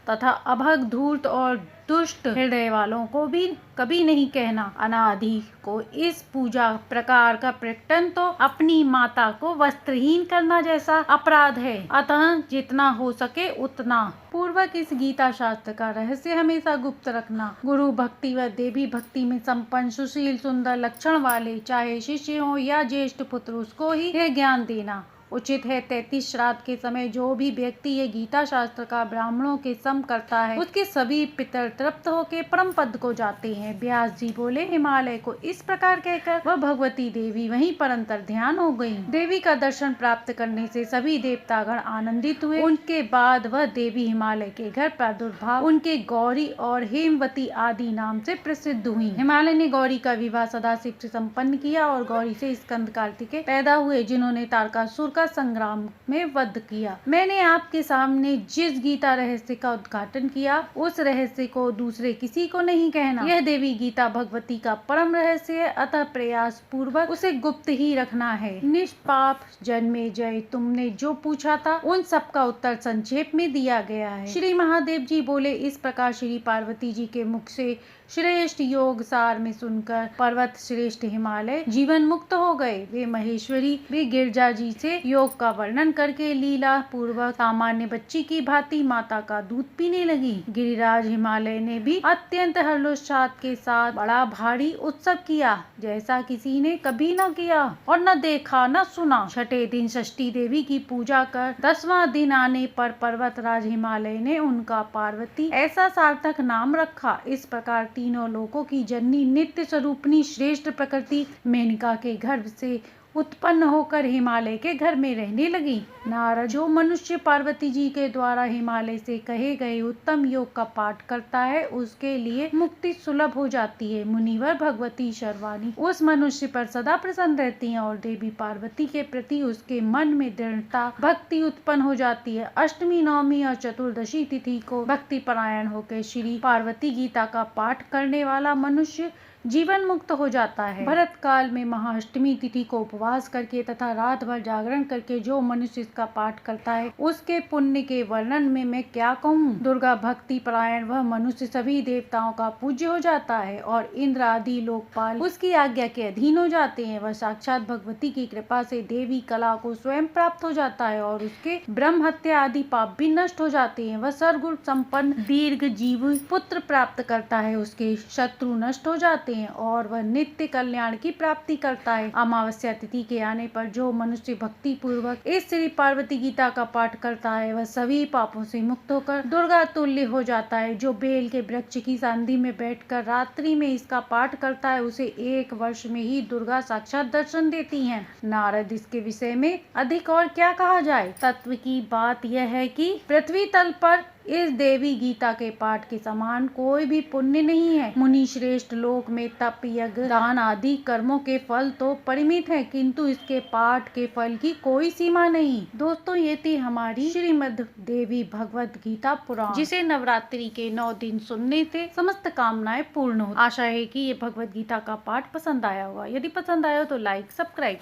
तथा अभग, धूर्त और दुष्ट हृदय वालों को भी कभी नहीं कहना। अनादि को इस पूजा प्रकार का प्रकटन तो अपनी माता को वस्त्रहीन करना जैसा अपराध है, अतः जितना हो सके उतना पूर्वक इस गीता शास्त्र का रहस्य हमेशा गुप्त रखना। गुरु भक्ति व देवी भक्ति में संपन्न, सुशील, सुंदर लक्षण वाले चाहे शिष्य हो या ज्येष्ठ पुत्र उसको ही यह ज्ञान देना उचित है। 33 श्राद्ध के समय जो भी व्यक्ति ये गीता शास्त्र का ब्राह्मणों के सम करता है उसके सभी पितर तृप्त होकर परम पद को जाते हैं। व्यास जी बोले, हिमालय को इस प्रकार कहकर वह भगवती देवी वहीं पर अंतर ध्यान हो गयी। देवी का दर्शन प्राप्त करने से सभी देवतागण आनंदित हुए। उनके बाद वह देवी हिमालय के घर प्रादुर्भाव उनके गौरी और हेमवती आदि नाम से प्रसिद्ध हुई। हिमालय ने गौरी का विवाह सदाशिव से संपन्न किया और गौरी से स्कंद कार्तिकेय पैदा हुए, जिन्होंने तारकासुर का संग्राम में वध किया। मैंने आपके सामने जिस गीता रहस्य का उद्घाटन किया उस रहस्य को दूसरे किसी को नहीं कहना। यह देवी गीता भगवती का परम रहस्य है, अतः प्रयास पूर्वक उसे गुप्त ही रखना है। निष्पाप जन्मेजय, तुमने जो पूछा था उन सब का उत्तर संक्षेप में दिया गया है। श्री महादेव जी बोले, इस प्रकार श्री पार्वती जी के मुख से श्रेष्ठ योग सार में सुनकर पर्वत श्रेष्ठ हिमालय जीवन मुक्त हो गए। वे महेश्वरी वे गिरजा जी से योग का वर्णन करके लीला पूर्वक सामान्य बच्ची की भांति माता का दूध पीने लगी। गिरिराज हिमालय ने भी अत्यंत हर्षोल्लास के साथ बड़ा भारी उत्सव किया, जैसा किसी ने कभी न किया और न देखा न सुना। छठे दिन षष्ठी देवी की पूजा कर 10वां दिन आने पर पर्वत राज हिमालय ने उनका पार्वती ऐसा सार्थक नाम रखा। इस प्रकार तीनों लोकों की जननी नित्य स्वरूपनी श्रेष्ठ प्रकृति मेनका के गर्भ से उत्पन्न होकर हिमालय के घर में रहने लगी। नारद, जो मनुष्य पार्वती जी के द्वारा हिमालय से कहे गए उत्तम योग का पाठ करता है उसके लिए मुक्ति सुलभ हो जाती है। मुनिवर भगवती शर्वाणी उस मनुष्य पर सदा प्रसन्न रहती हैं और देवी पार्वती के प्रति उसके मन में दृढ़ता भक्ति उत्पन्न हो जाती है। अष्टमी, नवमी और चतुर्दशी तिथि को भक्ति परायण होकर श्री पार्वती गीता का पाठ करने वाला मनुष्य जीवन मुक्त हो जाता है। भरत काल में महाअष्टमी तिथि को उपवास करके तथा रात भर जागरण करके जो मनुष्य इसका पाठ करता है उसके पुण्य के वर्णन में मैं क्या कहूँ। दुर्गा भक्ति परायण वह मनुष्य सभी देवताओं का पूज्य हो जाता है और इंद्र आदि लोकपाल उसकी आज्ञा के अधीन हो जाते हैं। वह साक्षात भगवती की कृपा से देवी कला को स्वयं प्राप्त हो जाता है और उसके ब्रह्म हत्या आदि पाप भी नष्ट हो जाते हैं। वह सर्वगुण संपन्न दीर्घ जीव पुत्र प्राप्त करता है, उसके शत्रु नष्ट हो जाते हैं और वह नित्य कल्याण की प्राप्ति करता है। अमावस्या तिथि के आने पर जो मनुष्य भक्ति पूर्वक इस श्री पार्वती गीता का पाठ करता है वह सभी पापों से मुक्त होकर दुर्गा तुल्य हो जाता है। जो बेल के वृक्ष की सांधी में बैठकर रात्रि में इसका पाठ करता है उसे 1 वर्ष में ही दुर्गा साक्षात दर्शन देती हैं। नारद, इसके विषय में अधिक और क्या कहा जाए। तत्व की बात यह है कि पृथ्वी तल पर इस देवी गीता के पाठ के समान कोई भी पुण्य नहीं है। मुनि श्रेष्ठ लोक में तप, यज्ञ, दान आदि कर्मों के फल तो परिमित हैं, किंतु इसके पाठ के फल की कोई सीमा नहीं। दोस्तों, ये थी हमारी श्रीमद् देवी भगवत गीता पुराण, जिसे नवरात्रि के 9 दिन सुनने से समस्त कामनाएं पूर्ण हो। आशा है कि ये भगवत गीता का पाठ पसंद आया होगा। यदि पसंद आया हो तो लाइक, सब्सक्राइब